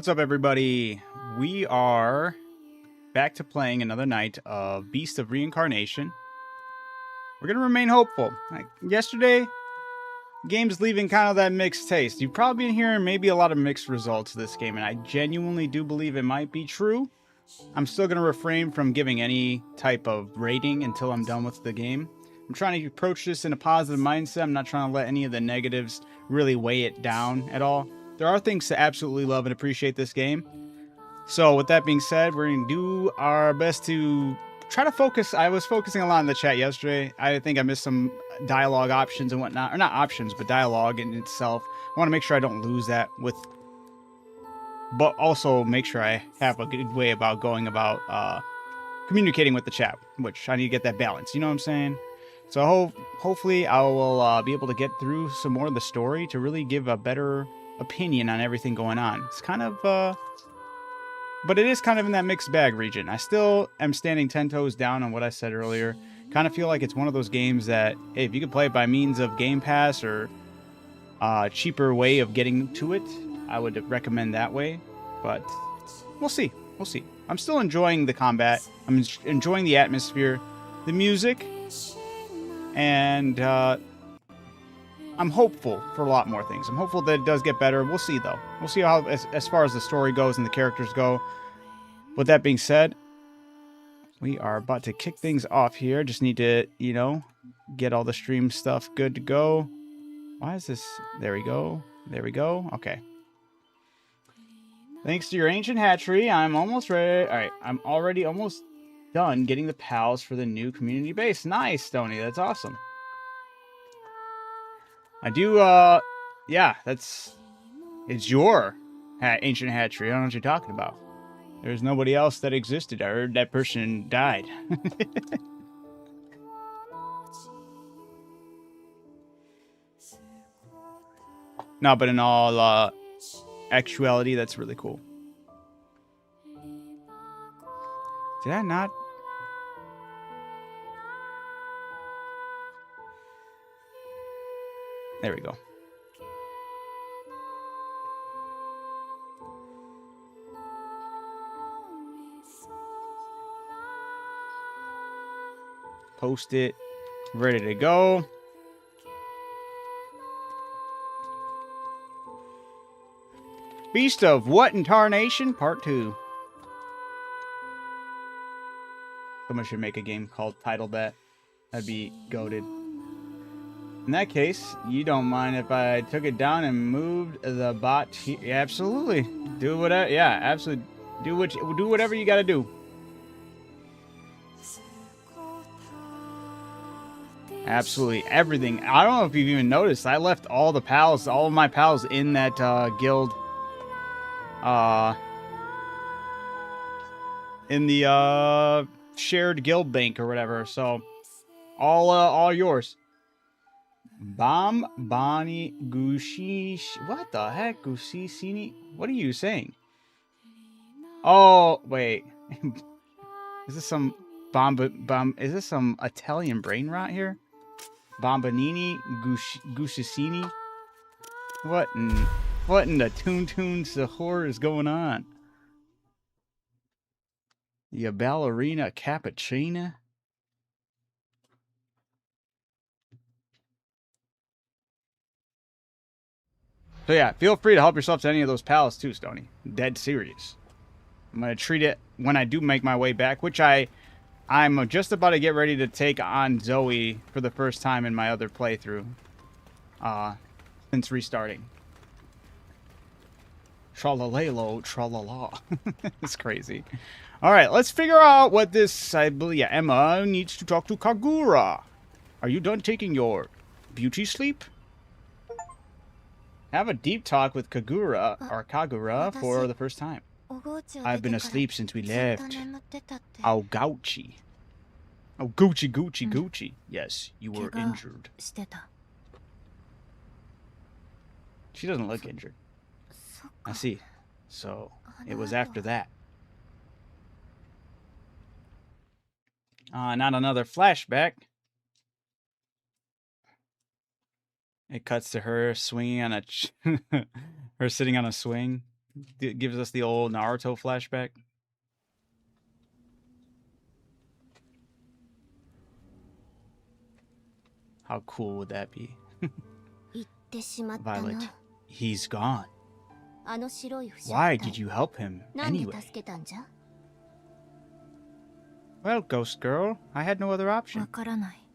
What's up, everybody? We are back to playing another night of Beast of Reincarnation. We're going to remain hopeful. Yesterday, game's leaving kind of that mixed taste. You've probably been hearing maybe a lot of mixed results of this game, and I genuinely do believe it might be true. I'm still going to refrain from giving any type of rating until I'm done with the game. I'm trying to approach this in a positive mindset. I'm not trying to let any of the negatives really weigh it down at all. There are things to absolutely love and appreciate this game. So with that being said, we're going to do our best to try to focus. I was focusing a lot in the chat yesterday. I think I missed some dialogue options and whatnot. Or not options, but dialogue in itself. I want to make sure I don't lose that with... But also make sure I have a good way about going about communicating with the chat. Which I need to get that balance. You know what I'm saying? So hopefully I will be able to get through some more of the story to really give a better opinion on everything going on. It's kind of... but it is kind of in that mixed bag region. I still am standing 10 toes down on what I said earlier. Kind of feel like it's one of those games that, hey, if you could play it by means of Game Pass or a cheaper way of getting to it, I would recommend that way. But we'll see. We'll see. I'm still enjoying the combat. I'm enjoying the atmosphere, the music, and I'm hopeful for a lot more things. I'm hopeful that it does get better. We'll see, though. We'll see how, as far as the story goes and the characters go. With that being said, we are about to kick things off here. Just need to, you know, get all the stream stuff good to go. Why is this? There we go. There we go. Okay. Thanks to your ancient hatchery, I'm almost ready. All right. I'm already almost done getting the pals for the new community base. Nice, Stoney. That's awesome. I do, yeah, it's your ancient hatchery. I don't know what you're talking about. There's nobody else that existed. I heard that person died. No, but in all actuality, that's really cool. Did I not? There we go. Post it. Ready to go. Beast of What Incarnation Part 2. Someone should make a game called titled that. That'd be goated. In that case, you don't mind if I took it down and moved the bot here? Yeah, absolutely. Do whatever. Yeah, absolutely. Do whatever you gotta do. Absolutely everything. I don't know if you've even noticed. I left all the pals, all of my pals in that guild. In the shared guild bank or whatever. So all yours. Bam Bani Gushi. What the heck? Gushi Sini? What are you saying? Oh, wait. Is this some is this some Italian brain rot here? Bombanini Gushisini? What in the Toon Sahur is going on? Ya ballerina cappuccina? So yeah, feel free to help yourself to any of those pals too, Stoney. Dead serious. I'm going to treat it when I do make my way back, which I'm just about to get ready to take on Zoe for the first time in my other playthrough. Since restarting. Tralalelo, tralala. It's crazy. Alright, let's figure out what this, I believe, yeah, Emma needs to talk to Kagura. Are you done taking your beauty sleep? Have a deep talk with Kagura for the first time. I've been asleep since we left. Oh, Gouchi. Oh, Gucci. Yes, you were injured. She doesn't look injured. I see. So, it was after that. Not another flashback. It cuts to her swinging on a... her sitting on a swing. It gives us the old Naruto flashback. How cool would that be? Violet, he's gone. Why did you help him anyway? Well, Ghost Girl, I had no other option.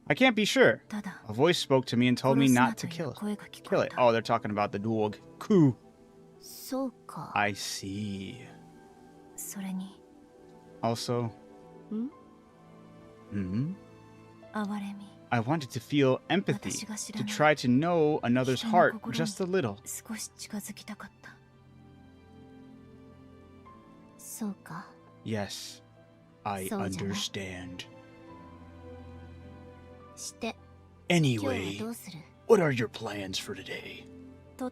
I can't be sure. A voice spoke to me and told me not to kill it. Oh, they're talking about the dog. Ku. I see. Also, I wanted to feel empathy, to try to know another's heart just a little. Yes, I understand. Anyway, what are your plans for today? We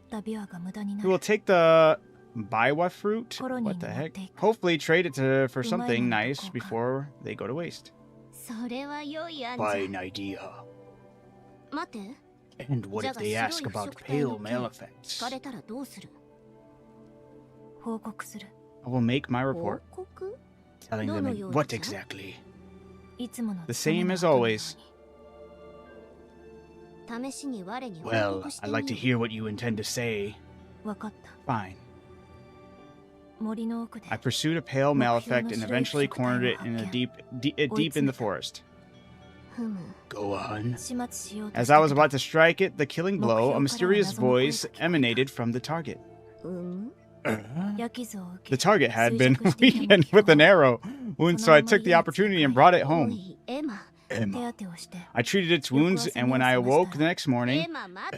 will take the Baiwa fruit. What the heck? Hopefully trade it for something nice before they go to waste. Fine idea. And what if they ask about pale malefacts? I will make my report. Telling them what exactly? The same as always. Well, I'd like to hear what you intend to say. Fine. I pursued a pale malefact and eventually cornered it in deep in the forest. Go on. As I was about to strike it, the killing blow, a mysterious voice emanated from the target. The target had been weakened with an arrow wound, so I took the opportunity and brought it home. Emma. I treated its wounds, and when I awoke the next morning...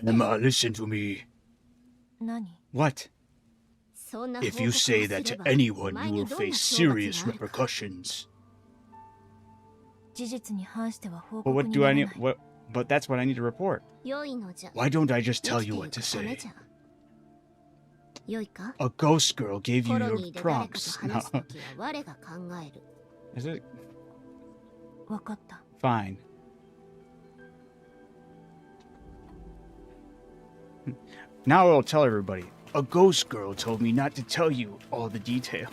Emma, listen to me. What? If you say that to anyone, you will face serious repercussions. But what do I need? But that's what I need to report. Why don't I just tell you what to say? A ghost girl gave you your prompts. No. Is it? Fine. Now I'll tell everybody. A ghost girl told me not to tell you all the detail.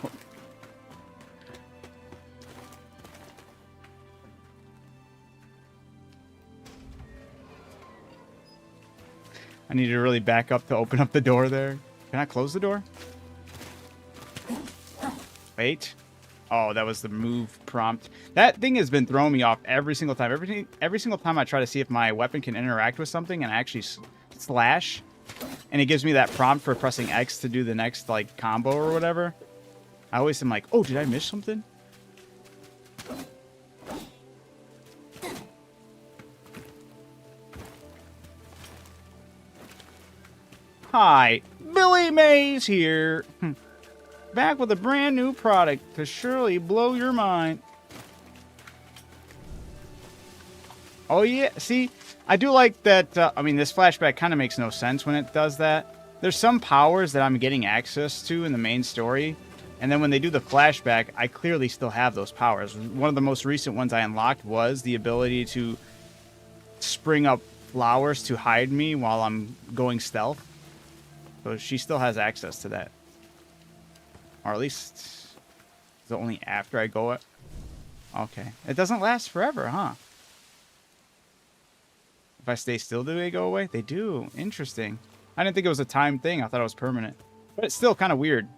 I need to really back up to open up the door there. Can I close the door? Wait. Oh, that was the move prompt. That thing has been throwing me off every single time. Every single time I try to see if my weapon can interact with something and I actually slash, and it gives me that prompt for pressing X to do the next like combo or whatever. I always am like, oh, did I miss something? Hi, Billy Mays here. Back with a brand new product to surely blow your mind. Oh yeah, see, I do like that. I mean, this flashback kind of makes no sense when it does that. There's some powers that I'm getting access to in the main story, and then when they do the flashback, I clearly still have those powers. One of the most recent ones I unlocked was the ability to spring up flowers to hide me while I'm going stealth. So she still has access to that. Or at least, it's only after I go it. Okay. It doesn't last forever, huh? If I stay still, do they go away? They do. Interesting. I didn't think it was a time thing. I thought it was permanent. But it's still kind of weird.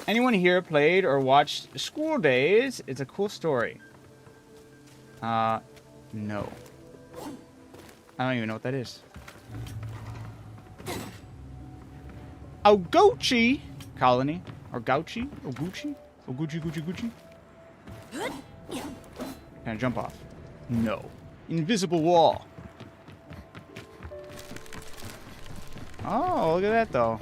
Anyone here played or watched School Days? It's a cool story. No. I don't even know what that is. Oguchi Colony. Or Gauchi? Oguchi? Oguchi, Gucci, Gucci? Can I jump off? No. Invisible wall. Oh, look at that, though.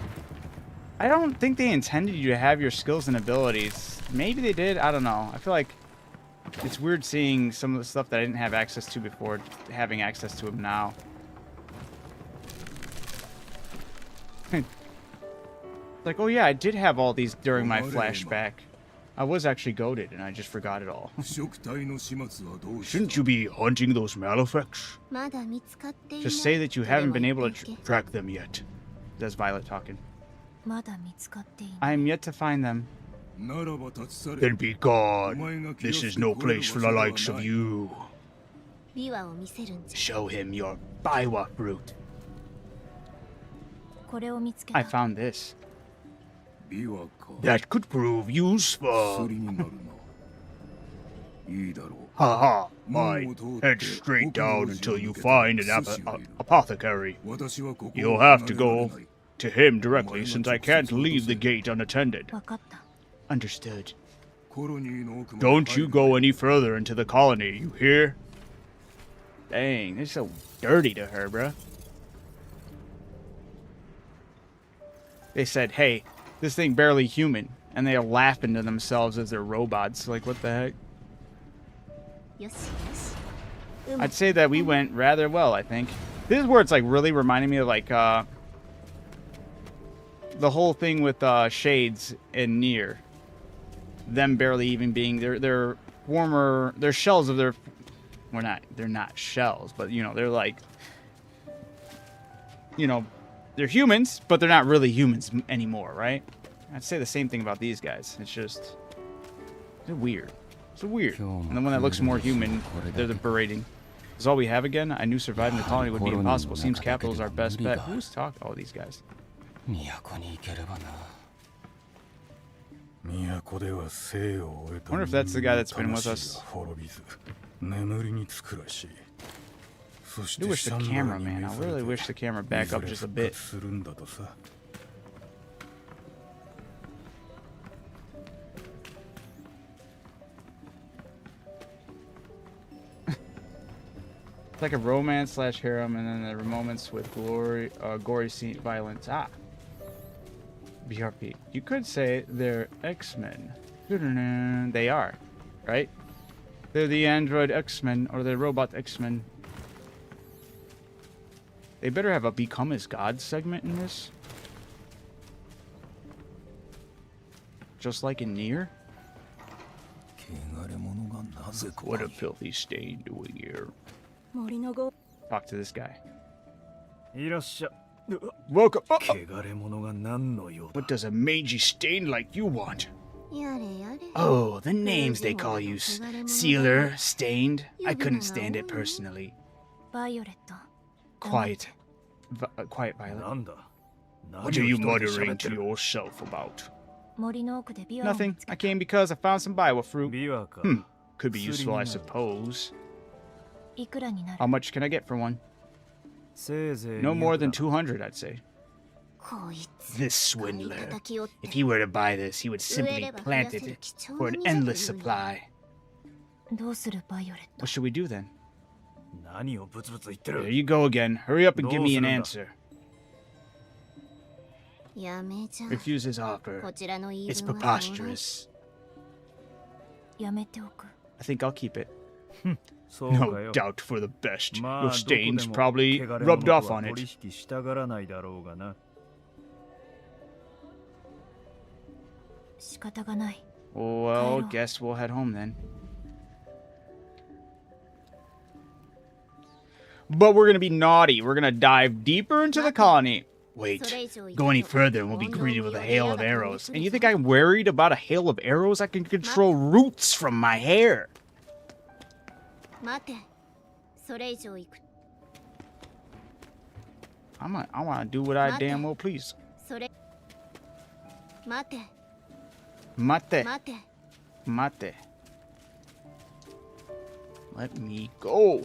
I don't think they intended you to have your skills and abilities. Maybe they did. I don't know. I feel like it's weird seeing some of the stuff that I didn't have access to before, having access to them now. Like, oh yeah, I did have all these during my flashback. I was actually goaded and I just forgot it all. Shouldn't you be hunting those malefacts? Just say that you haven't been able to track them yet. That's Violet talking. I am yet to find them. Then be gone. This is no place for the likes of you. Show him your Baiwa fruit. I found this. That could prove useful. Haha, fine. Head straight down until you find an apothecary. You'll have to go to him directly since I can't leave the gate unattended. Understood. Don't you go any further into the colony, you hear? Dang, they're so dirty to her, bruh. They said, hey, this thing barely human. And they are laughing to themselves as they're robots. Like, what the heck? I'd say that we went rather well, I think. This is where it's like really reminding me of like the whole thing with Shades and Nier. Them barely even being their shells of their they're not shells, but you know, they're like, you know, they're humans, but they're not really humans anymore, right? I'd say the same thing about these guys. It's just they're weird. It's weird. And the one that looks more human, they're the berating. Is all we have again? I knew surviving the colony would be impossible. Seems capital is our best bet. Who's talking? Oh, these guys. I wonder if that's the guy that's been with us. I do wish the camera, man. I really wish the camera back up just a bit. It's like a romance / harem, and then the moments with gory scene violence. Ah, BRP. You could say they're X-Men. They are, right? They're the android X-Men or the robot X-Men. They better have a Become as God segment in this. Just like in Nier. What a filthy stain doing here. Talk to this guy. Welcome. What does a mangy stain like you want? Oh, the names they call you. Sealer, Stained. I couldn't stand it personally. Quiet. Quiet, Violet. What are you muttering to yourself about? Nothing. I came because I found some Baiwa fruit. Could be useful, I suppose. How much can I get for one? No more than 200, I'd say. This swindler. If he were to buy this, he would simply plant it for an endless supply. What should we do then? There you go again. Hurry up and give me an answer. Refuse his offer. It's preposterous. I think I'll keep it. No doubt for the best. Your stains probably rubbed off on it. Well, guess we'll head home then. But we're gonna be naughty. We're gonna dive deeper into the colony. Wait, go any further and we'll be greeted with a hail of arrows. And you think I'm worried about a hail of arrows? I can control roots from my hair. I want to do what I damn well please. Mate. Let me go.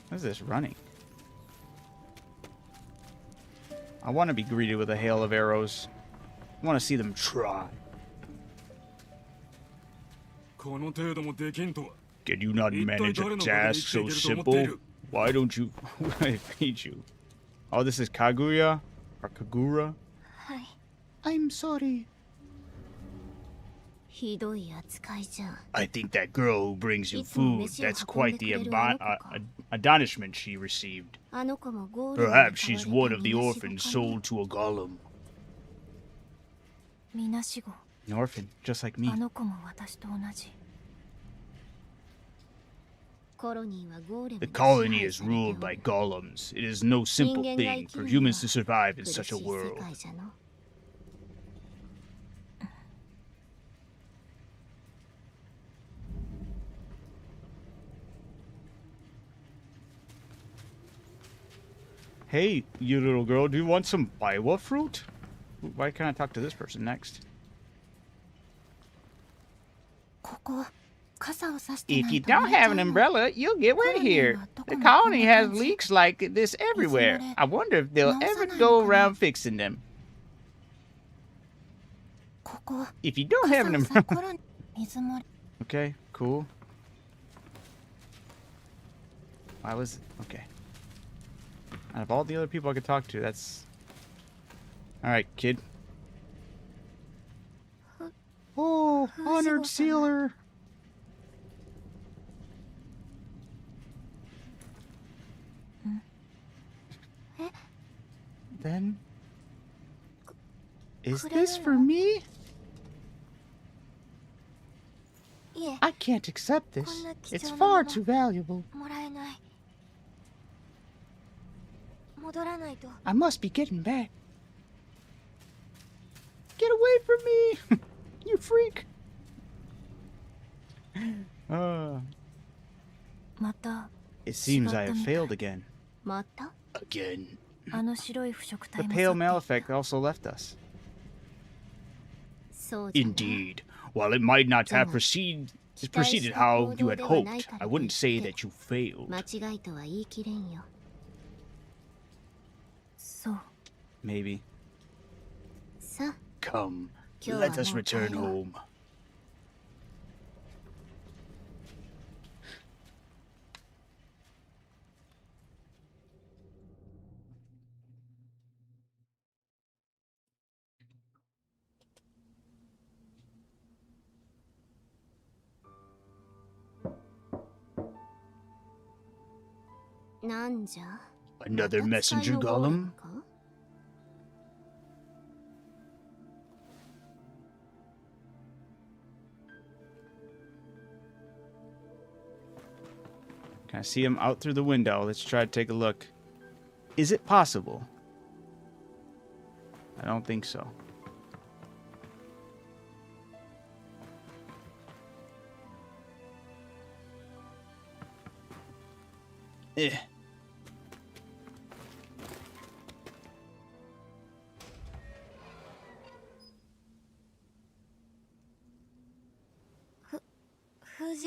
What is this running? I want to be greeted with a hail of arrows. I want to see them try. Can you not manage a task so simple? Why don't you... I feed you. Oh, this is Kaguya? Or Kagura? I'm sorry. I think that girl who brings you food, that's quite the admonishment she received. Perhaps she's one of the orphans sold to a golem. An orphan, just like me. The colony is ruled by golems. It is no simple thing for humans to survive in such a world. Hey, you little girl, do you want some biwa fruit? Why can't I talk to this person next? If you don't have an umbrella, you'll get wet here. The colony has leaks like this everywhere. I wonder if they'll ever go around fixing them. If you don't have an umbrella... Okay, cool. Why was... Okay. Out of all the other people I could talk to, that's... Alright, kid. Oh, honored sealer. Then... Is this for me? I can't accept this. It's far too valuable. I must be getting back. Get away from me! You freak! It seems I have failed again. Again. The pale malefic also left us. Indeed. While it might not have proceeded how you had hoped, I wouldn't say that you failed. Maybe. Come, let us return home. Another messenger golem? Can I see him out through the window? Let's try to take a look. Is it possible? I don't think so. Eh.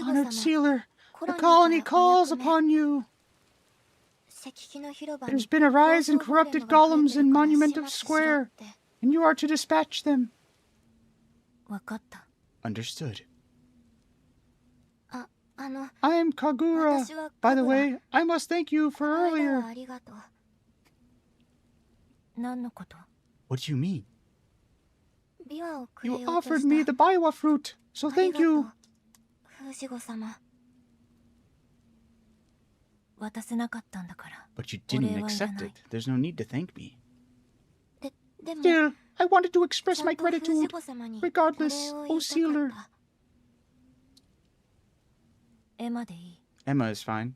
Honored sealer, the colony calls upon you. There's been a rise in corrupted golems in Monumental Square, and you are to dispatch them. Understood. I am Kagura. By the way, I must thank you for earlier. What do you mean? You offered me the biwa fruit, so thank you. But you didn't accept it. There's no need to thank me. Still, I wanted to express my gratitude. Regardless, O sealer. Emma is fine.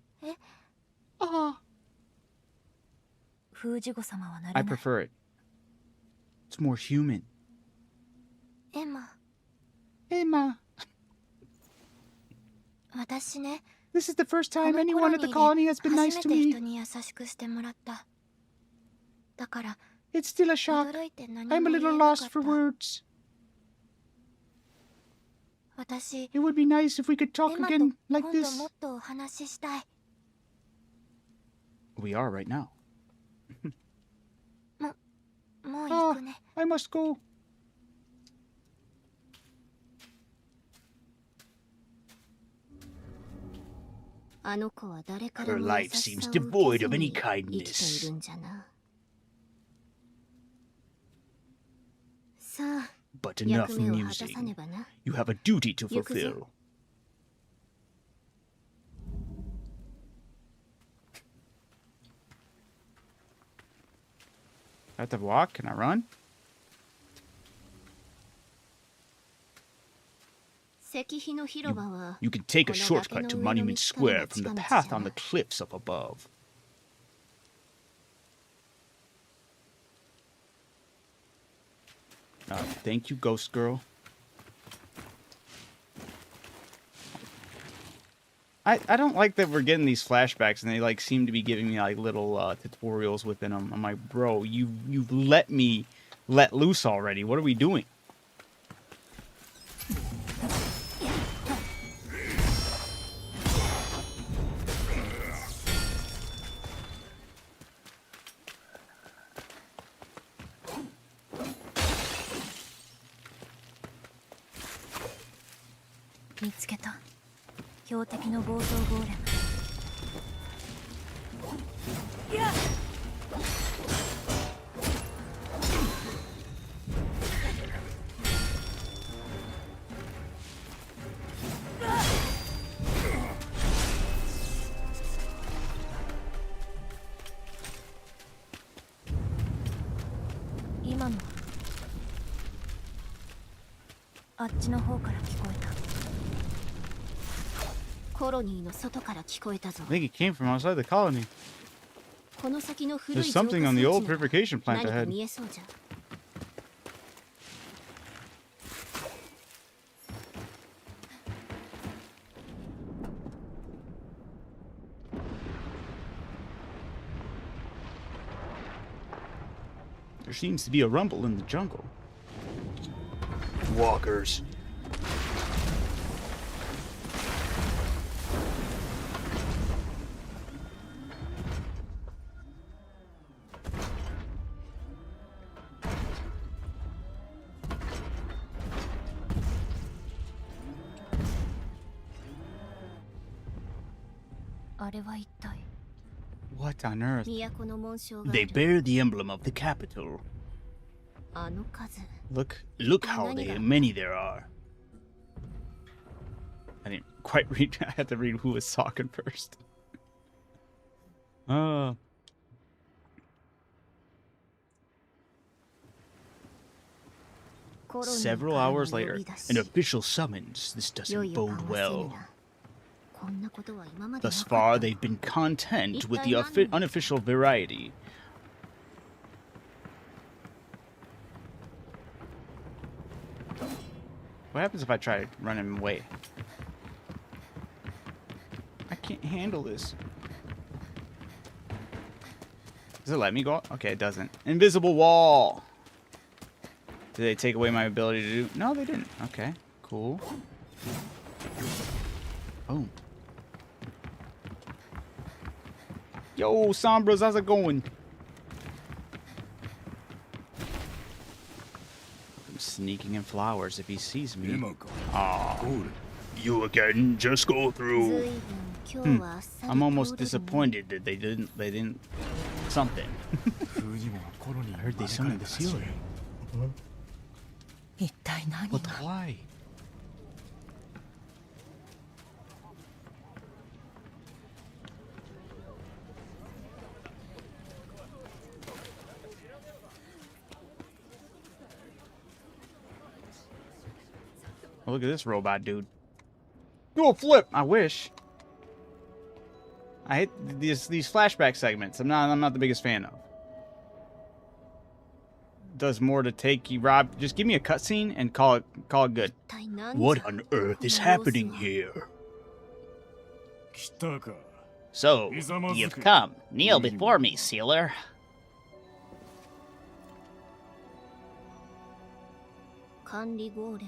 Ah. I prefer it. It's more human. Emma. This is the first time anyone at the colony has been nice to me. It's still a shock. I'm a little lost for words. It would be nice if we could talk again like this. We are right now. I must go. Her life seems devoid of any kindness. But enough musing. You have a duty to fulfill. I have to walk? Can I run? You can take a shortcut to Monument Square from the path on the cliffs up above. Thank you, Ghost Girl. I don't like that we're getting these flashbacks and they like seem to be giving me like little tutorials within them. I'm like, bro, you've let me let loose already. What are we doing? I think it came from outside the colony. There's something on the old purification plant ahead. There seems to be a rumble in the jungle. Walkers. What on earth? They bear the emblem of the capital. Look how many there are. I didn't quite read. I had to read who was talking first. Several hours later, an official summons. This doesn't bode well. Thus far, they've been content with the unofficial variety. What happens if I try to run him away? I can't handle this. Does it let me go? Okay, it doesn't. Invisible wall! Did they take away my ability to do? No, they didn't. Okay, cool. Oh. Yo, Sombras, how's it going? I'm sneaking in flowers if he sees me. Aw. You again, just go through. I'm almost disappointed that they didn't something. I heard they summoned the sealer. But why? Oh, look at this robot dude. Do a flip. I wish. I hate these flashback segments. I'm not the biggest fan of. Does more to take you, Rob. Just give me a cutscene and call it good. What on earth is happening here? So, you've come. Kneel before me, sealer.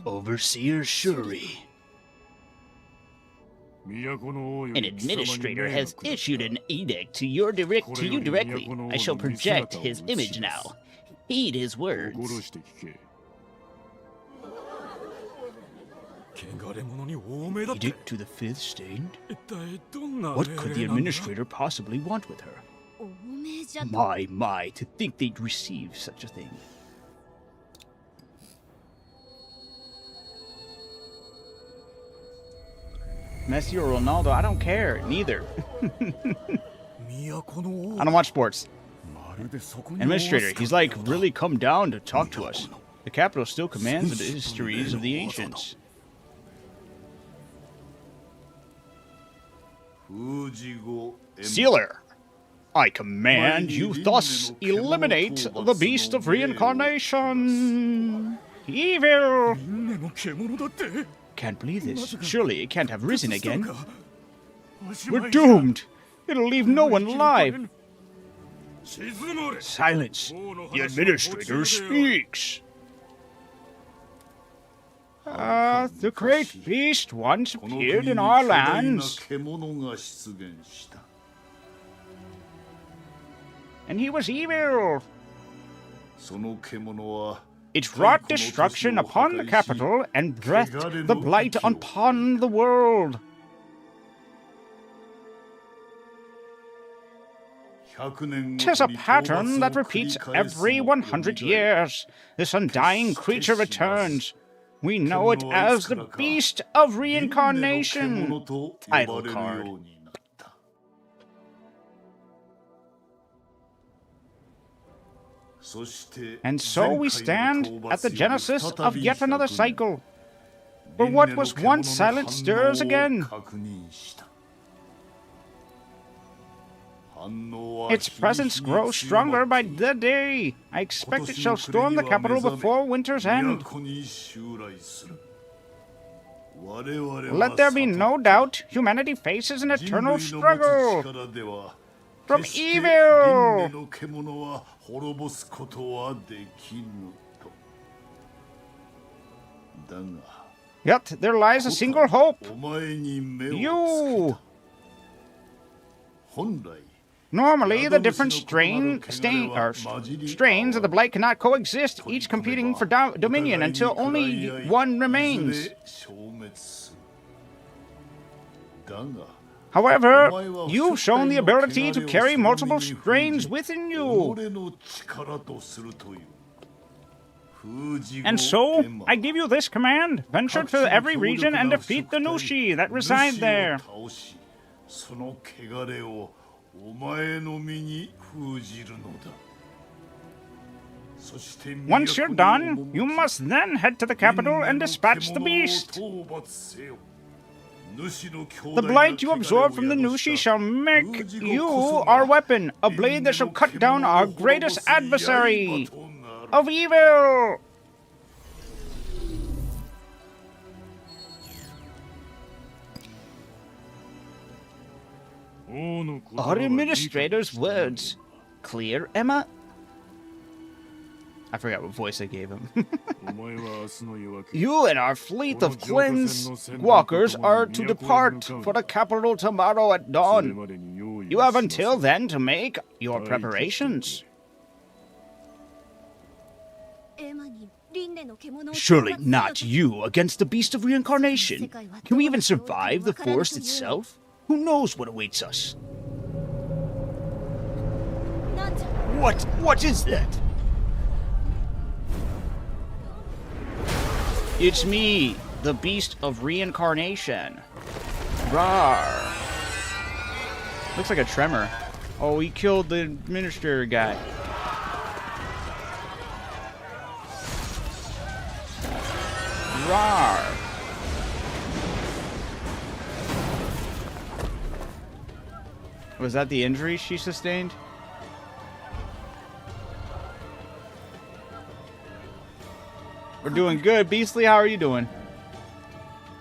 Overseer Shuri. An administrator has issued an edict to you directly. I shall project his image now. Heed his words. Edict to the Fifth Stained? What could the administrator possibly want with her? My, to think they'd receive such a thing. Messi or Ronaldo, I don't care. Neither. I don't watch sports. Administrator, he's like really come down to talk to us. The capital still commands the histories of the ancients. Sealer, I command you thus eliminate the beast of reincarnation. Evil! Can't believe this. Surely it can't have risen again. We're doomed. It'll leave no one alive. Silence. The administrator speaks. The great beast once appeared in our lands. And he was evil. It wrought destruction upon the capital and breathed the blight upon the world. 'Tis a pattern that repeats every 100 years. This undying creature returns. We know it as the Beast of Reincarnation. Title card. And so we stand at the genesis of yet another cycle, where what was once silent stirs again. Its presence grows stronger by the day. I expect it shall storm the capital before winter's end. Let there be no doubt, humanity faces an eternal struggle from evil. Yet there lies a single hope. You! Normally, the different strains of the blight cannot coexist, each competing for dominion until only one remains. However, you've shown the ability to carry multiple strains within you. And so, I give you this command. Venture to every region and defeat the Nushi that reside there. Once you're done, you must then head to the capital and dispatch the beast. The blight you absorb from the Nushi shall make you our weapon, a blade that shall cut down our greatest adversary of evil. Our administrator's words. Clear, Emma? I forgot what voice I gave him. You and our fleet of cleanse walkers are to depart for the capital tomorrow at dawn. You have until then to make your preparations. Surely not you against the beast of reincarnation. Can we even survive the forest itself? Who knows what awaits us? What is that? It's me, the beast of reincarnation. Rawr. Looks like a tremor. Oh, he killed the administrator guy. Rawr. Was that the injury she sustained? We're doing good. Beastly, how are you doing?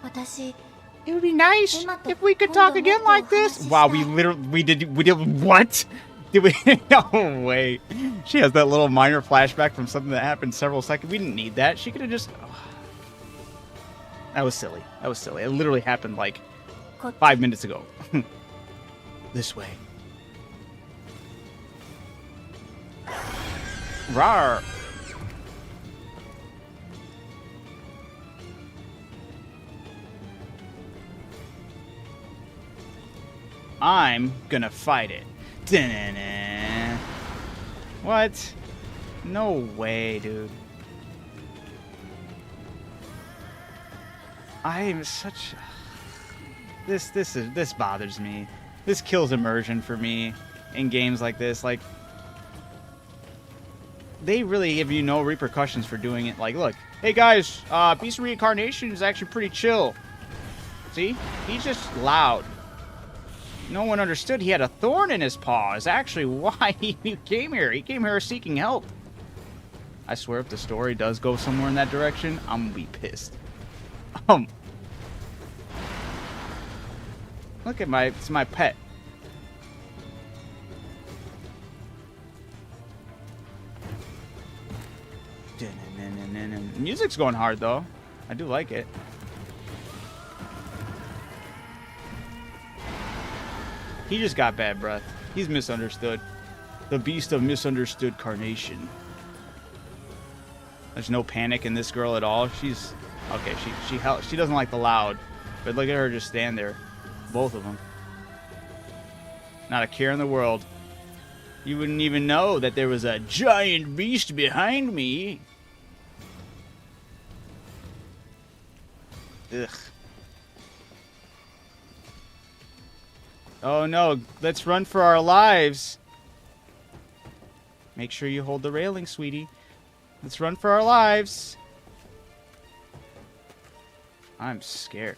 It would be nice if we could talk again like this. Wow, we did what? Did we? No way. She has that little minor flashback from something that happened several seconds. We didn't need that. She could have just... Oh. That was silly. That was silly. It literally happened like 5 minutes ago. This way. Rawr. I'm gonna fight it. Da-na-na. What? No way, dude. I am such... This bothers me. This kills immersion for me in games like this. Like, they really give you no repercussions for doing it. Like, look, hey guys, Beast of Reincarnation is actually pretty chill. See? He's just loud. No one understood he had a thorn in his paw is actually why he came here. He came here seeking help. I swear if the story does go somewhere in that direction, I'm gonna be pissed. Look at it's my pet. Music's going hard though. I do like it. He just got bad breath. He's misunderstood. The beast of misunderstood carnation. There's no panic in this girl at all. She's okay. She doesn't like the loud, but look at her just stand there. Both of them. Not a care in the world. You wouldn't even know that there was a giant beast behind me. Ugh. Oh no, let's run for our lives. Make sure you hold the railing, sweetie. Let's run for our lives. I'm scared.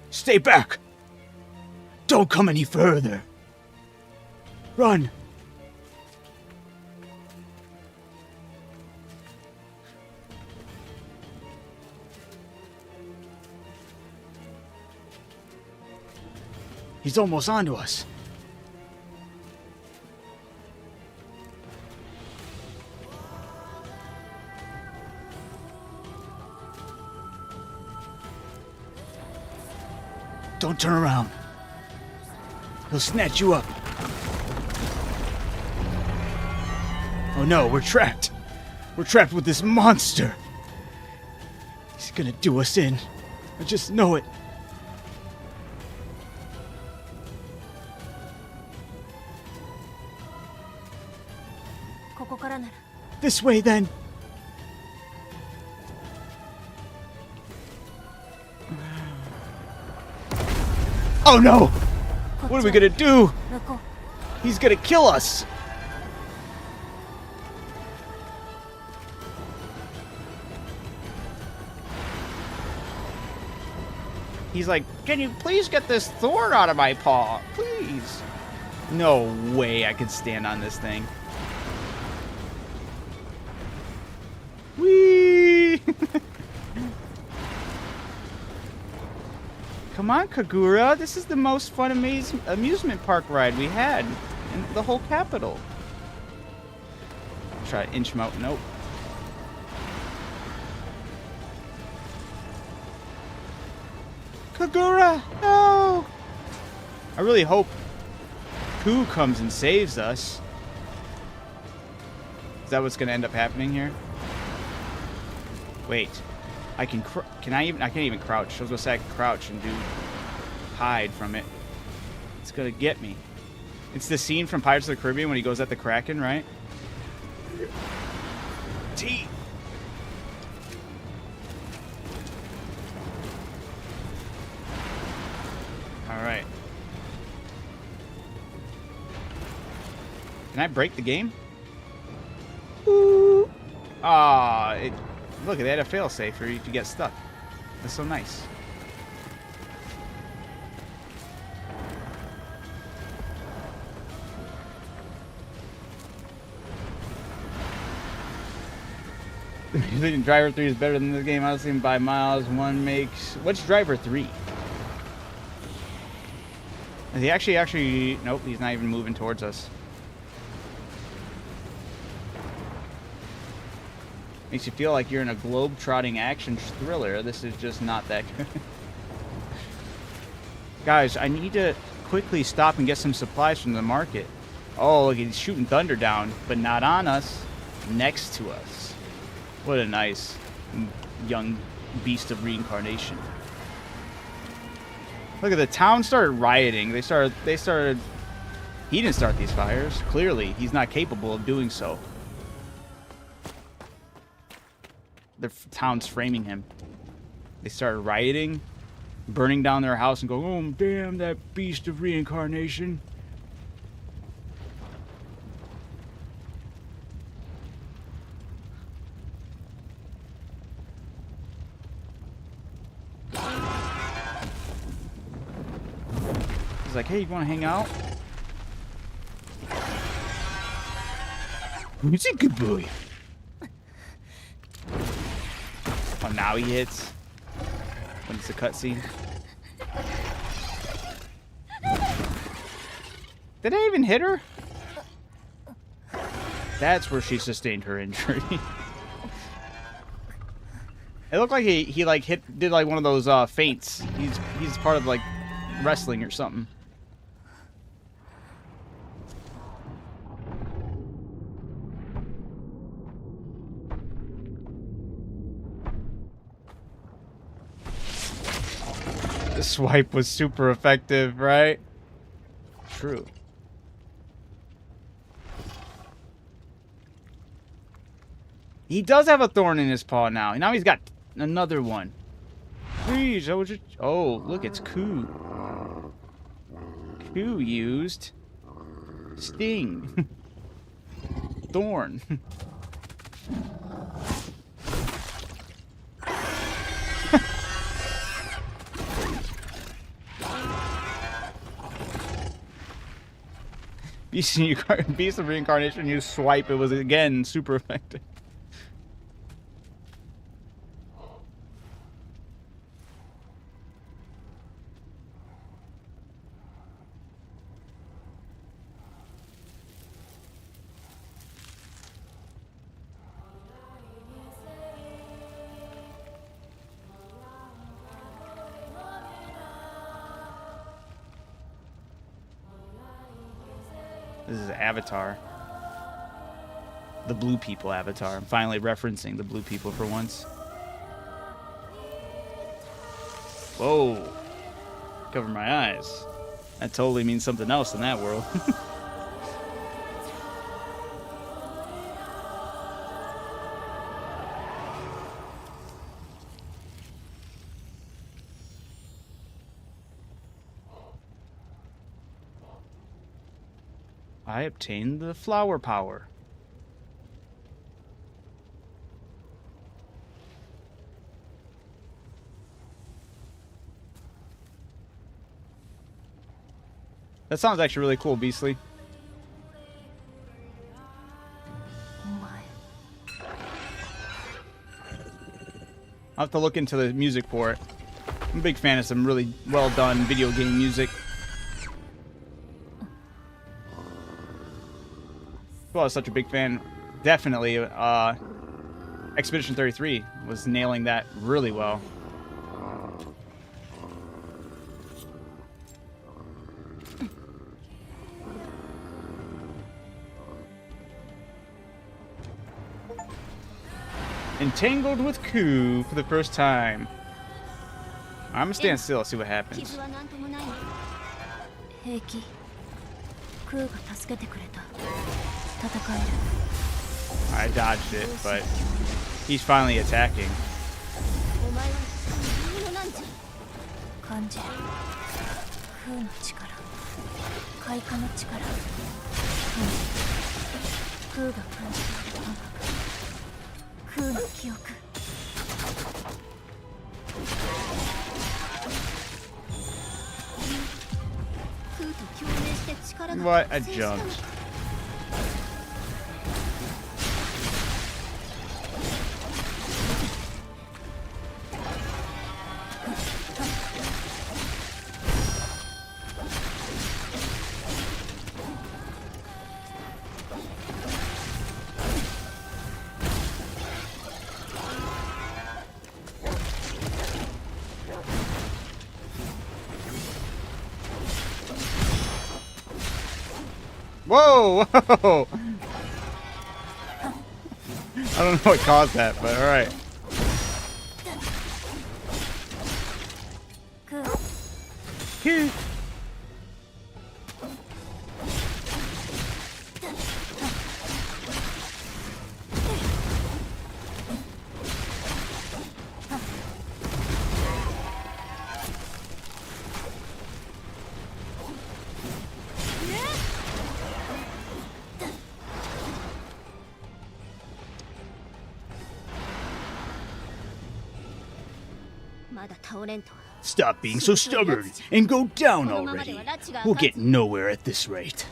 Stay back! Don't come any further. Run! He's almost onto us. Don't turn around. He'll snatch you up. Oh no, we're trapped. We're trapped with this monster. He's gonna do us in. I just know it. This way, then. Oh no! What are we gonna do? He's gonna kill us! He's like, can you please get this thorn out of my paw? Please. No way I can stand on this thing. Whee! Come on, Kagura. This is the most fun amusement park ride we had in the whole capital. Try to inch him out. Nope. Kagura, no! I really hope Ku comes and saves us. Is that what's going to end up happening here? Wait. I can't even crouch. I was gonna say I can crouch and hide from it. It's gonna get me. It's the scene from Pirates of the Caribbean when he goes at the Kraken, right? T. All right. Can I break the game? Ooh. Ah, look, they had a failsafe for you to get stuck. That's so nice. Driver 3 is better than this game. I've seen by miles. One makes... What's Driver 3? Is he actually... Nope, he's not even moving towards us. Makes you feel like you're in a globe-trotting action thriller. This is just not that good. Guys, I need to quickly stop and get some supplies from the market. Oh, look, he's shooting thunder down, but not on us. Next to us. What a nice young beast of reincarnation. Look at the town started rioting. They started... He didn't start these fires. Clearly, he's not capable of doing so. The town's framing him. They started rioting. burning down their house and go, oh, damn, that beast of reincarnation. He's like, hey, you want to hang out? He's a good boy. Oh, now he hits. When it's a cutscene. Did I even hit her? That's where she sustained her injury. It looked like he like did like one of those feints. He's part of like wrestling or something. The swipe was super effective, right? True. He does have a thorn in his paw now. Now he's got another one. Please, I was just... Oh, look, it's Koo. Koo used... Sting. Thorn. Beast of Reincarnation, you swipe, it was again super effective. This is Avatar. The blue people Avatar. I'm finally referencing the blue people for once. Whoa. Cover my eyes. That totally means something else in that world. I obtained the flower power. That sounds actually really cool, Beastly. I'll have to look into the music for it. I'm a big fan of some really well done video game music. Well, I was such a big fan. Definitely, Expedition 33 was nailing that really well. Entangled with Koo for the first time. I'm gonna stand still and see what happens. I dodged it, but he's finally attacking. What a jump. Whoa! Whoa! I don't know what caused that, but alright. Stop being so stubborn and go down already. We'll get nowhere at this rate.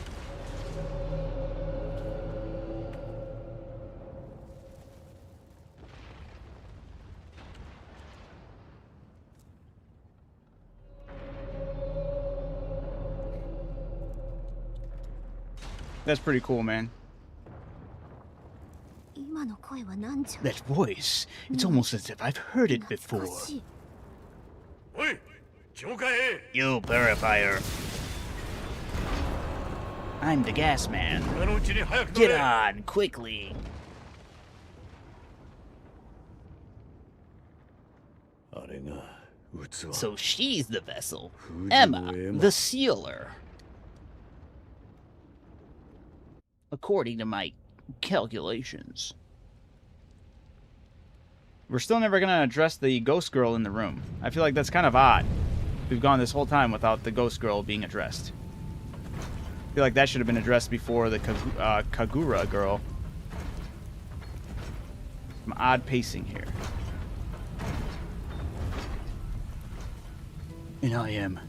That's pretty cool, man. That voice, it's almost as if I've heard it before. You purifier. I'm the gas man. Get on, quickly. So she's the vessel. Emma, the sealer. According to my calculations. We're still never going to address the ghost girl in the room. I feel like that's kind of odd. We've gone this whole time without the ghost girl being addressed. I feel like that should have been addressed before the Kagura girl. Some odd pacing here. And I am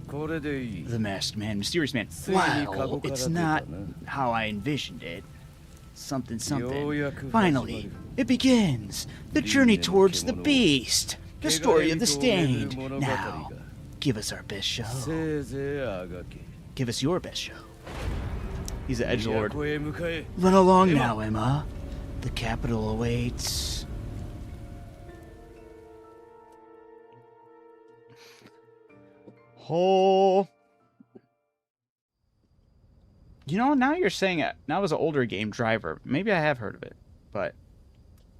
the masked man, mysterious man. Wow, it's not how I envisioned it. Something. Finally, it begins. The journey towards the beast. The story of the Stained. Now, give us our best show. Give us your best show. He's an edgelord. Run along now, Emma. The capital awaits. Oh. You know, now you're saying it. Now as an older game driver, maybe I have heard of it, but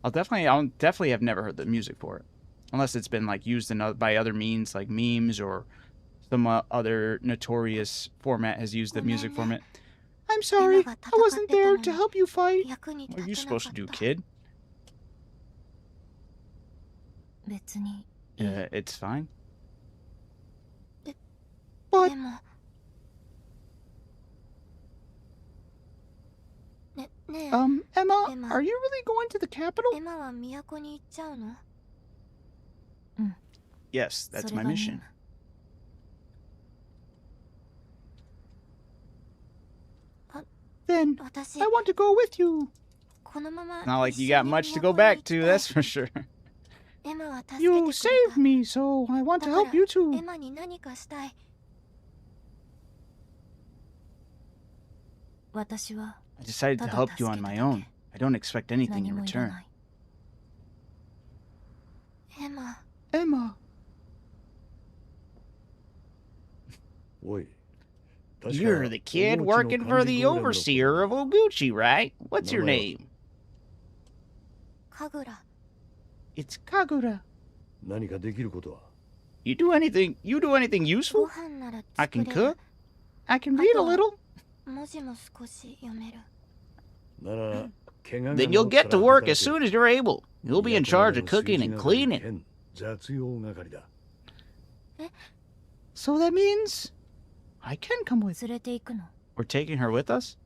I'll definitely have never heard the music for it, unless it's been like used by other means, like memes or some other notorious format has used the music format. I'm sorry, I wasn't there to help you fight. What are you supposed to do, kid? It's fine. But Emma, are you really going to the capital? Yes, that's my mission. Then I want to go with you. Not like you got much to go back to, that's for sure. You saved me, so I want to help you too. I decided to help you on my own. I don't expect anything in return. Emma. You're the kid working for the overseer of Oguchi, right? What's your name? It's Kagura. You do anything useful? I can cook. I can read a little. Then you'll get to work as soon as you're able. You'll be in charge of cooking and cleaning. So that means I can come with. We're taking her with us?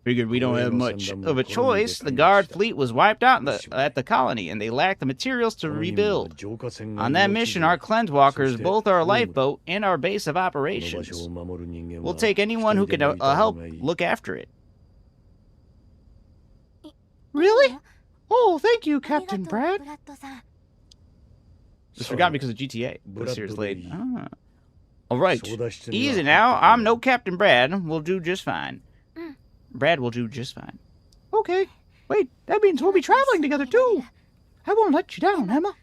Figured we don't have much of a choice. The guard fleet was wiped out at the colony, and they lacked the materials to rebuild. On that mission, our cleanse walkers, both our lifeboat and our base of operations. We'll take anyone who can help look after it. Really? Oh, thank you, Captain Brad. Just forgot because of GTA. This year's late. All right, easy now. I'm no Captain Brad. We'll do just fine. Brad will do just fine. Okay. Wait, that means we'll be traveling together too. I won't let you down, Emma.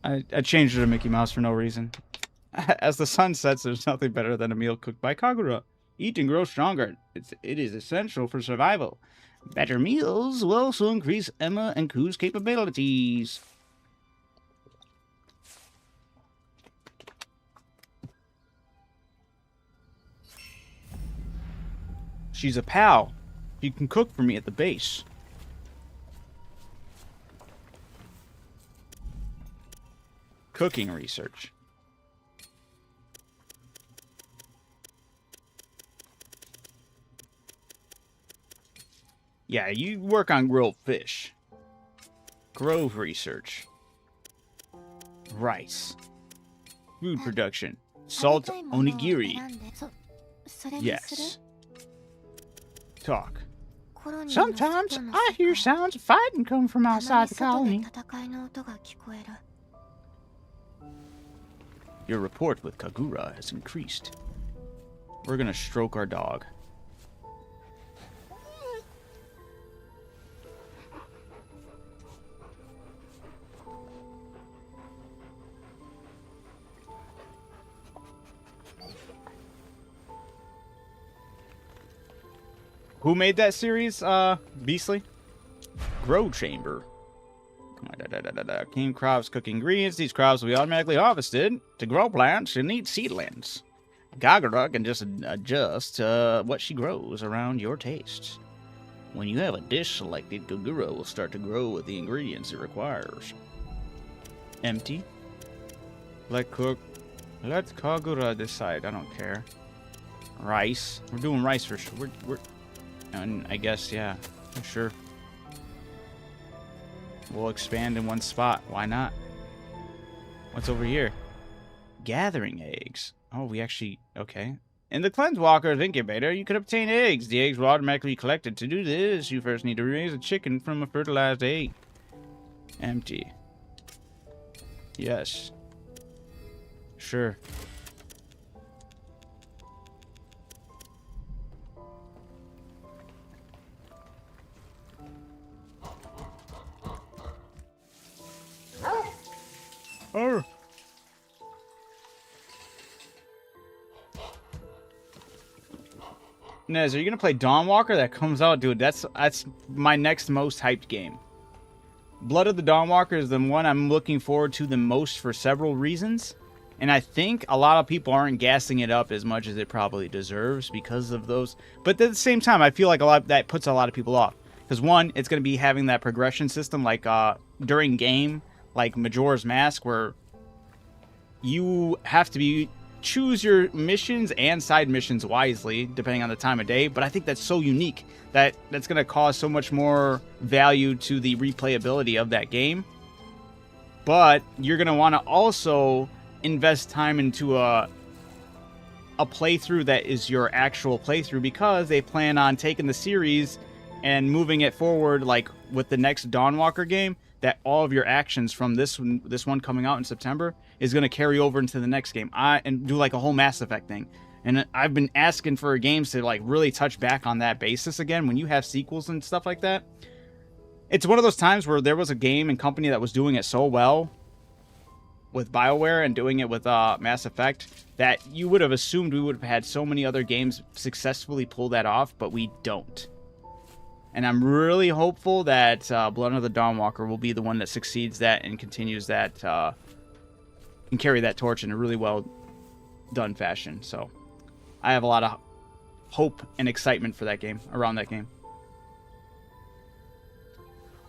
I changed it to Mickey Mouse for no reason. As the sun sets, there's nothing better than a meal cooked by Kagura. Eat and grow stronger. It is essential for survival. Better meals will also increase Emma and Ku's capabilities. She's a pal. You can cook for me at the base. Cooking research. Yeah, you work on grilled fish. Grove research. Rice. Food production. Salt onigiri. Yes. Talk. Sometimes I hear sounds of fighting come from outside the colony. Your rapport with Kagura has increased. We're gonna stroke our dog. Who made that series, Beastly? Grow Chamber. Cane crops cook ingredients. These crops will be automatically harvested to grow plants and eat seedlings. Kagura can just adjust what she grows around your tastes. When you have a dish selected, Kagura will start to grow with the ingredients it requires. Empty. Let cook. Let Kagura decide. I don't care. Rice. We're doing rice for sure. And I guess, yeah, for sure. We'll expand in one spot. Why not? What's over here? Gathering eggs. Oh, we actually... Okay. In the Cleanse Walker's incubator, you can obtain eggs. The eggs will automatically be collected. To do this, you first need to raise a chicken from a fertilized egg. Empty. Yes. Sure. Oh. Nez, are you gonna play Dawnwalker? That comes out, dude. That's my next most hyped game. Blood of the Dawnwalker is the one I'm looking forward to the most for several reasons, and I think a lot of people aren't gassing it up as much as it probably deserves because of those. But at the same time, I feel like that puts a lot of people off because one, it's gonna be having that progression system like during game, like Majora's Mask, where you have to choose your missions and side missions wisely, depending on the time of day. But I think that's so unique that's going to cause so much more value to the replayability of that game. But you're going to want to also invest time into a playthrough that is your actual playthrough, because they plan on taking the series and moving it forward, like with the next Dawnwalker game, that all of your actions from this one coming out in September is going to carry over into the next game. And do like a whole Mass Effect thing. And I've been asking for games to like really touch back on that basis again. When you have sequels and stuff like that, it's one of those times where there was a game and company that was doing it so well with BioWare and doing it with Mass Effect that you would have assumed we would have had so many other games successfully pull that off, but we don't. And I'm really hopeful that Blood of the Dawnwalker will be the one that succeeds that and continues that and carry that torch in a really well done fashion. So I have a lot of hope and excitement for that game, around that game.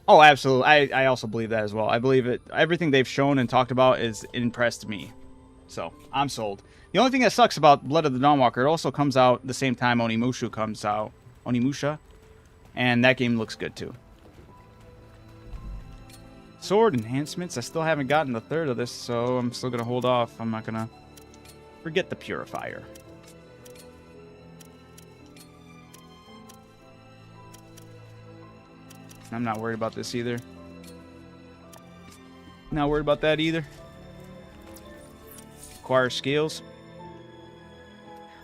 Oh, absolutely. I also believe that as well. I believe it. Everything they've shown and talked about is impressed me. So I'm sold. The only thing that sucks about Blood of the Dawnwalker, it also comes out the same time Onimusha comes out. Onimusha. And that game looks good too. Sword enhancements. I still haven't gotten the third of this, so I'm still going to hold off. I'm not going to forget the Purifier. I'm not worried about this either. Not worried about that either. Acquire skills.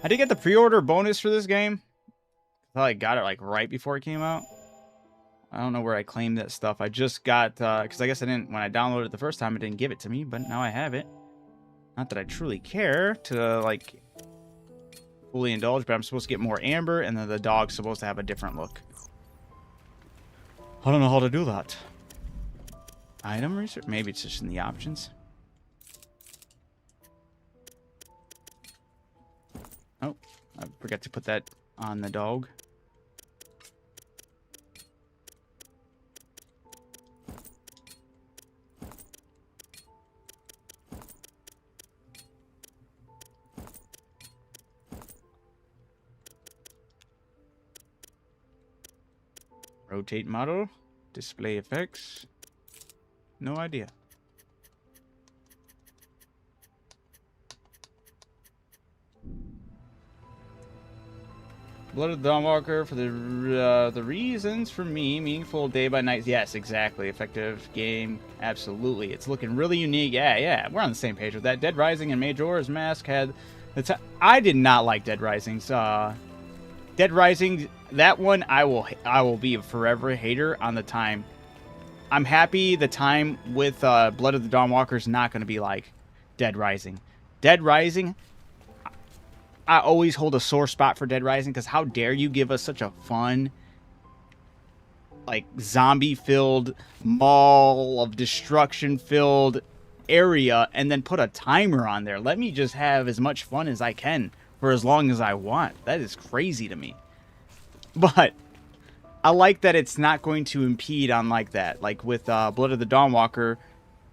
I did get the pre-order bonus for this game. I thought I got it like right before it came out. I don't know where I claimed that stuff. I just got, because I guess I didn't, when I downloaded it the first time, it didn't give it to me, but now I have it. Not that I truly care to, like, fully indulge, but I'm supposed to get more amber, and then the dog's supposed to have a different look. I don't know how to do that. Item research? Maybe it's just in the options. Oh, I forgot to put that on the dog. Rotate model. Display effects. No idea. Blood of the Dawnwalker for the reasons for me. Meaningful day by night. Yes, exactly. Effective game. Absolutely. It's looking really unique. Yeah. We're on the same page with that. Dead Rising and Majora's Mask had the I did not like Dead Rising's. Dead Rising, that one I will be a forever hater on the time. I'm happy the time with Blood of the Dawnwalker is not going to be like Dead Rising. Dead Rising, I always hold a sore spot for Dead Rising because how dare you give us such a fun, like, zombie-filled, mall of destruction-filled area and then put a timer on there. Let me just have as much fun as I can for as long as I want. That is crazy to me. But I like that it's not going to impede on like that. Like with Blood of the Dawnwalker,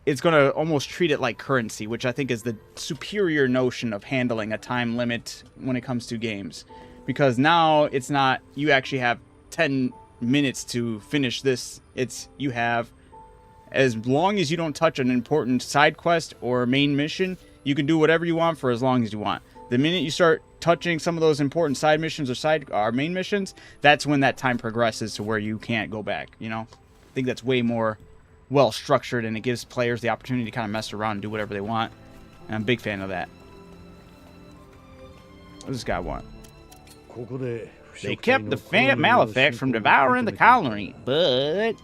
it's going to almost treat it like currency, which I think is the superior notion of handling a time limit when it comes to games. Because now it's not, you actually have 10 minutes to finish this. It's, you have, as long as you don't touch an important side quest or main mission, you can do whatever you want for as long as you want. The minute you start touching some of those important side missions or main missions, that's when that time progresses to where you can't go back, you know? I think that's way more well structured, and it gives players the opportunity to kind of mess around and do whatever they want. And I'm a big fan of that. What does this guy want? They kept the Malefic from devouring the colony, but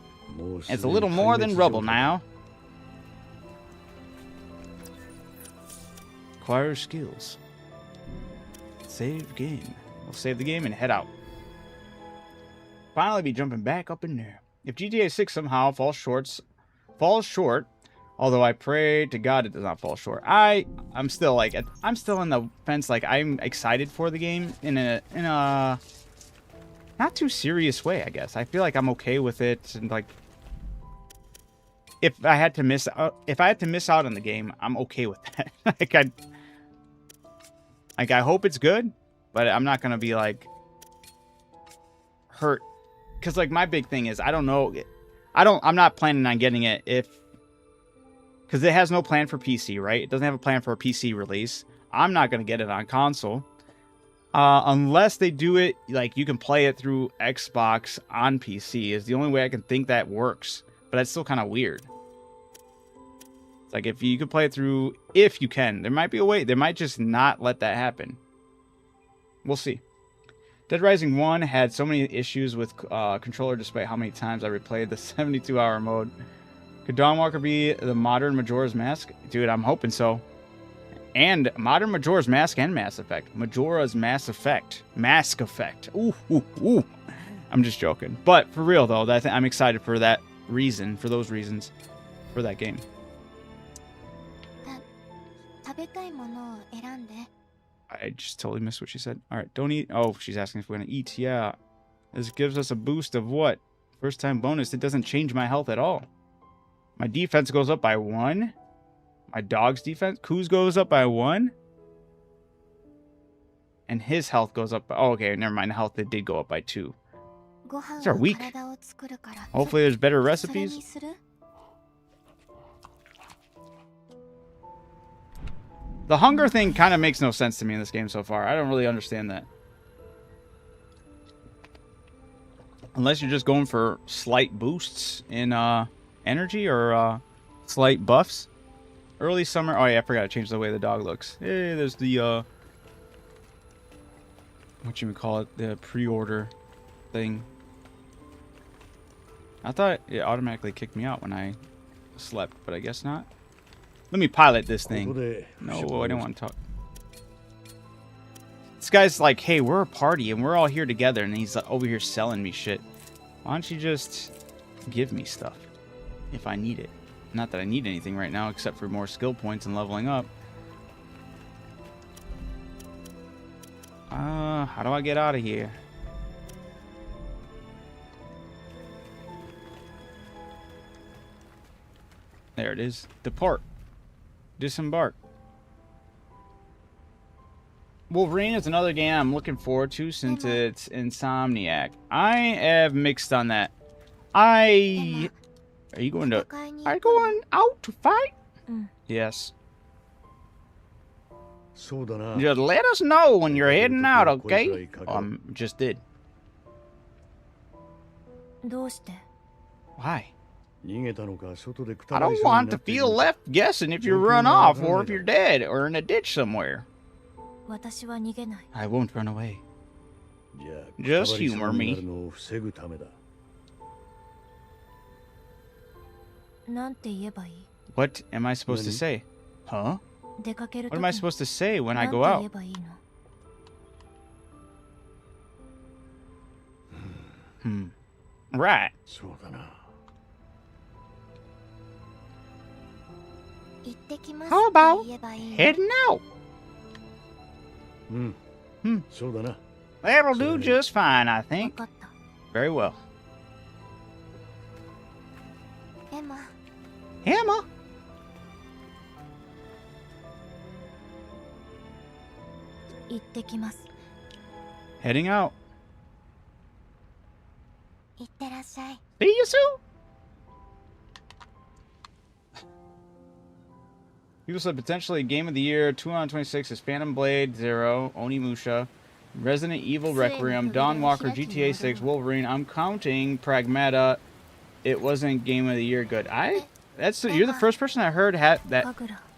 it's a little more than rubble now. Acquire skills. Save game. We'll save the game and head out. Finally be jumping back up in there. If GTA 6 somehow falls short, although I pray to God it does not fall short. I'm still in the fence. Like, I'm excited for the game in a not too serious way, I guess. I feel like I'm okay with it, and like if I had to miss out on the game, I'm okay with that. I hope it's good, but I'm not gonna be like hurt, because like my big thing is I'm not planning on getting it because it has no plan for PC, right? It doesn't have a plan for a PC release. I'm not gonna get it on console unless they do it like you can play it through Xbox on PC. Is the only way I can think that works, but that's still kind of weird. It's like if you could play it through, if you can, there might be a way. They might just not let that happen. We'll see. Dead Rising 1 had so many issues with controller despite how many times I replayed the 72-hour mode. Could Dawnwalker be the modern Majora's Mask? Dude, I'm hoping so. And modern Majora's Mask and Mass Effect. Majora's Mass Effect. Mask Effect. Ooh. I'm just joking. But for real, though, I'm excited for that reason, for those reasons, for that game. I just totally missed what she said. All right, don't eat. Oh, she's asking if we're going to eat. Yeah. This gives us a boost of what? First time bonus. It doesn't change my health at all. My defense goes up by 1. My dog's defense. Koo's goes up by 1. And his health goes up by... Oh, okay, never mind. Health, it did go up by 2. These are weak. Hopefully there's better recipes. The hunger thing kind of makes no sense to me in this game so far. I don't really understand that. Unless you're just going for slight boosts in energy or slight buffs. Early summer. Oh yeah, I forgot to change the way the dog looks. Hey, there's the what you would call it, the pre-order thing. I thought it automatically kicked me out when I slept, but I guess not. Let me pilot this thing. No, I don't want to talk. This guy's like, hey, we're a party and we're all here together, and he's over here selling me shit. Why don't you just give me stuff if I need it? Not that I need anything right now except for more skill points and leveling up. How do I get out of here? There it is. Depart. Disembark. Wolverine is another game I'm looking forward to since it's Insomniac. I have mixed on that. Are you going to... Are you going out to fight? Yes. Just let us know when you're heading out, okay? Just did. Why? I don't want to feel left guessing if you run off or if you're dead or in a ditch somewhere. I won't run away. Just humor me. What am I supposed to say? Huh? What am I supposed to say when I go out? Right. How about heading out? That'll do just fine, I think. Very well. Emma? Heading out. See you soon. People said potentially Game of the Year 226 is Phantom Blade, Zero, Onimusha, Resident Evil Requiem, Dawn Walker, GTA 6, Wolverine. I'm counting Pragmata. It wasn't Game of the Year good. You're the first person I heard that.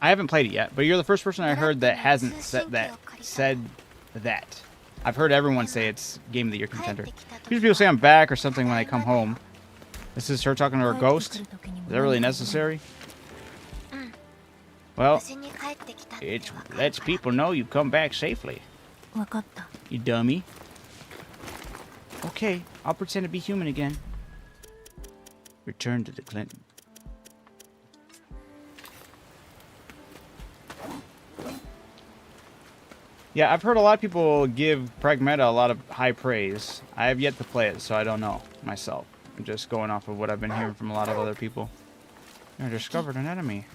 I haven't played it yet, but you're the first person I heard that hasn't said that. I've heard everyone say it's Game of the Year contender. Usually people say I'm back or something when I come home. This is her talking to her ghost. Is that really necessary? Well, it lets people know you come back safely. You dummy. Okay, I'll pretend to be human again. Return to the Clinton. Yeah, I've heard a lot of people give Pragmata a lot of high praise. I have yet to play it, so I don't know myself. I'm just going off of what I've been hearing from a lot of other people. I discovered an enemy.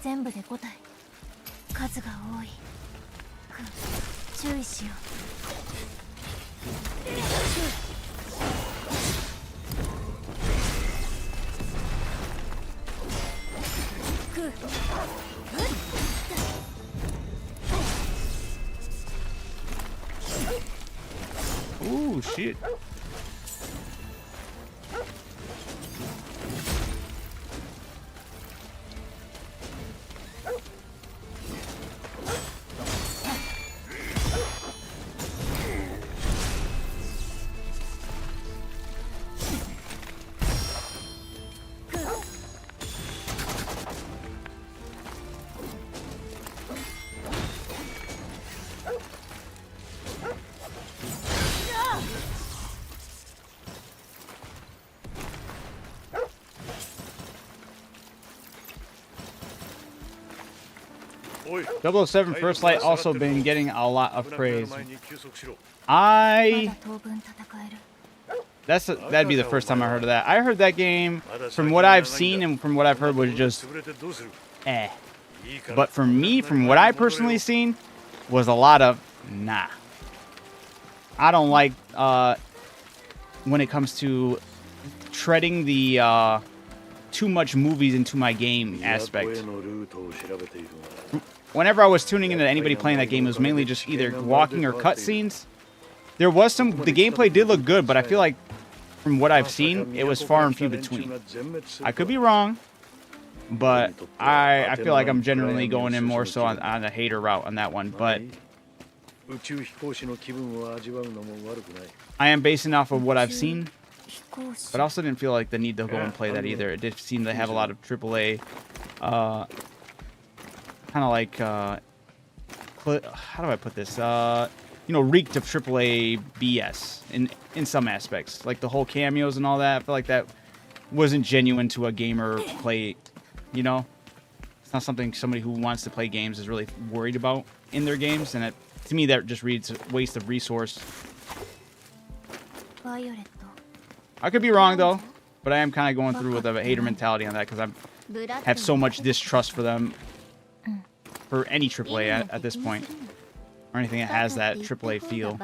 Ooh, shit. Double 007 First Light also been getting a lot of praise. That'd be the first time I heard of that. I heard that game, from what I've seen and from what I've heard, was just eh. But for me, from what I personally seen, was a lot of nah. I don't like when it comes to treading the too much movies into my game aspect. Whenever I was tuning into anybody playing that game, it was mainly just either walking or cutscenes. There was the gameplay did look good, but I feel like from what I've seen, it was far and few between. I could be wrong, but I feel like I'm generally going in more so on the hater route on that one. But I am basing off of what I've seen, but I also didn't feel like the need to go and play that either. It did seem to have a lot of AAA, kind of like, how do I put this? Reeked of AAA BS in some aspects. Like the whole cameos and all that. I feel like that wasn't genuine to a gamer play, It's not something somebody who wants to play games is really worried about in their games. And to me, that just reads a waste of resource. I could be wrong, though. But I am kind of going through with a hater mentality on that because I have so much distrust for them. For any AAA at this point. Or anything that has that AAA feel.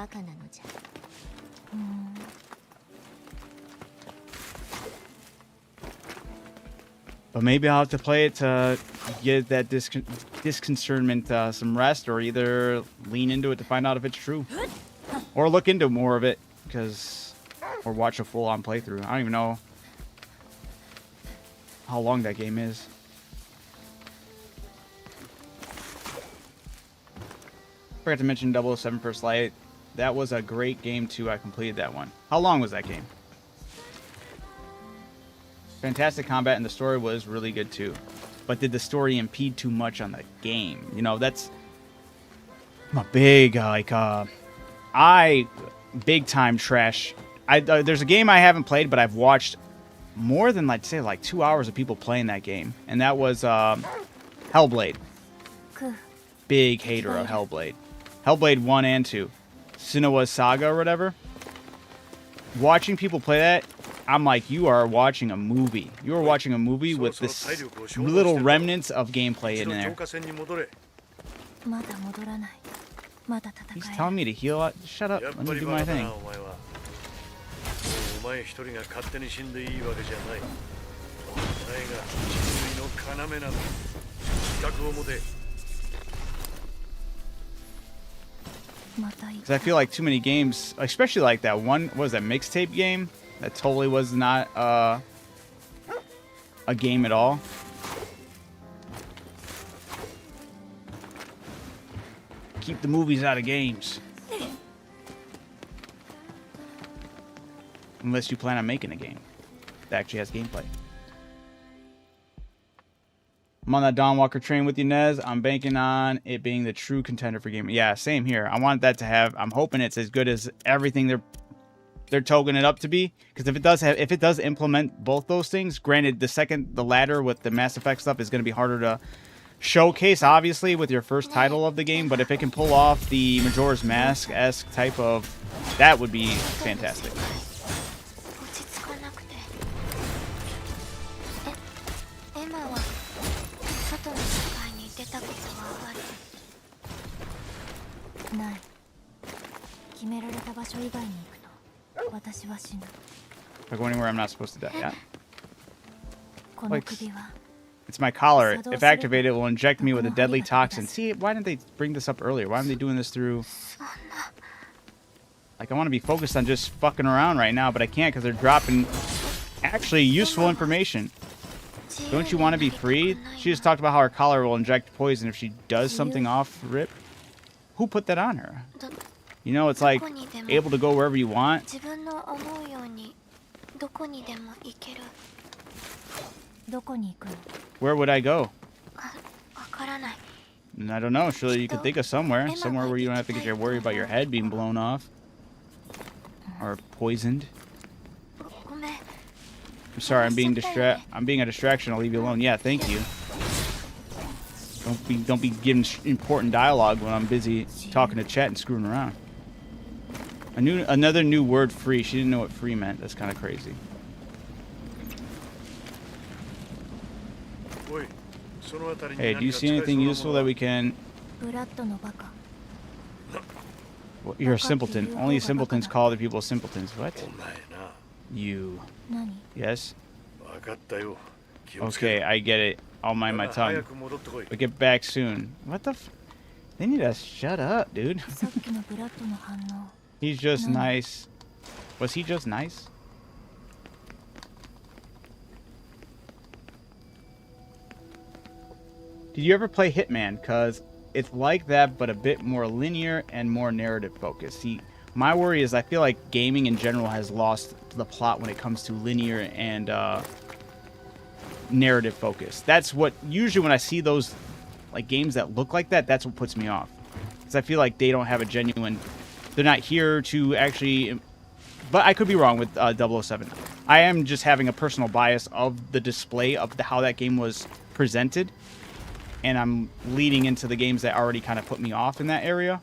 But maybe I'll have to play it to get that disconcernment some rest, or either lean into it to find out if it's true. Or look into more of it, or watch a full-on playthrough. I don't even know how long that game is. Forgot to mention 007 First Light. That was a great game, too. I completed that one. How long was that game? Fantastic combat, and the story was really good too. But did the story impede too much on the game? You know, that's a big big time trash. There's a game I haven't played, but I've watched more than like 2 hours of people playing that game, and that was Hellblade. Big hater of Hellblade. Hellblade 1 and 2, Senua's Saga or whatever. Watching people play that, I'm like, you are watching a movie. You are watching a movie with this little remnants of gameplay in there. He's telling me to heal. Shut up. Let me do my thing. Because I feel like too many games, especially like that one, what was that mixtape game? That totally was not a game at all. Keep the movies out of games. Unless you plan on making a game that actually has gameplay. I'm on that Dawn Walker train with you, Nez. I'm banking on it being the true contender for gaming. Yeah, same here. I want that to have. I'm hoping it's as good as everything they're token it up to be, because if it does implement both those things, granted the latter with the Mass Effect stuff is going to be harder to showcase, obviously, with your first title of the game, but if it can pull off the Majora's Mask-esque type of, that would be fantastic. If I go anywhere I'm not supposed to die, yeah. Like, it's my collar. If activated, it will inject me with a deadly toxin. See, why didn't they bring this up earlier? Why aren't they doing this through... Like, I want to be focused on just fucking around right now, but I can't because they're dropping actually useful information. Don't you want to be free? She just talked about how her collar will inject poison if she does something off rip. Who put that on her? You know, it's like able to go wherever you want. Where would I go? I don't know. Surely you could think of somewhere where you don't have to get your worry about your head being blown off or poisoned. I'm sorry, I'm being a distraction. I'll leave you alone. Yeah, thank you. Don't be giving important dialogue when I'm busy talking to chat and screwing around. Another new word, free. She didn't know what free meant. That's kind of crazy. Hey, do you see anything useful that we can... Well, you're a simpleton. Only simpletons call other people simpletons. What? You. Yes? Okay, I get it. I'll mind my tongue. But get back soon. What the f... They need to shut up, dude. He's just nice. Was he just nice? Did you ever play Hitman? Because it's like that, but a bit more linear and more narrative focused. See, my worry is I feel like gaming in general has lost the plot when it comes to linear and narrative focus. That's what usually when I see those like games that look like that, that's what puts me off. Because I feel like they don't have a genuine... They're not here to actually... But I could be wrong with 007. I am just having a personal bias of the display of how that game was presented. And I'm leading into the games that already kind of put me off in that area.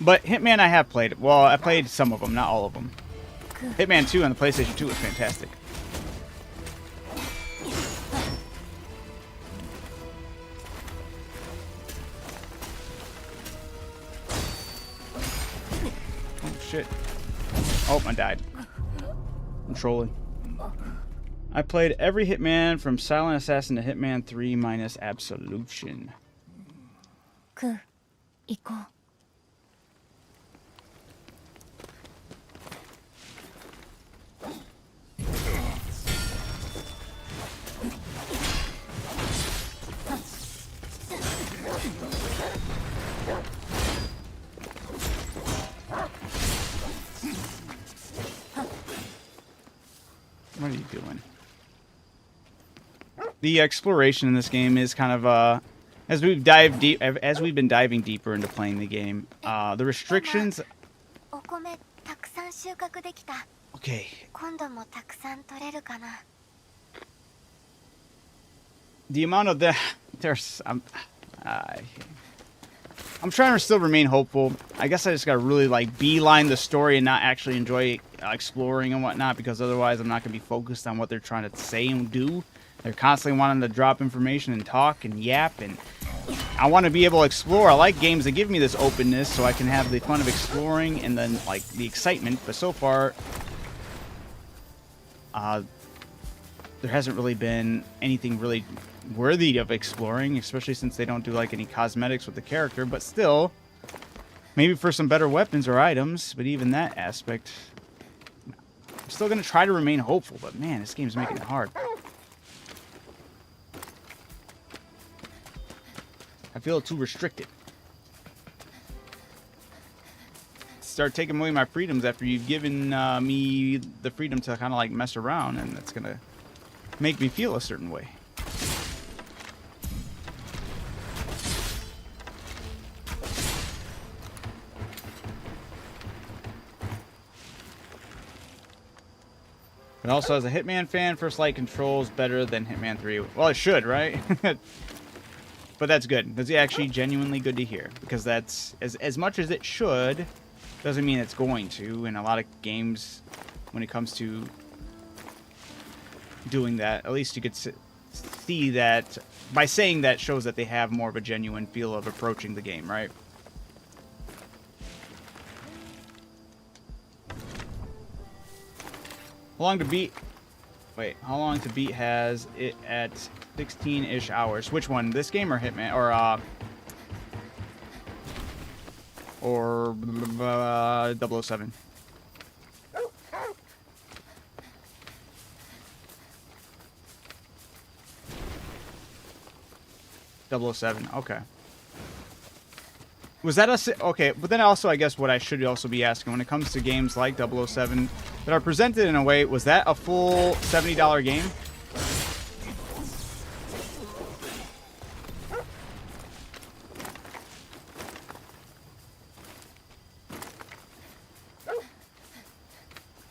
But Hitman I have played. Well, I played some of them, not all of them. Hitman 2 on the PlayStation 2 was fantastic. Oh, shit. Oh, I died. I'm trolling. I played every Hitman from Silent Assassin to Hitman 3 minus Absolution. 行こう。What are you doing? The exploration in this game is kind of as we've been diving deeper into playing the game, the restrictions. お米たくさん収穫できた。 Okay. 今度もたくさん取れるかな。 The amount of I'm trying to still remain hopeful. I guess I just gotta really like beeline the story and not actually enjoy exploring and whatnot, because otherwise I'm not gonna be focused on what they're trying to say and do. They're constantly wanting to drop information and talk and yap, and I want to be able to explore. I like games that give me this openness so I can have the fun of exploring and then like the excitement. But so far, there hasn't really been anything really worthy of exploring, especially since they don't do like any cosmetics with the character. But still, maybe for some better weapons or items, but even that aspect, I'm still gonna try to remain hopeful. But man, this game's making it hard. I feel too restricted. Start taking away my freedoms after you've given me the freedom to kind of like mess around, and that's gonna make me feel a certain way. But also, as a Hitman fan, First Light controls better than Hitman 3. Well, it should, right? But that's good. That's actually genuinely good to hear, because that's as much as it should doesn't mean it's going to. In a lot of games, when it comes to doing that, at least you could see that by saying that shows that they have more of a genuine feel of approaching the game, right? How long to beat? Wait, how long to beat has it at 16-ish hours? Which one? This game or Hitman? Or 007? Okay. Was that a... Okay, but then also I guess what I should also be asking when it comes to games like 007 that are presented in a way, was that a full $70 game?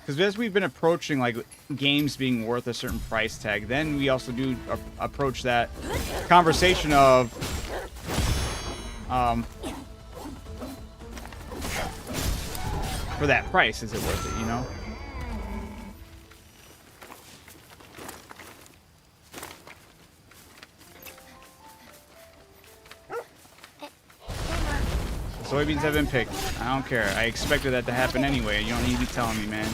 Because as we've been approaching like games being worth a certain price tag, then we also do approach that conversation of for that price, is it worth it, you know? Soybeans have been picked. I don't care. I expected that to happen anyway. You don't need to be telling me, man.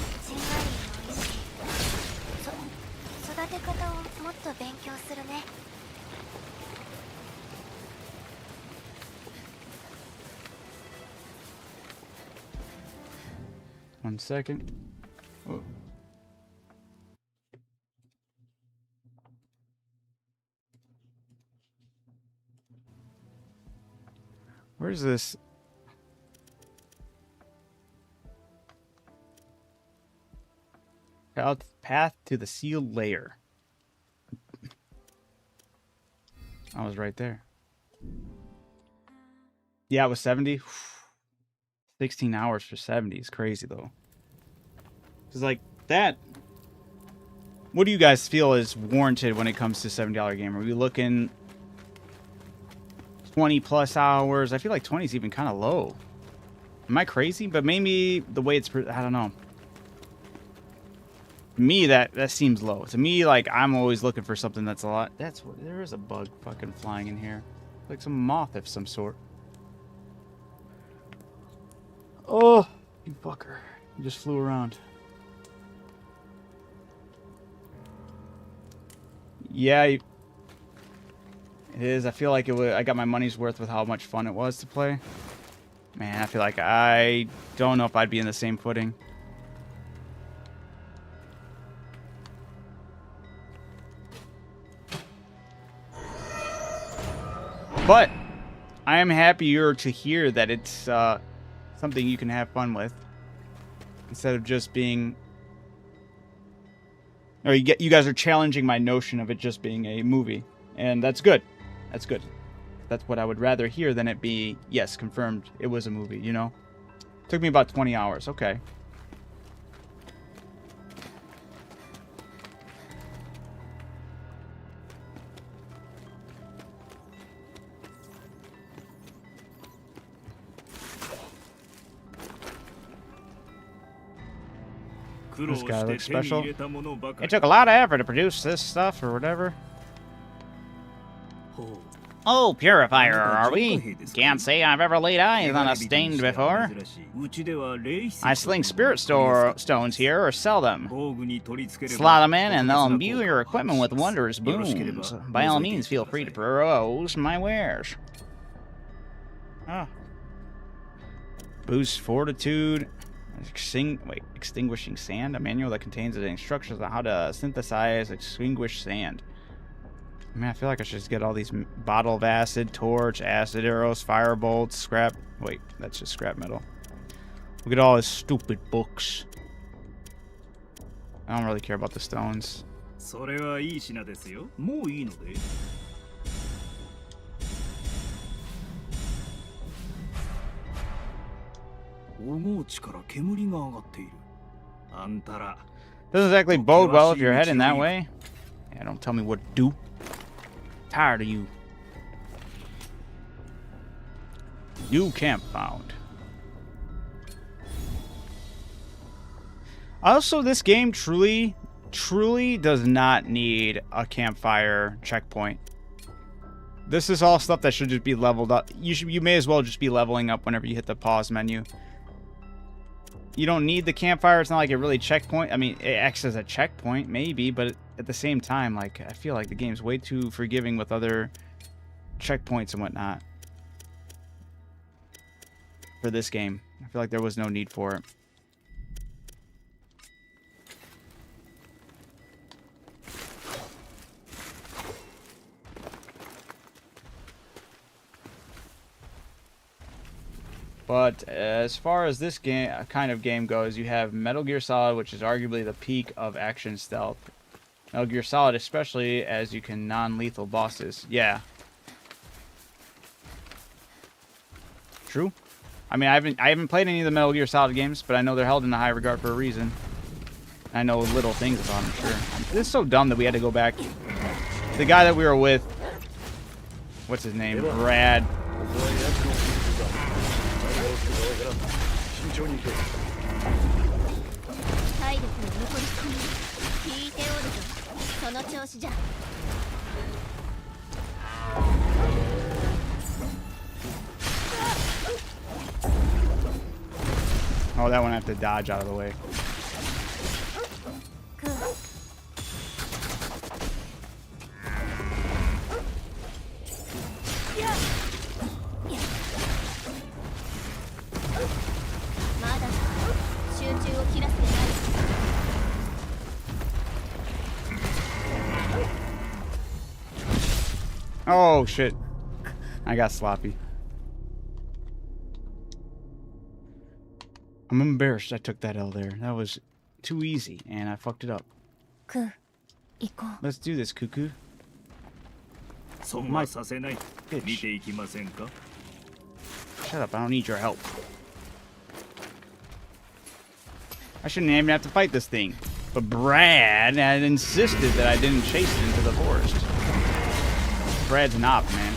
育て方をもっと勉強するね。 1 second. Oh. Where's this? Path to the sealed layer. I was right there. Yeah, it was 70. 16 hours for 70 is crazy, though. Because, like, that... What do you guys feel is warranted when it comes to $70 game? Are we looking 20-plus hours? I feel like 20 is even kind of low. Am I crazy? But maybe the way it's... I don't know. To me, that seems low. To me, like, I'm always looking for something that's a lot... That's what... There is a bug fucking flying in here. Like some moth of some sort. Oh, you fucker. You just flew around. Yeah, it is. I feel like I got my money's worth with how much fun it was to play. Man, I feel like I don't know if I'd be in the same footing. But I am happier to hear that it's something you can have fun with instead of just being. Or you guys are challenging my notion of it just being a movie, and that's good. That's good. That's what I would rather hear than it be. Yes, confirmed. It was a movie. You know, took me about 20 hours. Okay. This guy looks special. It took a lot of effort to produce this stuff or whatever. Oh, purifier, are we? Can't say I've ever laid eyes on a stained before. I sling spirit stones here or sell them. Slot them in and they'll imbue your equipment with wondrous boons. By all means, feel free to peruse my wares. Ah. Boost fortitude. Extinguishing sand. A manual that contains the instructions on how to synthesize extinguished sand. I mean, I feel like I should just get all these bottle of acid, torch, acid arrows, fire bolts, scrap. Wait, that's just scrap metal. Look at all his stupid books. I don't really care about the stones. Doesn't exactly bode well if you're heading that way. Yeah, don't tell me what to do. Tired of you. New camp found. Also, this game truly does not need a campfire checkpoint. This is all stuff that should just be leveled up. You may as well just be leveling up whenever you hit the pause menu. You don't need the campfire. It's not like it really checkpoint. I mean, it acts as a checkpoint, maybe, but at the same time, like, I feel like the game's way too forgiving with other checkpoints and whatnot. For this game, I feel like there was no need for it. But as far as this kind of game goes, you have Metal Gear Solid, which is arguably the peak of action stealth. Metal Gear Solid, especially as you can non-lethal bosses. Yeah. True. I mean, I haven't played any of the Metal Gear Solid games, but I know they're held in high regard for a reason. I know little things about them, sure. This is so dumb that we had to go back. The guy that we were with, what's his name? Brad. Oh, that one I have to dodge out of the way. Oh, shit. I got sloppy. I'm embarrassed I took that L there. That was too easy, and I fucked it up. Let's do this, Cuckoo. My bitch. Shut up, I don't need your help. I shouldn't even have to fight this thing. But Brad had insisted that I didn't chase it into the forest. Brad's an op, man.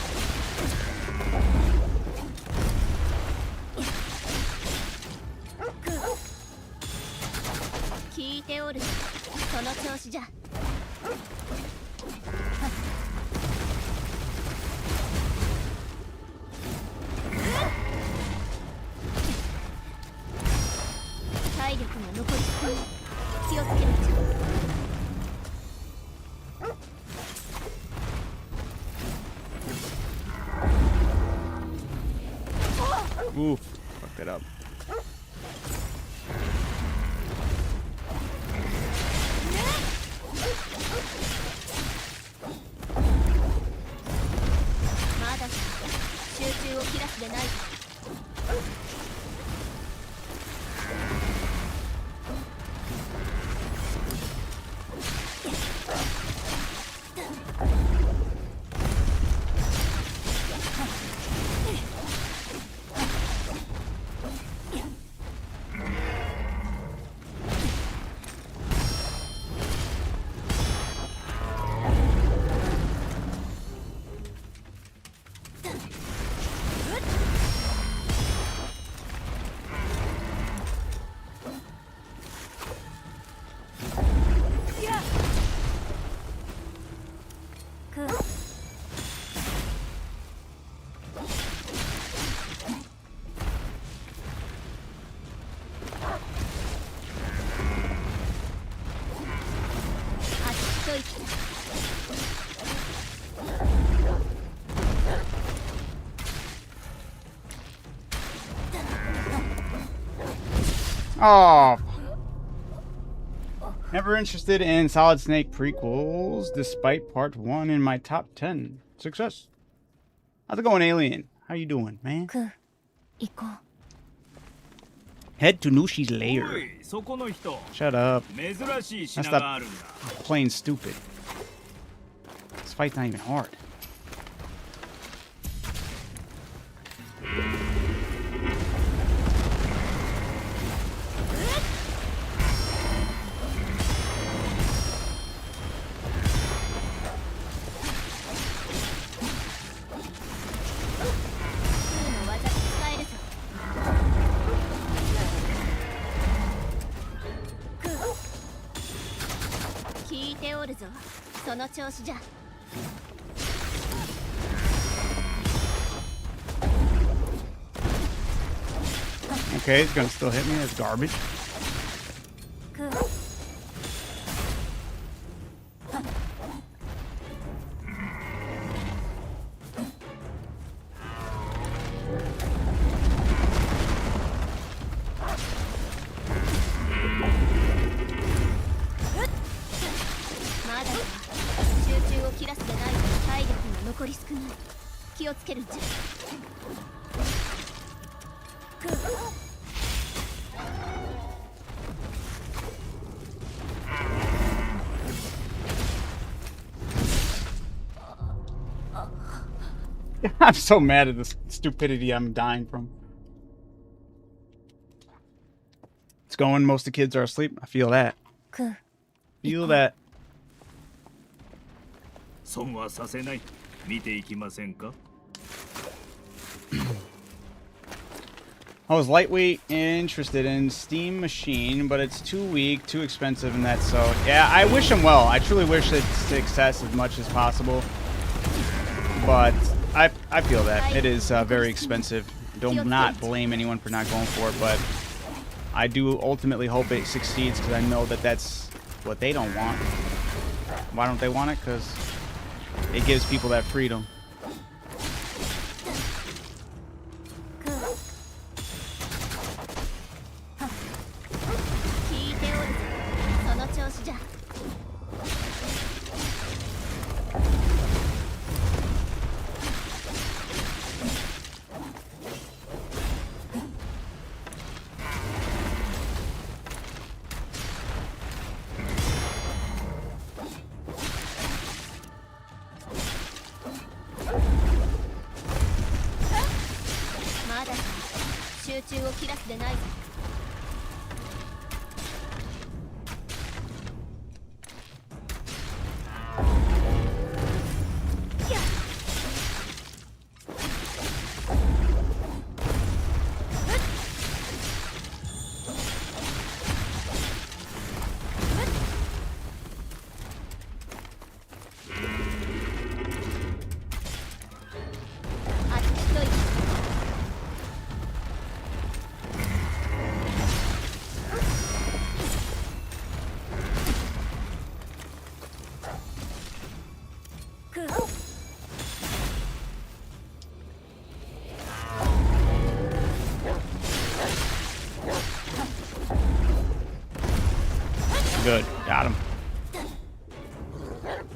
Oof. Fucked it up. Oh. Never interested in Solid Snake prequels, despite part 1 in my top 10. Success. How's it going, Alien? How you doing, man? Head to Nushi's lair. Shut up. That's not plain stupid. This fight's not even hard. Okay, it's gonna still hit me. That's garbage. I'm so mad at the stupidity I'm dying from. It's going. Most of the kids are asleep. I feel that. Feel that. I was lightweight interested in Steam Machine, but it's too weak, too expensive, and that's so. Yeah, I wish him well. I truly wish it success as much as possible. But I feel that. It is very expensive. Do not blame anyone for not going for it, but I do ultimately hope it succeeds because I know that that's what they don't want. Why don't they want it? Because it gives people that freedom.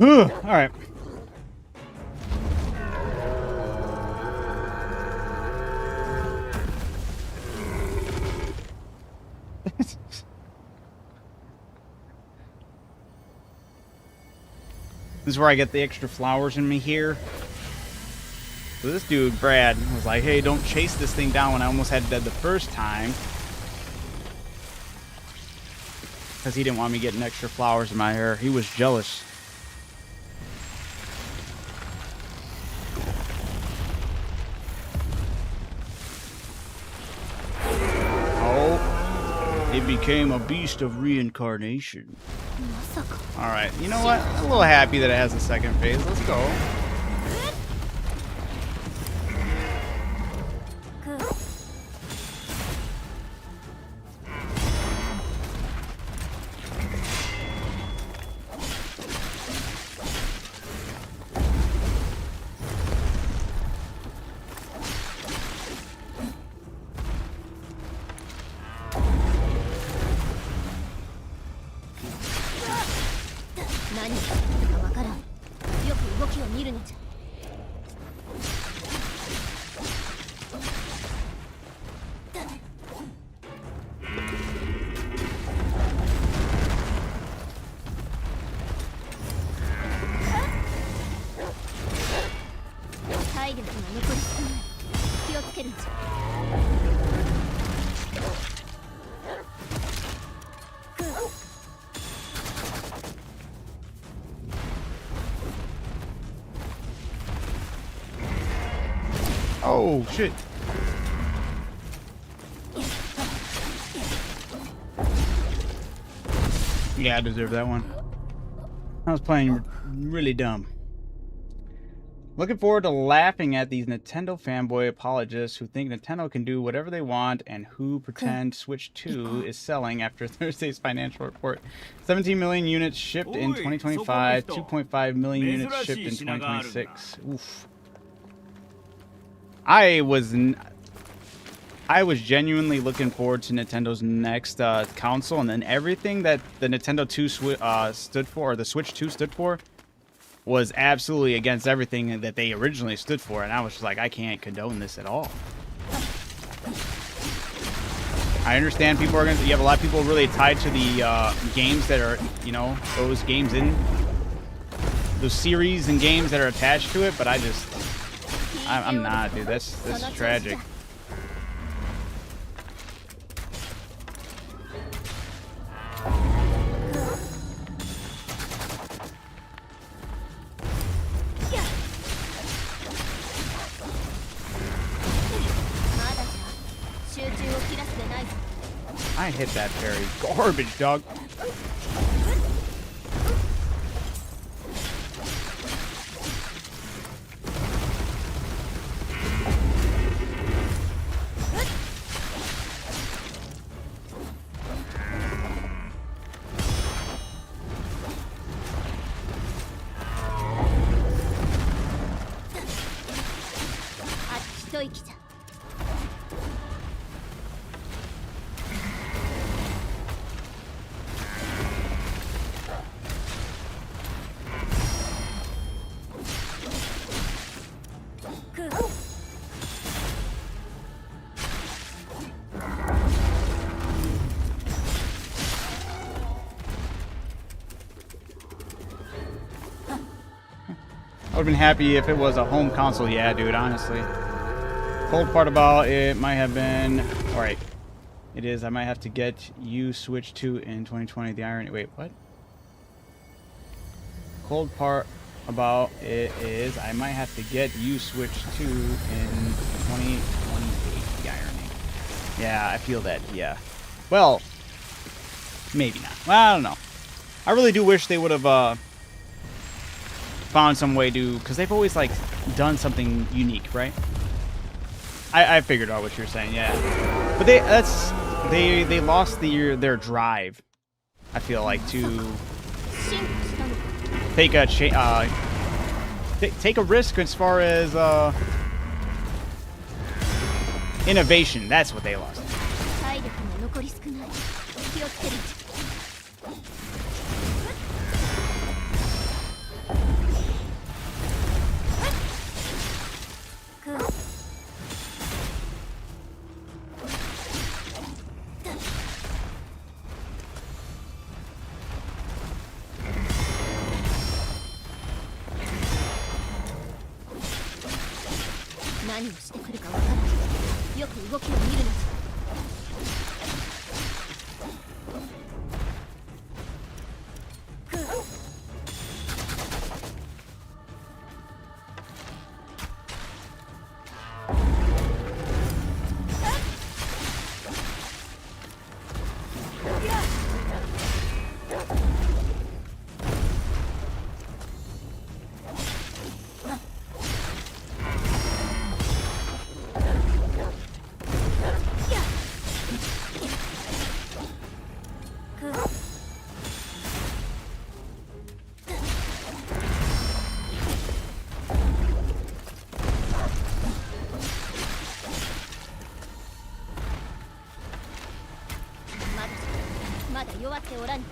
Alright. This is where I get the extra flowers in me here. So this dude, Brad, was like, hey, don't chase this thing down when I almost had dead the first time. Because he didn't want me getting extra flowers in my hair. He was jealous. Oh, it became a beast of reincarnation. Alright, you know what? I'm a little happy that it has a second phase. Let's go. Oh, shit. Yeah, I deserve that one. I was playing really dumb. Looking forward to laughing at these Nintendo fanboy apologists who think Nintendo can do whatever they want and who pretend Switch 2 is selling after Thursday's financial report. 17 million units shipped in 2025, 2.5 million units shipped in 2026. Oof. I was genuinely looking forward to Nintendo's next console, and then everything that the Nintendo 2 stood for, or the Switch 2 stood for, was absolutely against everything that they originally stood for, and I was just like, I can't condone this at all. I understand people are you have a lot of people really tied to the games that are, you know, those games in those series and games that are attached to it, but I'm not, dude. This is tragic. I hit that parry. Garbage, dog. I would have been happy if it was a home console. Yeah, dude, honestly. Cold part about it might have been... Alright. It is, I might have to get you Switch 2 in 2020. The irony... Wait, what? Cold part about it is I might have to get you Switch 2 in 2028. The irony. Yeah, I feel that, yeah. Well, maybe not. Well, I don't know. I really do wish they would have... found some way to, because they've always like done something unique, right? I figured out what you're saying, yeah. But they lost their drive. I feel like to take a take a risk as far as innovation. That's what they lost. 何をしてくるかわからない。よく動きを見るのじゃ。まだ弱っておらぬ。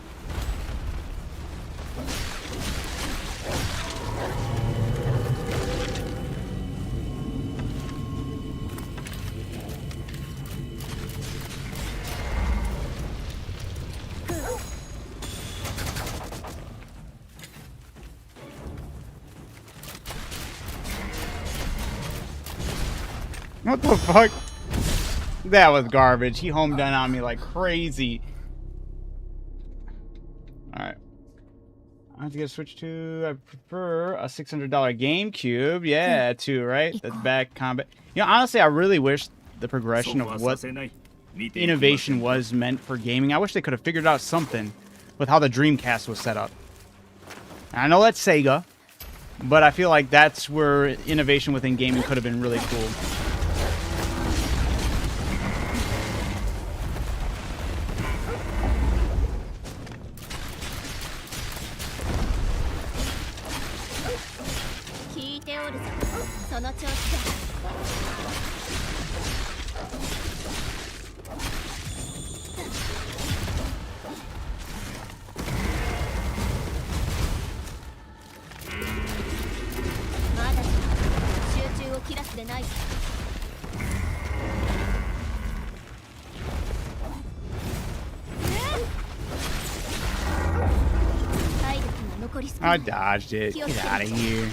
What the fuck? That was garbage. He homed down on me like crazy. Alright. I have to get a Switch to. I prefer a $600 GameCube. Yeah, too, right? That's back combat. You know, honestly, I really wish the progression of what innovation was meant for gaming. I wish they could have figured out something with how the Dreamcast was set up. I know that's Sega, but I feel like that's where innovation within gaming could have been really cool. I dodged it. Get out of here.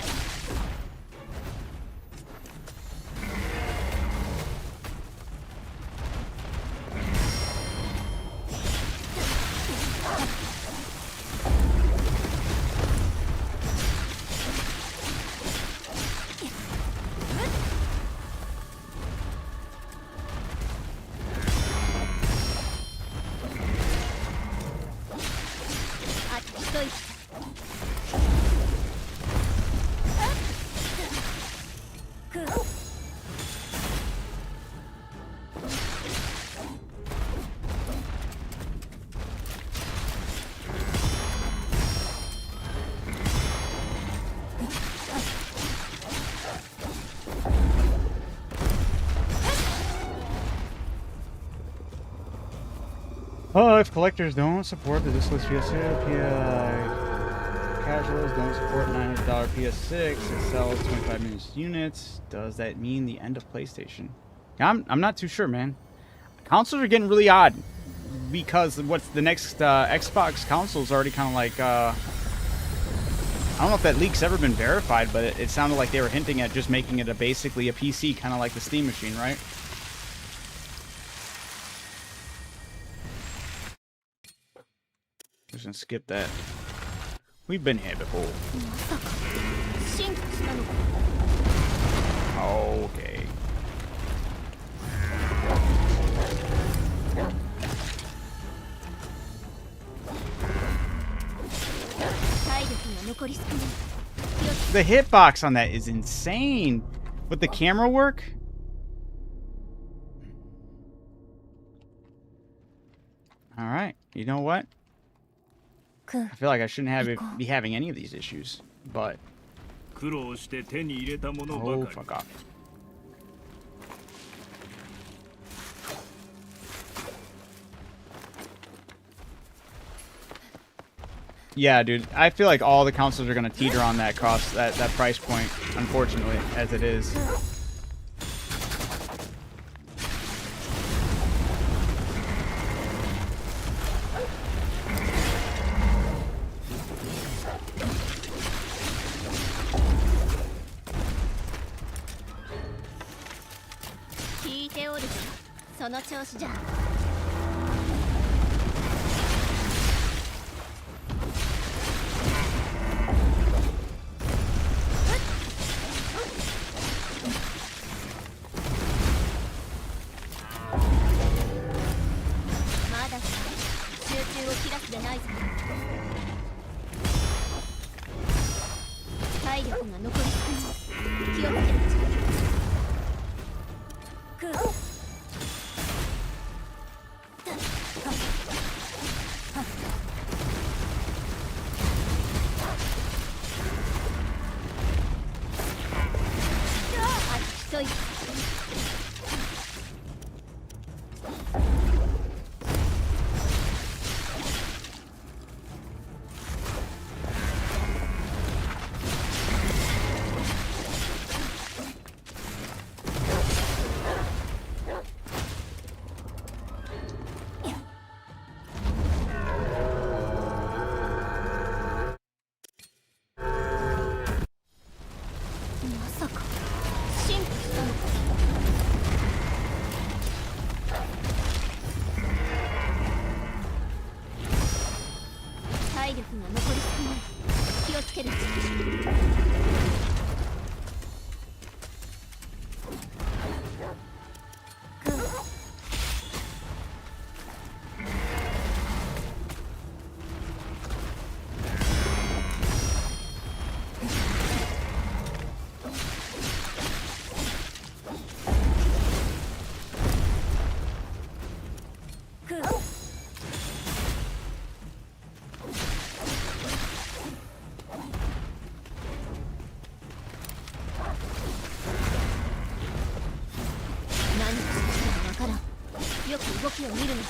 Oh, if collectors don't support the discless PS2, casuals don't support $900 PS6, it sells 25 million units. Does that mean the end of PlayStation? I'm not too sure, man. Consoles are getting really odd because what's the next Xbox console is already kind of like I don't know if that leak's ever been verified, but it sounded like they were hinting at just making it basically a PC, kind of like the Steam machine, right? Just gonna skip that. We've been here before. Okay. The hitbox on that is insane. With the camera work? Alright, you know what? I feel like I shouldn't be having any of these issues, but... Oh, fuck off. Yeah, dude, I feel like all the consoles are going to teeter on that cost, that price point, unfortunately, as it is. るぞ。その調子じゃ。まだ集中を切らすでないぞ。体力が残り少ない。気をつける。あと一息。まさか進化したのか。体力が残り少ない。気をつける。何をしているかわからん。よく動きを見るの。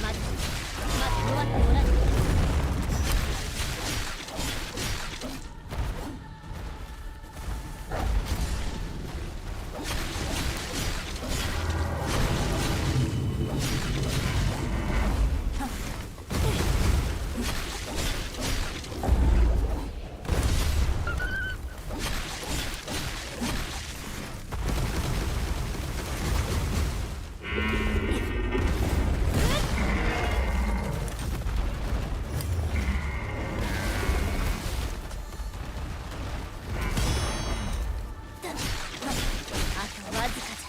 まだ終わっておらぬ。あとわずかじゃ。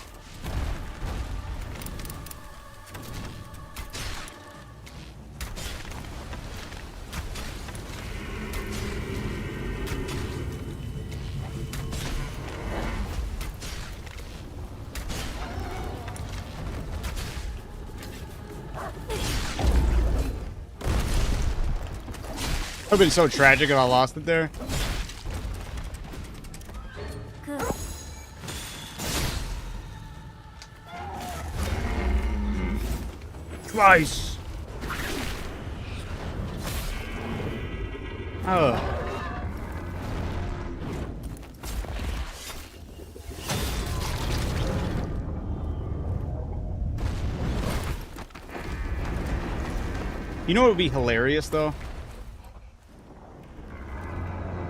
It would have been so tragic if I lost it there. Slice! Oh. You know what would be hilarious, though?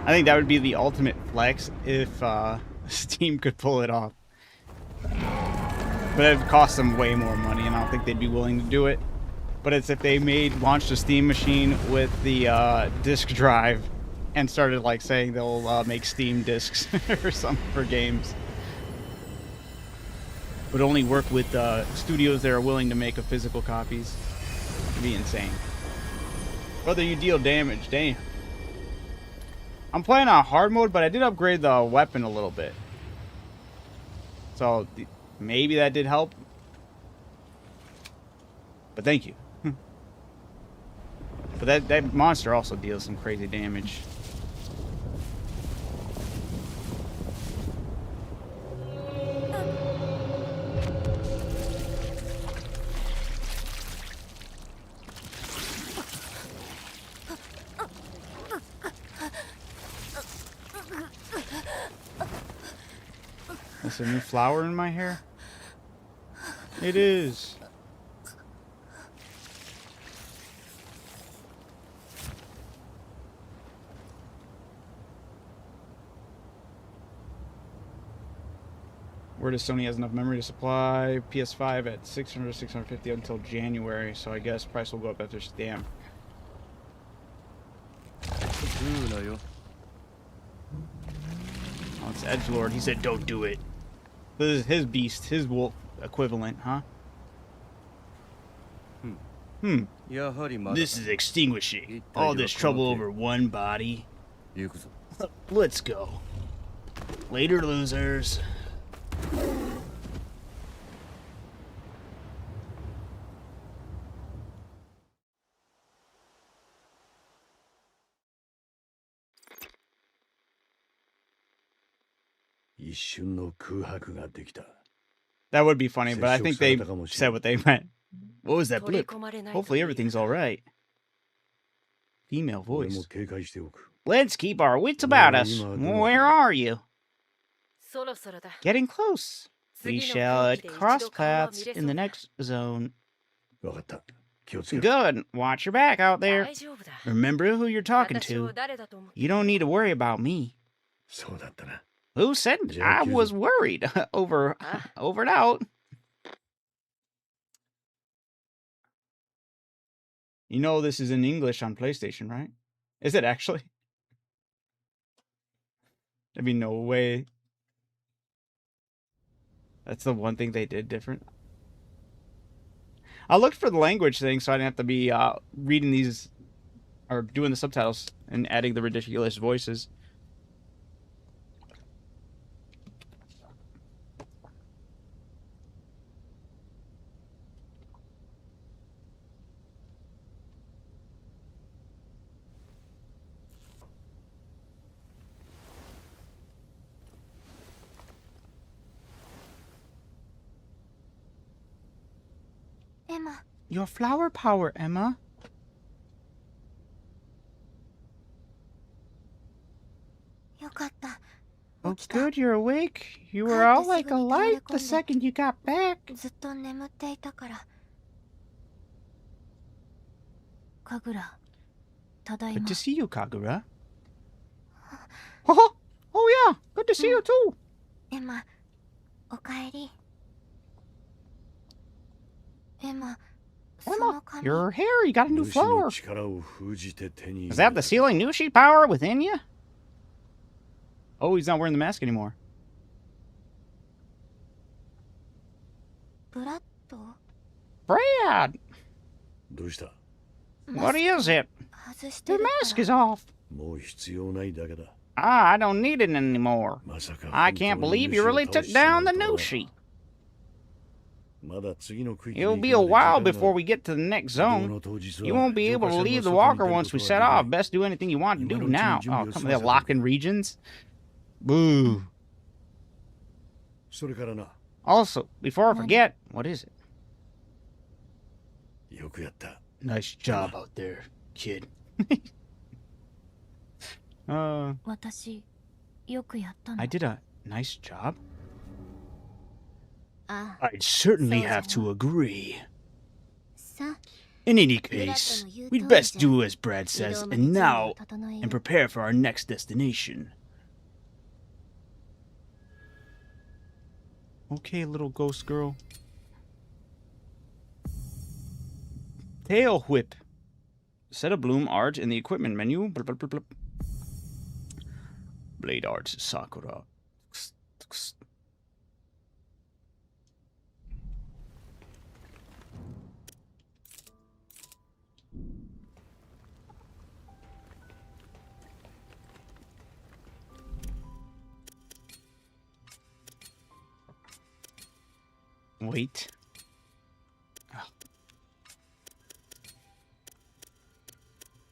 I think that would be the ultimate flex if Steam could pull it off. But it would cost them way more money, and I don't think they'd be willing to do it. But it's if they launched a Steam machine with the disk drive and started like saying they'll make Steam discs or something for games. But only work with studios that are willing to make physical copies. It'd be insane. Whether you deal damage, damn. I'm playing on hard mode, but I did upgrade the weapon a little bit. So maybe that did help. But thank you. But that monster also deals some crazy damage. this a new flower in my hair? It is. Where does Sony has enough memory to supply PS5 at 600, 650 until January, so I guess price will go up after stamp. Oh, it's Edgelord. He said, don't do it. This is his beast, his wolf equivalent, huh? This is extinguishing. All this trouble over one body. Let's go. Later, losers. That would be funny, but I think they said what they meant. What was that blip? Hopefully everything's alright. Female voice. Let's keep our wits about us. Where are you? Getting Getting close. We shall cross paths in the next zone. Good. Watch your back out there. Remember who you're talking to. You don't need to worry about me. Who said I was worried? Over and out. You know this is in English on PlayStation, right? Is it actually? There'd be no way. That's the one thing they did different. I looked for the language thing so I didn't have to be reading these or doing the subtitles and adding the ridiculous voices. Emma, Your flower power, Emma. Oh, good, you're awake. You were all like a light the second you got back. ずっと眠っていたから。神楽、ただい Good ま。 to see you, Kagura. Oh, oh yeah, good to see you too. エマ、おかえり。エマ、その Emma, 髪。 your hair, you got a new flower. Is Is that the sealing Nushi power within you? Oh, he's not wearing the mask anymore. ブラッド Brad, どうした what is it? 外して Your る mask か is ら。 off. もう必要ないだけだ Ah, I don't need it anymore. まさか I can't believe you really took down the Nushi. まだ次の区域 It'll be a while before we get to the next zone. You won't be able to leave the walker once we set off. Best do anything you want to do now. Oh, come on, they're locked in regions. Boo. それからな Also, before I forget, what is it? よくやった Nice job out there, kid. 私、よくやったの。 I did a nice job. あ、 I'd certainly have to agree. さ、 In any case, we'd best do as Brad says, and now, and prepare for our next destination. Okay, little ghost girl. Tail whip. Set a bloom art in the equipment menu. Blah, blah, blah, blah. Blade arts, Sakura. Wait. Oh.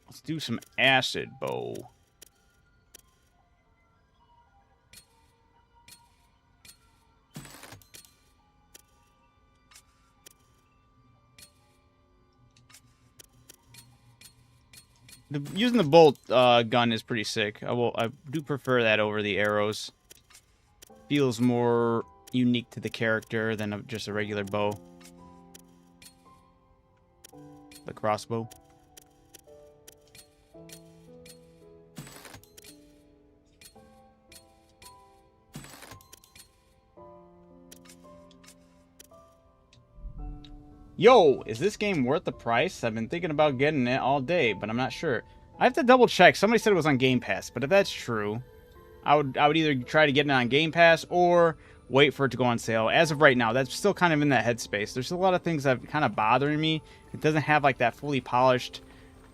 Let's do some acid bow. Using the bolt gun is pretty sick. I do prefer that over the arrows. Feels more unique to the character than just a regular bow. The crossbow. Yo, is this game worth the price? I've been thinking about getting it all day, but I'm not sure. I have to double check. Somebody said it was on Game Pass, but if that's true, I would either try to get it on Game Pass or wait for it to go on sale. As of right now, that's still kind of in that headspace. There's a lot of things that are kind of bothering me. It doesn't have like that fully polished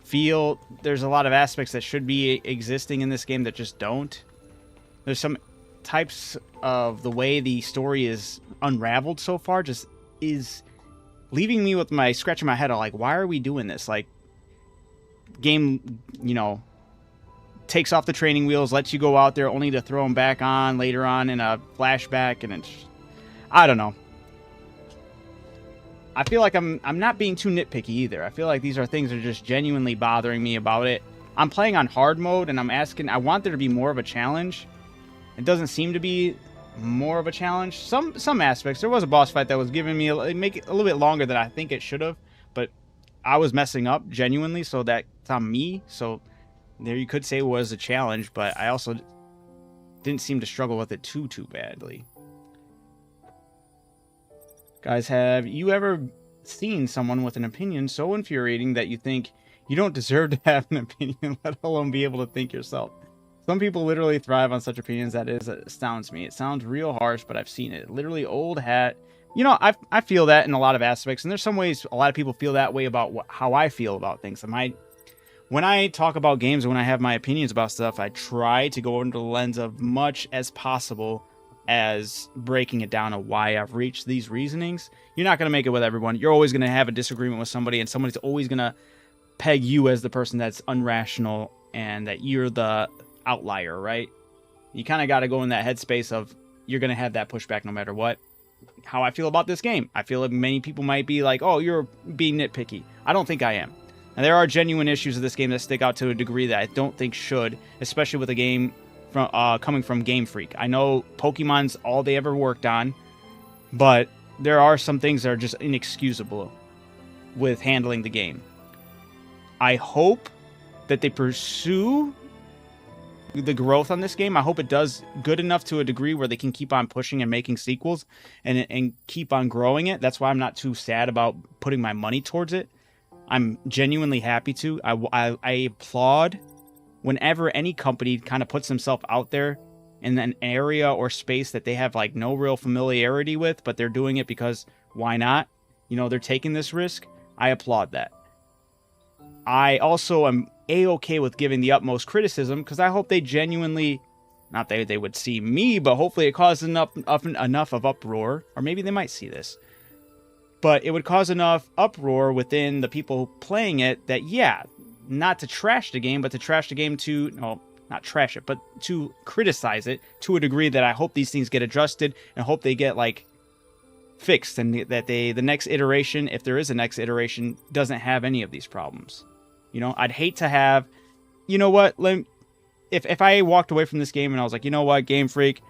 feel. There's a lot of aspects that should be existing in this game that just don't. There's some types of the way the story is unraveled so far just is leaving me with my scratching my head of like, why are we doing this? Like, game, you know, takes off the training wheels, lets you go out there only to throw them back on later on in a flashback, and it's, I don't know. I feel like I'm not being too nitpicky either. I feel like these are things that are just genuinely bothering me about it. I'm playing on hard mode, and I want there to be more of a challenge. It doesn't seem to be more of a challenge. Some aspects. There was a boss fight that was giving me make it a little bit longer than I think it should have, but I was messing up genuinely, so that's on me. So there you could say it was a challenge, but I also didn't seem to struggle with it too badly. Guys, have you ever seen someone with an opinion so infuriating that you think you don't deserve to have an opinion, let alone be able to think yourself? Some people literally thrive on such opinions that it astounds me. It sounds real harsh, but I've seen it. Literally old hat. You know, I feel that in a lot of aspects, and there's some ways a lot of people feel that way about how I feel about things. When I talk about games, when I have my opinions about stuff, I try to go under the lens of much as possible as breaking it down of why I've reached these reasonings. You're not going to make it with everyone. You're always going to have a disagreement with somebody, and somebody's always going to peg you as the person that's unrational and that you're the outlier, right? You kind of got to go in that headspace of you're going to have that pushback no matter what. How I feel about this game, I feel like many people might be like, oh, you're being nitpicky. I don't think I am. And there are genuine issues of this game that stick out to a degree that I don't think should, especially with a game from coming from Game Freak. I know Pokemon's all they ever worked on, but there are some things that are just inexcusable with handling the game. I hope that they pursue the growth on this game. I hope it does good enough to a degree where they can keep on pushing and making sequels and keep on growing it. That's why I'm not too sad about putting my money towards it. I'm genuinely happy to. I applaud whenever any company kind of puts themselves out there in an area or space that they have like no real familiarity with, but they're doing it because why not? You know, they're taking this risk. I applaud that. I also am A-okay with giving the utmost criticism because I hope they genuinely, not that they would see me, but hopefully it caused enough of uproar, or maybe they might see this, but it would cause enough uproar within the people playing it that, yeah, not to trash the game, but to trash the game to, no, not trash it, but to criticize it to a degree that I hope these things get adjusted and hope they get, like, fixed, and that the next iteration, if there is a next iteration, doesn't have any of these problems. You know, I'd hate to have, you know what, if I walked away from this game and I was like, you know what, Game Freak,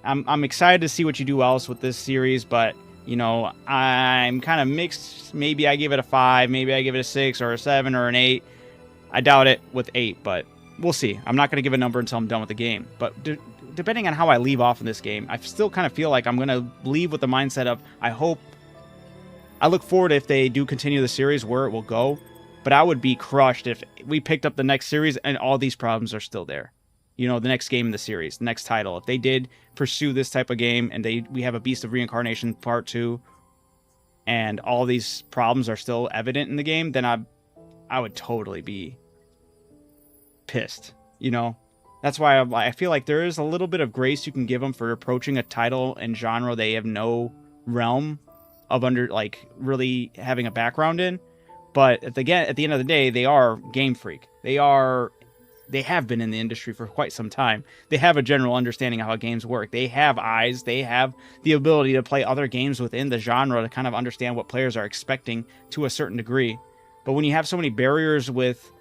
I'm excited to see what you do else with this series, but, you know, I'm kind of mixed. Maybe I give it a 5, maybe I give it a 6 or a 7 or an 8. I doubt it with 8, but we'll see. I'm not going to give a number until I'm done with the game. But depending on how I leave off in this game, I still kind of feel like I'm going to leave with the mindset of, I look forward if they do continue the series where it will go. But I would be crushed if we picked up the next series and all these problems are still there. You know, the next game in the series, the next title. If they did pursue this type of game and we have a Beast of Reincarnation Part 2 and all these problems are still evident in the game, then I would totally be pissed. You know, that's why I feel like there is a little bit of grace you can give them for approaching a title and genre they have no realm of really having a background in. But at the end of the day, they are Game Freak. They have been in the industry for quite some time. They have a general understanding of how games work. They have eyes. They have the ability to play other games within the genre to kind of understand what players are expecting to a certain degree. But when you have so many barriers with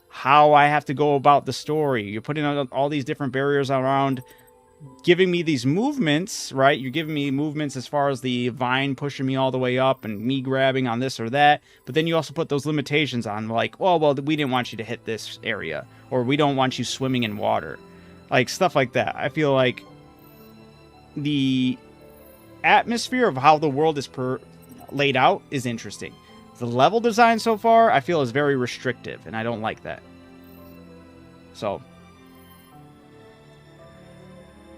how I have to go about the story, you're putting all these different barriers around giving me these movements, right? You're giving me movements as far as the vine pushing me all the way up and me grabbing on this or that. But then you also put those limitations on, like, well, we didn't want you to hit this area, or we don't want you swimming in water, like stuff like that. I feel like the atmosphere of how the world is laid out is interesting. The level design so far, I feel, is very restrictive, and I don't like that. So,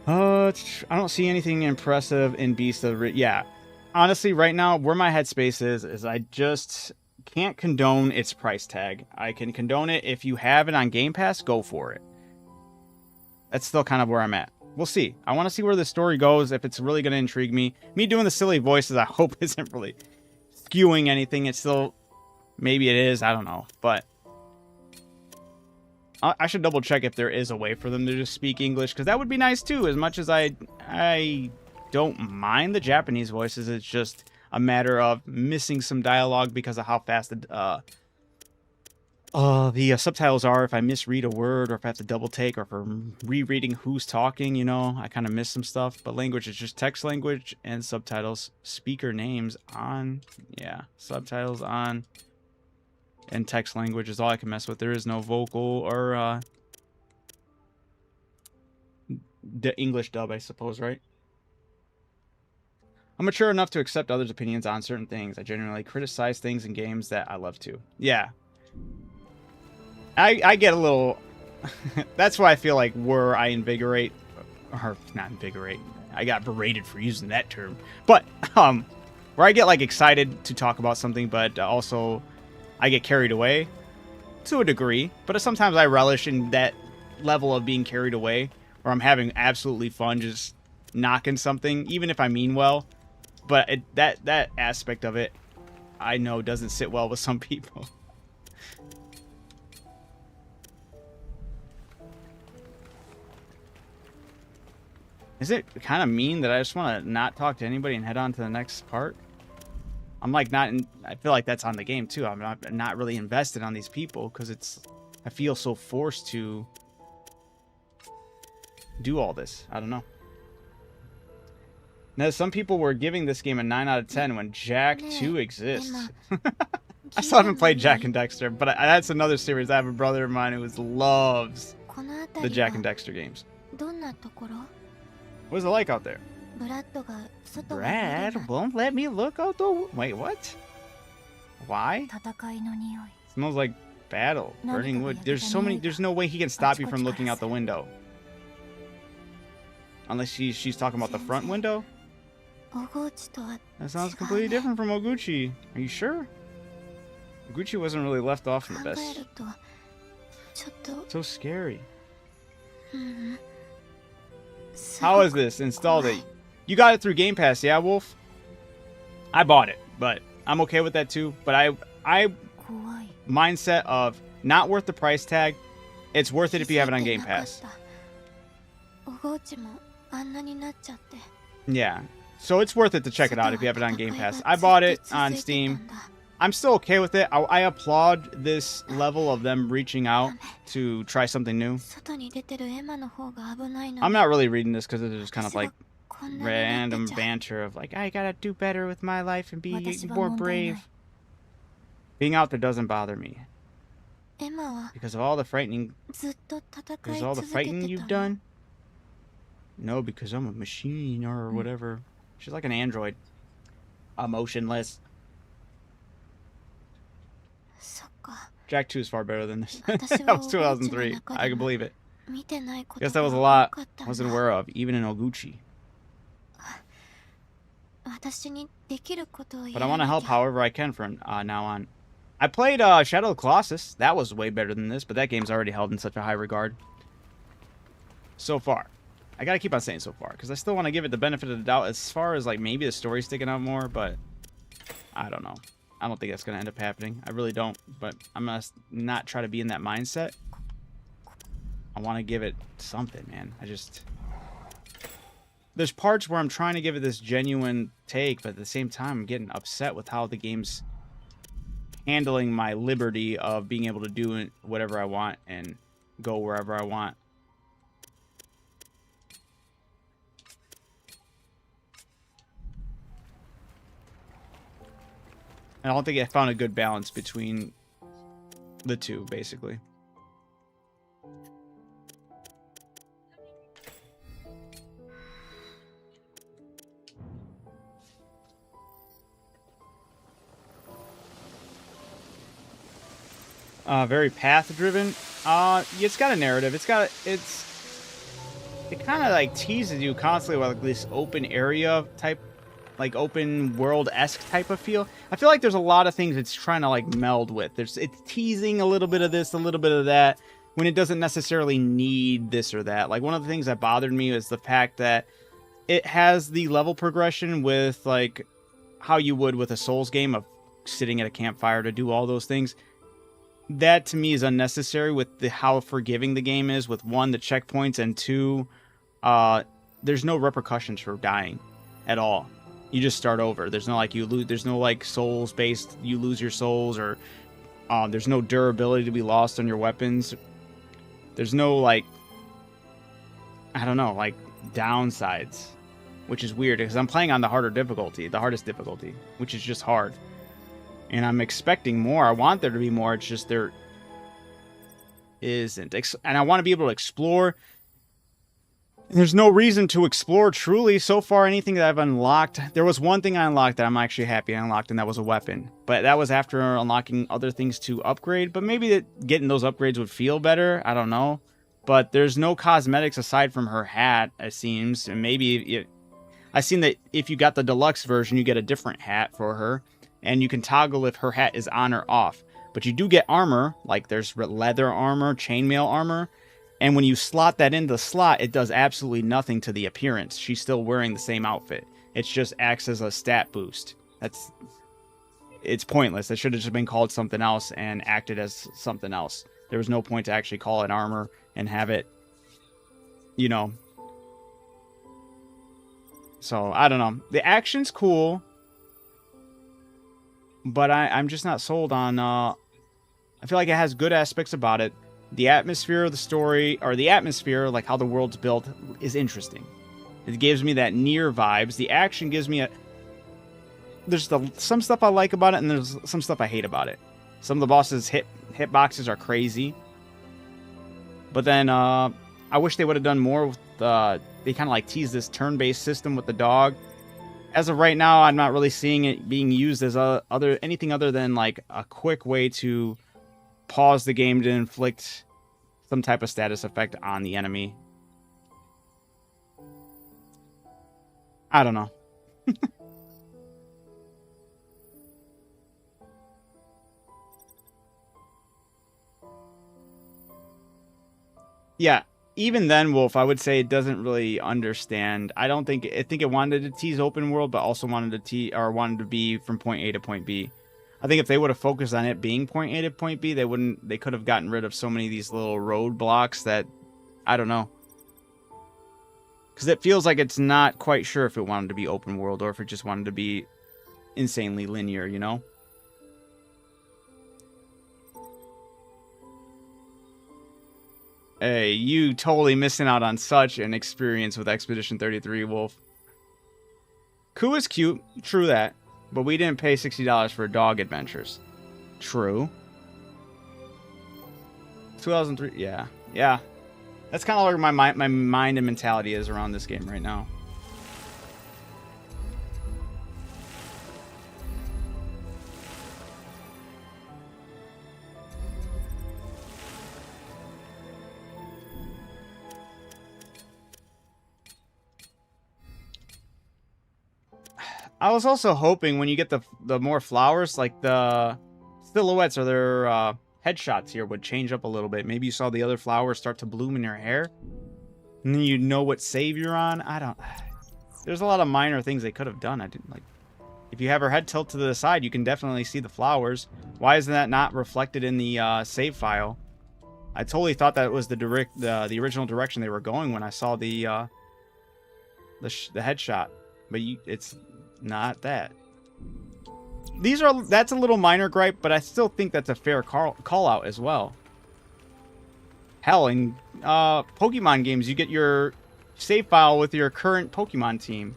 I don't see anything impressive in Beast of the... Yeah, honestly, right now, where my headspace is I just can't condone its price tag. I can condone it if you have it on Game Pass, go for it. That's still kind of where I'm at. We'll see. I want to see where the story goes, if it's really going to intrigue me. Me doing the silly voices, I hope isn't really skewing anything. It's still... Maybe it is, I don't know. But I should double check if there is a way for them to just speak English, because that would be nice too. As much as I don't mind the Japanese voices, it's just a matter of missing some dialogue because of how fast the subtitles are. If I misread a word, or if I have to double take, or if I'm rereading who's talking, you know, I kind of miss some stuff. But language is just text language and subtitles. Speaker names on, yeah, subtitles on. And text language is all I can mess with. There is no vocal or the English dub, I suppose, right? I'm mature enough to accept others' opinions on certain things. I genuinely criticize things in games that I love to. Yeah. I get a little... That's why I feel like where I invigorate... Or, not invigorate. I got berated for using that term. But, where I get, like, excited to talk about something, but also... I get carried away to a degree, but sometimes I relish in that level of being carried away, where I'm having absolutely fun just knocking something, even if I mean well. But that aspect of it, I know doesn't sit well with some people. Is it kind of mean that I just want to not talk to anybody and head on to the next part? I'm like not in, I feel like that's on the game too. I'm not really invested on these people because I feel so forced to do all this. I don't know. Now, some people were giving this game a 9 out of 10 when Jak 2 exists. I still haven't played Jak and Dexter, but that's another series. I have a brother of mine who loves the Jak and Dexter games. What is it like out there? Brad won't let me look out the... Wait, what? Why? Smells like battle, burning wood. There's no way he can stop you from looking out the window. Unless she's talking about the front window? That sounds completely different from Oguchi. Are you sure? Oguchi wasn't really left off in the best. So scary. How is this? Installed it. You got it through Game Pass, yeah, Wolf? I bought it, but I'm okay with that too. But I mindset of not worth the price tag. It's worth it if you have it on Game Pass. Yeah. So it's worth it to check it out if you have it on Game Pass. I bought it on Steam. I'm still okay with it. I applaud this level of them reaching out to try something new. I'm not really reading this because it's just kind of like random banter of like, I gotta do better with my life and be more brave. Being out there doesn't bother me. Because of all the frightening... Because of all the fighting you've done? No, because I'm a machine or whatever. She's like an android. Emotionless. Jak 2 is far better than this. That was 2003. I can believe it. Guess that was a lot I wasn't aware of, even in Oguchi. But I want to help however I can from now on. I played Shadow of the Colossus. That was way better than this, but that game's already held in such a high regard. So far. I gotta keep on saying so far, because I still want to give it the benefit of the doubt as far as like maybe the story's sticking out more, but I don't know. I don't think that's going to end up happening. I really don't, but I'm going to not try to be in that mindset. I want to give it something, man. There's parts where I'm trying to give it this genuine take, but at the same time, I'm getting upset with how the game's handling my liberty of being able to do whatever I want and go wherever I want. I don't think I found a good balance between the two, basically. Very path-driven. Yeah, it's got a narrative. It kind of like teases you constantly with like this open area type, like open world-esque type of feel. I feel like there's a lot of things it's trying to like meld with. It's teasing a little bit of this, a little bit of that, when it doesn't necessarily need this or that. Like one of the things that bothered me is the fact that it has the level progression with like how you would with a Souls game of sitting at a campfire to do all those things. That to me is unnecessary with how forgiving the game is with one, the checkpoints, and two, there's no repercussions for dying at all. You just start over. There's no like there's no like souls based you lose your souls, or there's no durability to be lost on your weapons. There's no like, I don't know, like downsides, which is weird because I'm playing on the hardest difficulty, which is just hard. And I'm expecting more. I want there to be more. It's just there isn't. And I want to be able to explore. There's no reason to explore truly. So far, anything that I've unlocked. There was one thing I unlocked that I'm actually happy I unlocked, and that was a weapon. But that was after unlocking other things to upgrade. But maybe getting those upgrades would feel better. I don't know. But there's no cosmetics aside from her hat, it seems. And maybe I've seen that if you got the deluxe version, you get a different hat for her. And you can toggle if her hat is on or off. But you do get armor, like there's leather armor, chainmail armor. And when you slot that into the slot, it does absolutely nothing to the appearance. She's still wearing the same outfit. It just acts as a stat boost. It's pointless. It should have just been called something else and acted as something else. There was no point to actually call it armor and have it, you know. So, I don't know. The action's cool. But I'm just not sold on, I feel like it has good aspects about it. The atmosphere of the story, or the atmosphere, like how the world's built, is interesting. It gives me that near vibes. The action gives me there's some stuff I like about it, and there's some stuff I hate about it. Some of the bosses' hitboxes are crazy. But then, I wish they would have done more with they kind of like tease this turn-based system with the dog. As of right now, I'm not really seeing it being used as anything other than like a quick way to pause the game to inflict some type of status effect on the enemy. I don't know. Yeah. Even then, Wolf, I would say it doesn't really understand. I think it wanted to tease open world, but also wanted to be from point A to point B. I think if they would have focused on it being point A to point B, they could have gotten rid of so many of these little roadblocks that, I don't know. Because it feels like it's not quite sure if it wanted to be open world or if it just wanted to be insanely linear, you know? Hey, you totally missing out on such an experience with Expedition 33, Wolf. Ku is cute, true that, but we didn't pay $60 for dog adventures. True. 2003, yeah. That's kind of where my mind and mentality is around this game right now. I was also hoping when you get the more flowers, like the silhouettes or their headshots here would change up a little bit. Maybe you saw the other flowers start to bloom in your hair, and then you know what save you're on. There's a lot of minor things they could have done. I didn't like. If you have her head tilt to the side, you can definitely see the flowers. Why isn't that not reflected in the save file? I totally thought that was the original direction they were going when I saw the headshot, but it's not that. That's a little minor gripe, but I still think that's a fair call out as well. Hell, in Pokemon games, you get your save file with your current Pokemon team.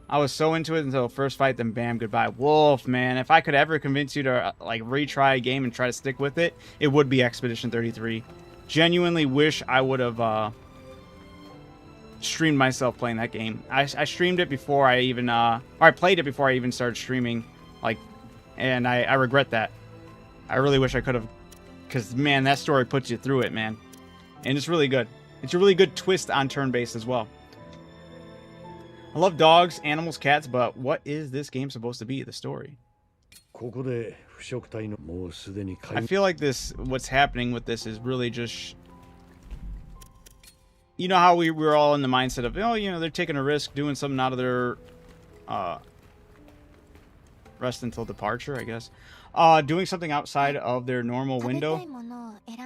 I was so into it until the first fight, then bam, goodbye. Wolf, man. If I could ever convince you to like retry a game and try to stick with it, it would be Expedition 33. Genuinely wish I would have streamed myself playing that game. I streamed it before I even or I played it before I even started streaming, like, and I regret that. I really wish I could have, because man, that story puts you through it, man, and it's really good. It's a really good twist on turn-based as well. I love dogs, animals, cats, but what is this game supposed to be? The story. I feel like what's happening with this is really just, you know how we were all in the mindset of, oh, you know, they're taking a risk doing something out of their rest until departure, I guess. Doing something outside of their normal window.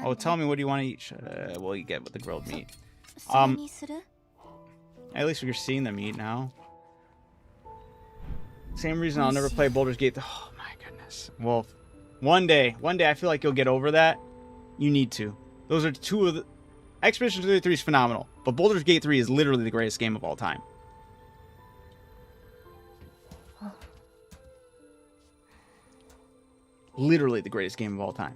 Oh, tell me, what do you want to eat? Well, you get with the grilled meat. At least we're seeing them eat now. Same reason I'll never play Baldur's Gate. Oh my goodness. Well, one day I feel like you'll get over that. You need to. Those are two of the... Expedition 33 is phenomenal, but Baldur's Gate 3 is literally the greatest game of all time. Literally the greatest game of all time.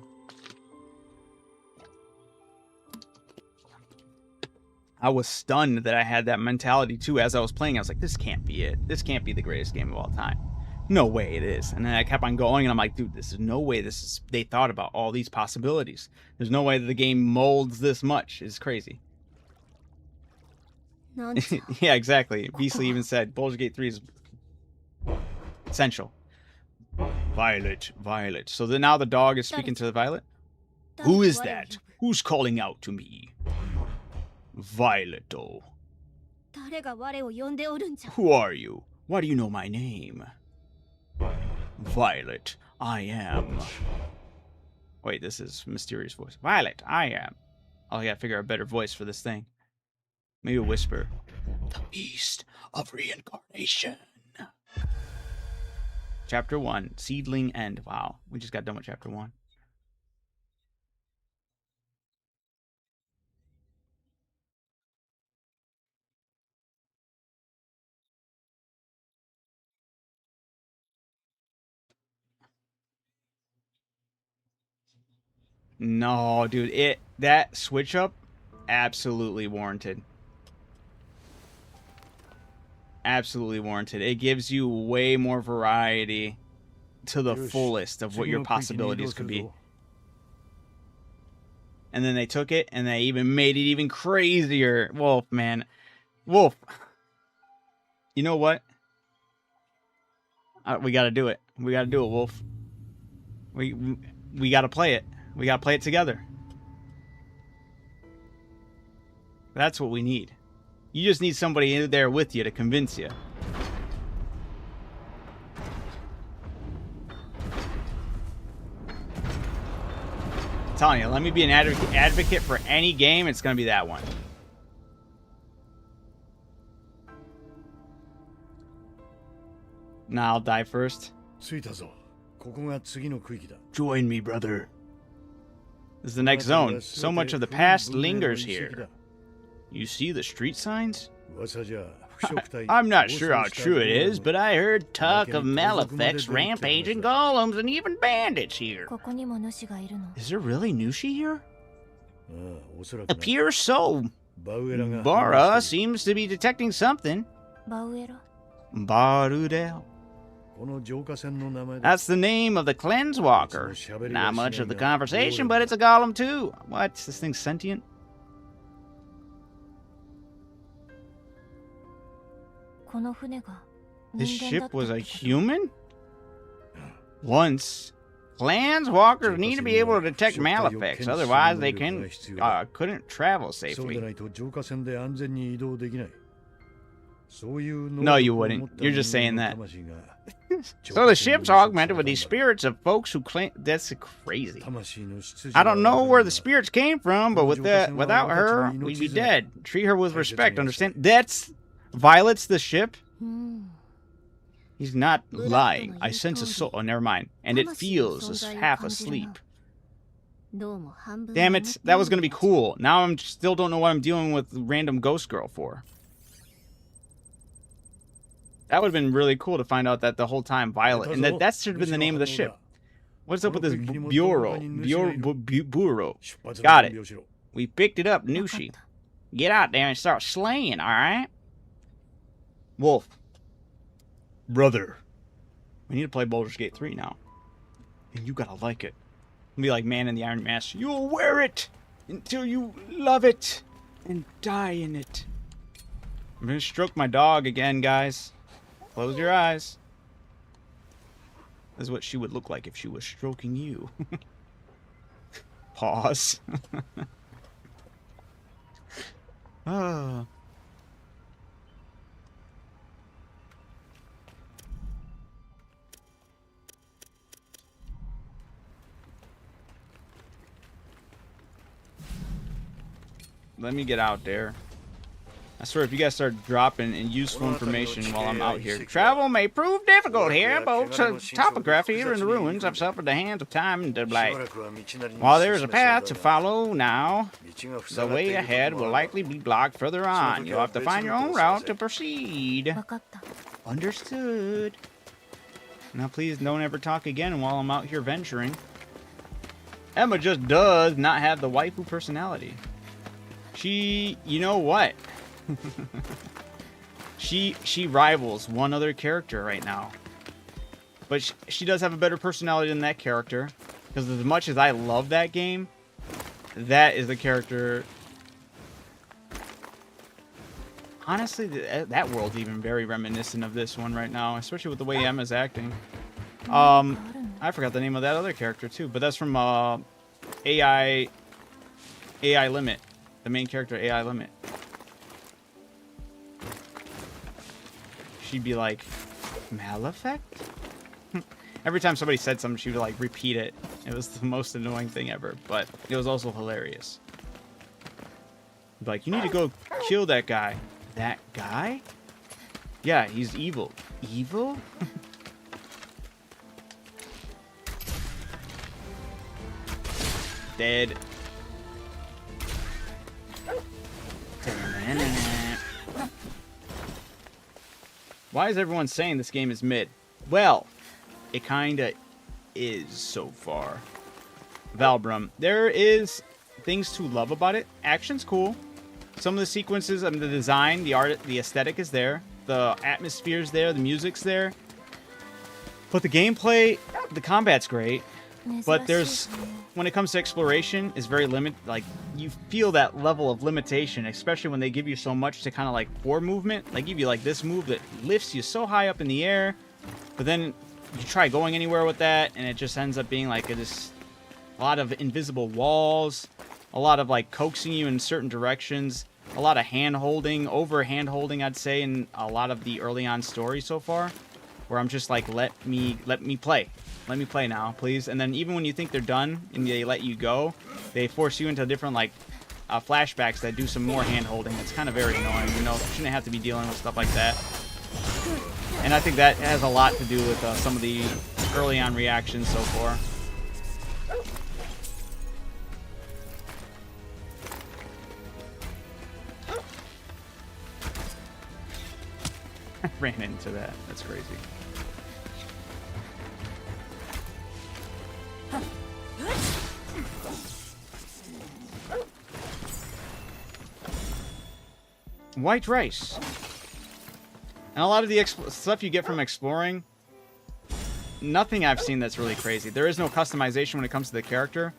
I was stunned that I had that mentality too as I was playing. I was like, this can't be it. This can't be the greatest game of all time. No way it is. And then I kept on going and I'm like, dude, this is no way this is... They thought about all these possibilities. There's no way that the game molds this much. It's crazy. Yeah, exactly. Beastly even said Baldur's Gate 3 is essential. Violet, Violet. So now the dog is speaking to the Violet? Who is that? Who's calling out to me? Violet, oh. Who are you? Why do you know my name? Violet, I am. Wait, this is mysterious voice. Violet, I am. Oh, I gotta figure out a better voice for this thing. Maybe a whisper. The Beast of Reincarnation. Chapter 1, Seedling End. Wow, we just got done with Chapter 1. No, dude, that switch up, absolutely warranted. Absolutely warranted. It gives you way more variety to the fullest of what your possibilities could be. And then they took it and they even made it even crazier. Wolf, man. Wolf. You know what? We gotta do it. We gotta do it, Wolf. We gotta play it. We gotta play it together. That's what we need. You just need somebody in there with you to convince you. I'm telling you, let me be an advocate for any game, it's gonna be that one. Nah, I'll die first. Join me, brother. This is the next zone. So much of the past lingers here. You see the street signs? I'm not sure how true it is, but I heard talk of Malefics, rampaging golems, and even bandits here. Is there really Nushi here? Appears so. Bara seems to be detecting something. Barudel. That's the name of the Cleanse Walker. Not much of the conversation, but it's a golem too. What? This thing's sentient? This ship was a human? Once. Cleanse Walkers need to be able to detect Malefics, otherwise they couldn't travel safely. No, you wouldn't. You're just saying that. So the ship's augmented with these spirits of folks who claim... That's crazy. I don't know where the spirits came from, but without her, we'd be dead. Treat her with respect, understand? That's... Violet's the ship? He's not lying. I sense a soul. Oh, never mind. And it feels as half asleep. Damn it. That was going to be cool. Now I still don't know what I'm dealing with random ghost girl for. That would have been really cool to find out that the whole time Violet, and that should have been the name of the ship. What's up with this bureau? Bureau. Got it. We picked it up, Nushi. Get out there and start slaying, alright? Wolf. Brother. We need to play Baldur's Gate 3 now. And you gotta like it. Be like Man in the Iron Mask. You'll wear it until you love it and die in it. I'm gonna stroke my dog again, guys. Close your eyes. This is what she would look like if she was stroking you. Pause. Ah. Let me get out there. I swear, if you guys start dropping useful information while I'm out here. Travel may prove difficult here, both topography here in the ruins have suffered the hands of time and delay. While there is a path to follow now, the way ahead will likely be blocked further on. You'll have to find your own route to proceed. わかった Understood. Now please don't ever talk again while I'm out here venturing. Emma just does not have the waifu personality. She, you know what? she rivals one other character right now. But she does have a better personality than that character. Because as much as I love that game, that is the character... Honestly, that world's even very reminiscent of this one right now. Especially with the way Emma's acting. I forgot the name of that other character too. But that's from AI Limit. The main character, AI Limit. She'd be like, Malefect? Every time somebody said something, she would like repeat it. It was the most annoying thing ever, but it was also hilarious. Like, you need to go kill that guy. That guy? Yeah, he's evil. Evil? Dead. Why is everyone saying this game is mid? Well, it kinda is so far. Valbrum. There is things to love about it. Action's cool. Some of the sequences and the design, the art, the aesthetic is there. The atmosphere's there, the music's there. But the gameplay, the combat's great. But there's, when it comes to exploration, is very limited. Like, you feel that level of limitation, especially when they give you so much to kind of like forward movement. They give you like this move that lifts you so high up in the air, but then you try going anywhere with that, and it just ends up being like a lot of invisible walls, a lot of like coaxing you in certain directions, a lot of hand-holding, over-hand-holding, I'd say, in a lot of the early on story so far, where I'm just like, let me play. Let me play now, please. And then even when you think they're done and they let you go, they force you into different like flashbacks that do some more hand-holding. It's kind of very annoying, you know. Shouldn't have to be dealing with stuff like that. And I think that has a lot to do with some of the early on reactions so far. I ran into that. That's crazy. White rice. And a lot of the stuff you get from exploring, nothing I've seen that's really crazy. There is no customization when it comes to the character.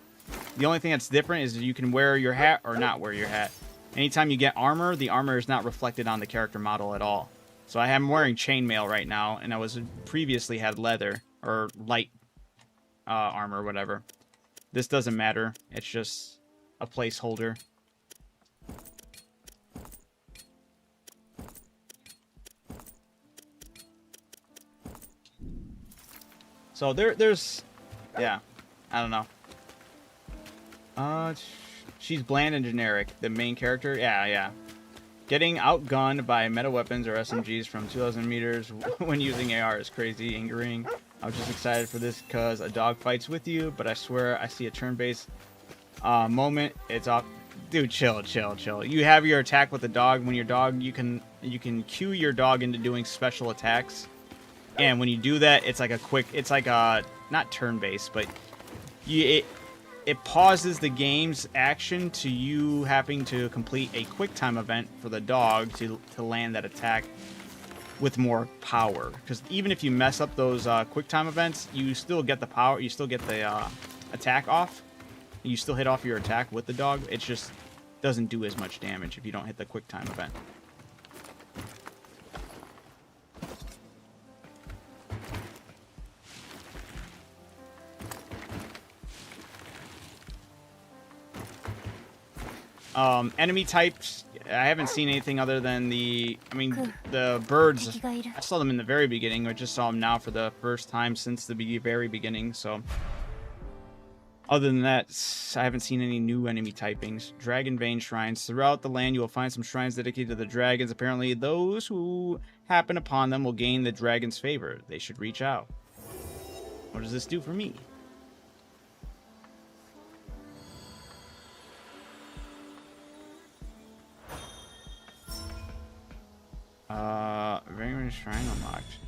The only thing that's different is you can wear your hat or not wear your hat. Anytime you get armor, the armor is not reflected on the character model at all. So I am wearing chainmail right now, and I was previously had leather or light armor or whatever. This doesn't matter. It's just a placeholder. So there's, yeah, I don't know. She's bland and generic. The main character, yeah. Getting outgunned by meta weapons or SMGs from 2,000 meters when using AR is crazy, angering. I was just excited for this because a dog fights with you, but I swear I see a turn-based moment. It's off. Dude, chill. You have your attack with the dog. When your dog, you can cue your dog into doing special attacks. And when you do that, it's like a quick, it's like a, not turn-based, but it pauses the game's action to you having to complete a quick time event for the dog to land that attack with more power. Because even if you mess up those quick time events, you still get the power, you still get the attack off. You still hit off your attack with the dog. It just doesn't do as much damage if you don't hit the quick time event. Enemy types, I haven't seen anything other than the birds. I saw them in the very beginning. I just saw them now for the first time since the very beginning, so. Other than that, I haven't seen any new enemy typings. Dragon Vein Shrines. Throughout the land, you will find some shrines dedicated to the dragons. Apparently, those who happen upon them will gain the dragon's favor. They should reach out. What does this do for me? Very shrine unlocked.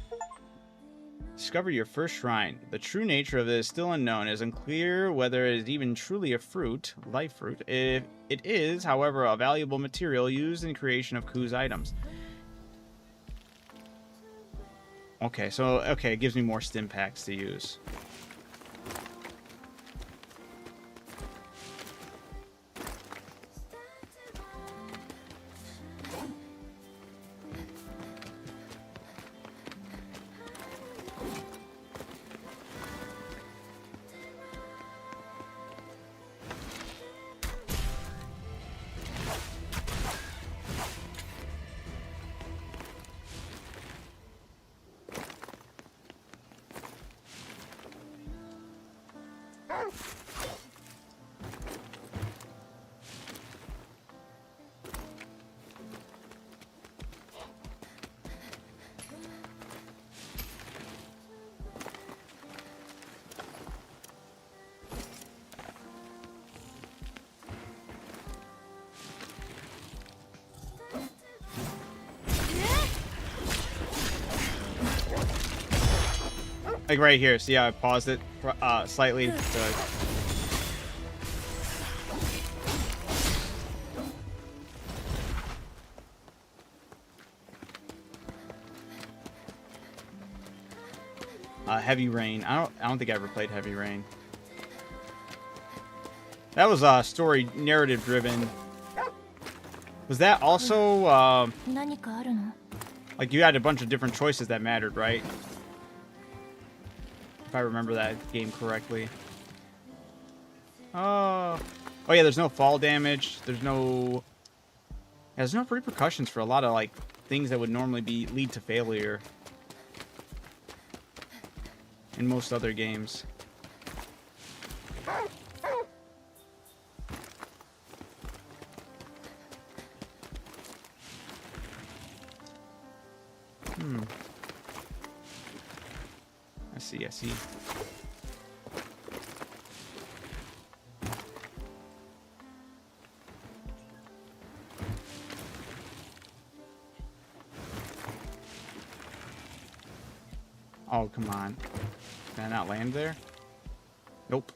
Discover your first shrine. The true nature of it is still unknown. It is unclear whether it is even truly a fruit, life fruit. If it is, however, a valuable material used in creation of Ku's items. Okay, so it gives me more stim packs to use. Like right here, see how I paused it slightly? Heavy Rain. I don't think I ever played Heavy Rain. That was story narrative driven. Was that also like you had a bunch of different choices that mattered, right? If I remember that game correctly. Oh yeah, there's no fall damage. There's no repercussions for a lot of like things that would normally lead to failure in most other games. I see. Oh, come on. Can I not land there? Nope.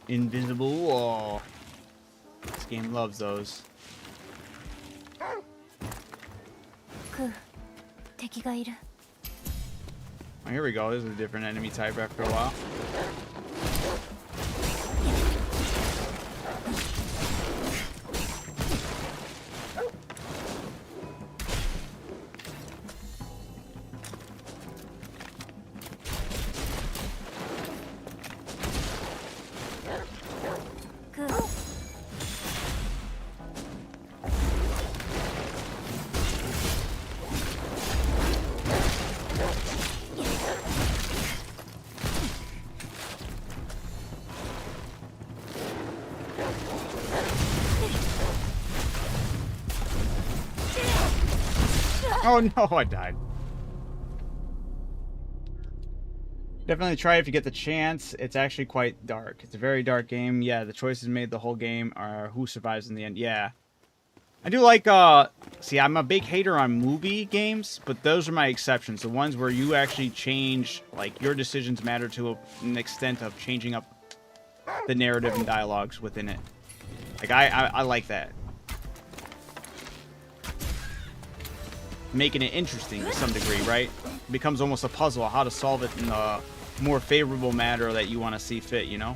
Invisible. Oh. This game loves those. Oh, here we go. This is a different enemy type after a while. Oh no, I died. Definitely try it if you get the chance. It's actually quite dark. It's a very dark game. Yeah, the choices made the whole game are who survives in the end. Yeah. I do like, see, I'm a big hater on movie games, but those are my exceptions. The ones where you actually change, like, your decisions matter to an extent of changing up the narrative and dialogues within it. Like, I like that. Making it interesting to some degree, right? It becomes almost a puzzle how to solve it in a more favorable manner that you want to see fit, you know?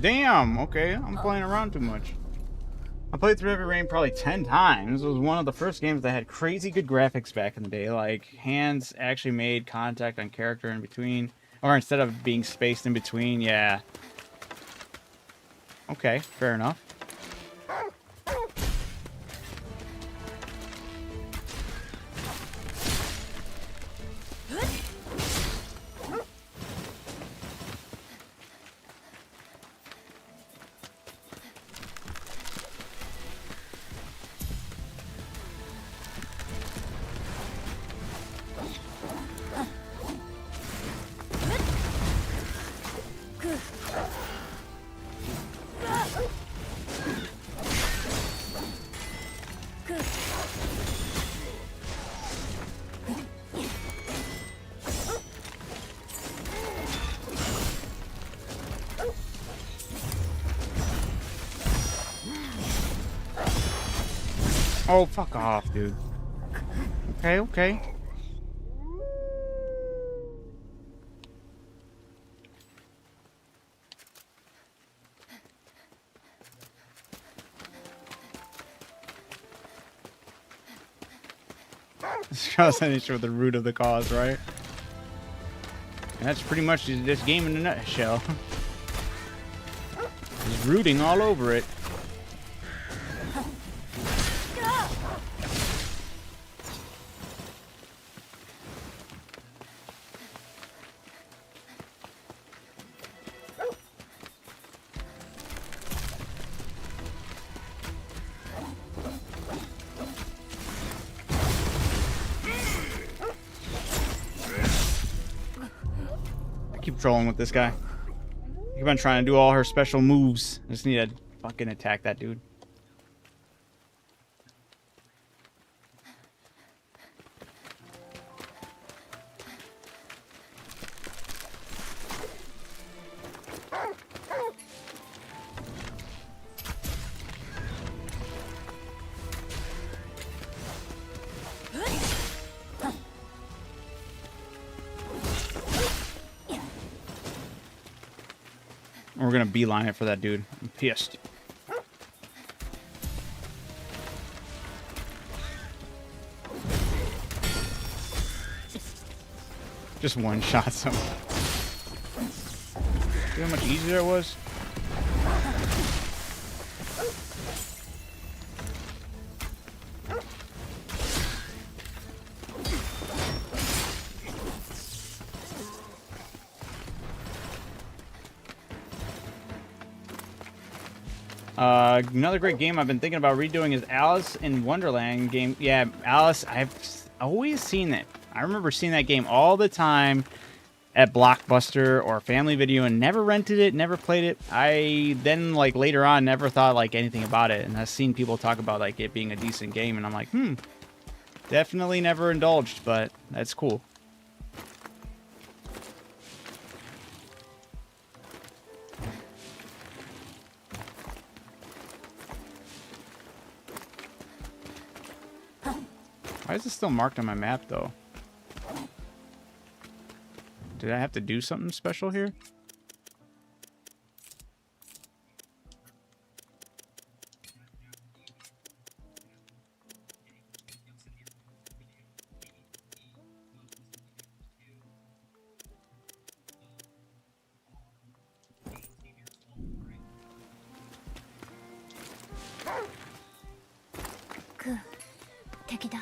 Damn, okay, I'm playing around too much. I played through every rain probably 10 times. It was one of the first games that had crazy good graphics back in the day. Like, hands actually made contact on character in between. Or instead of being spaced in between, yeah. Okay, fair enough. Oh, fuck off, dude. Okay, okay. This guy's an issue with the root of the cause, right? And that's pretty much this game in a nutshell. Just rooting all over it. Keep trolling with this guy. Keep on trying to do all her special moves. I just need to fucking attack that dude. We're gonna beeline it for that dude. I'm pissed. Just one shot someone. See how much easier it was? Another great game I've been thinking about redoing is Alice in Wonderland game. Yeah, Alice, I've always seen it. I remember seeing that game all the time at Blockbuster or Family Video and never rented it, never played it. I then, like, later on never thought, like, anything about it. And I've seen people talk about, like, it being a decent game. And I'm like, definitely never indulged, but that's cool. Why is it still marked on my map, though? Did I have to do something special here? Ku, 敵だ。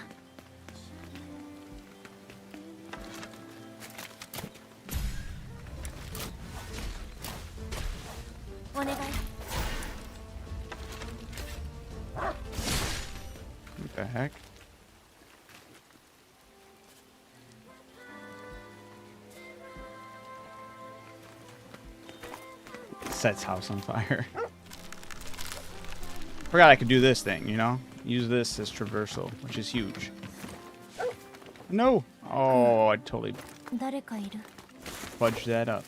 お願い。What the heck? Sets house on fire. Forgot I could do this thing, you know? Use this as traversal, which is huge. No! Oh, I totally 誰かいる。 fudged that up.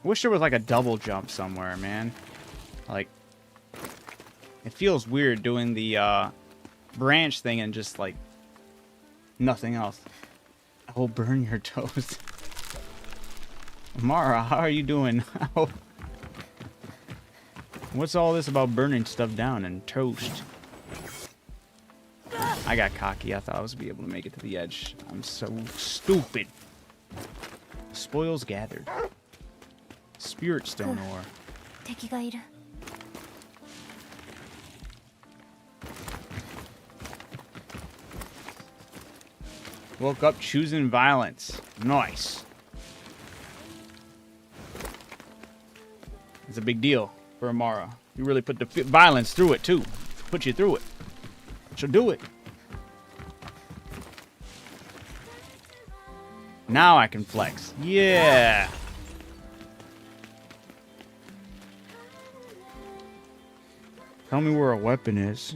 Wish there was like a double jump somewhere, man. Like, it feels weird doing the branch thing and just like nothing else. I will burn your toes. Mara, how are you doing? What's all this about burning stuff down and toast? I got cocky. I thought I was gonna be able to make it to the edge. I'm so stupid. Spoils gathered. Spirit stone ore. 敵がいる。 Woke up choosing violence. Nice. It's a big deal for Amara. You really put the violence through it, too. Put you through it. She'll do it. Now I can flex. Yeah. Tell me where a weapon is.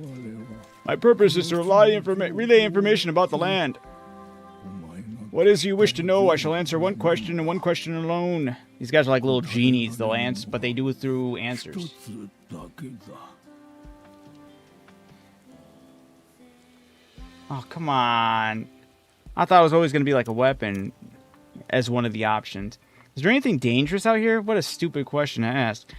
My purpose is to relay information about the land. What is it you wish to know? I shall answer one question and one question alone. These guys are like little genies. They'll answer, but they do it through answers. Oh, come on. I thought it was always going to be like a weapon as one of the options. Is there anything dangerous out here? What a stupid question to ask.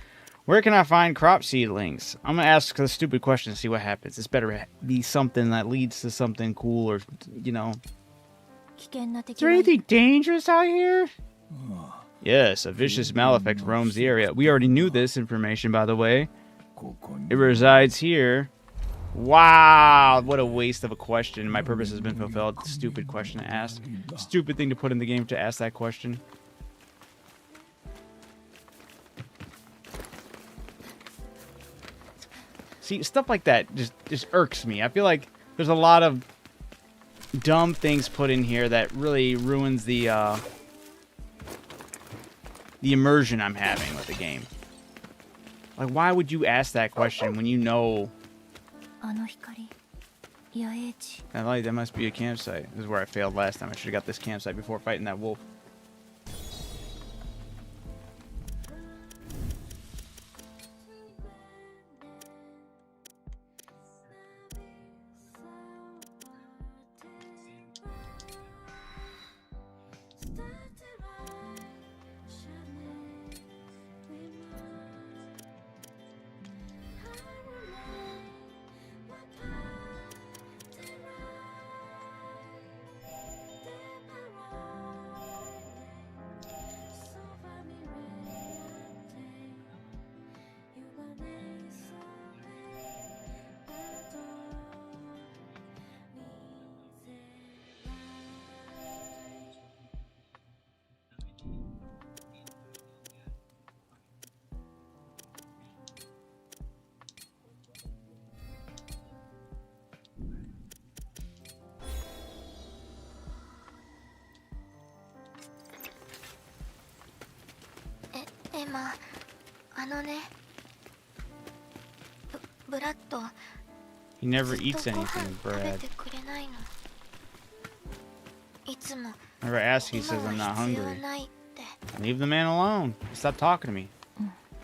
Where can I find crop seedlings? I'm going to ask a stupid question to see what happens. This better be something that leads to something cool or, you know. 危険な Is 敵 there がいる。 anything dangerous out here? Yes, a vicious malefic roams the area. We already knew this information, by the way. It resides here. Wow, what a waste of a question. My purpose has been fulfilled. Stupid question to ask. Stupid thing to put in the game to ask that question. See, stuff like that just irks me. I feel like there's a lot of dumb things put in here that really ruins the immersion I'm having with the game. Like, why would you ask that question when you know... あの光、野営地。 I like, that must be a campsite. This is where I failed last time. I should have got this campsite before fighting that wolf. ブラッド He never ずっ eats とご anything, 飯食べ Brad. てくれないの。いつも Whenever I ask, he 今 says I'm not は必要 hungry. ないって。 Leave the man alone. Stop talking to me.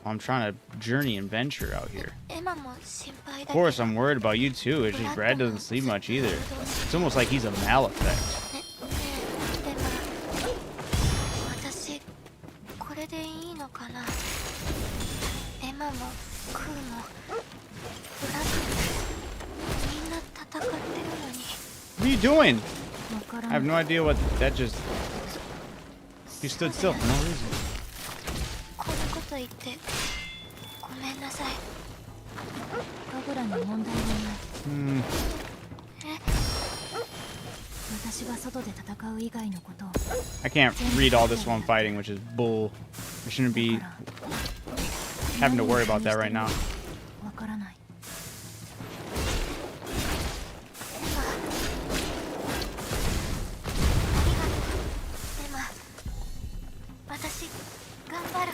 I'm trying to journey and venture out here. エマも心配 Of だけ course, ど。 I'm worried about you too. It's just Brad doesn't sleep much either. It's almost like he's a mal effect. ねえ、エマ、私これでいいのかな。エマもクーもブラッドもみんな戦ってるのに。 What are you doing? わから I な have い。 no idea what that just. He stood still for no reason. こんなこと言ってごめんなさい。神楽に問題はない。 Hmm. 私が外で戦う以外のことを I can't read all this while I'm fighting, which is bull. I shouldn't be having to worry about that right now. わからない。エマ、私頑張る。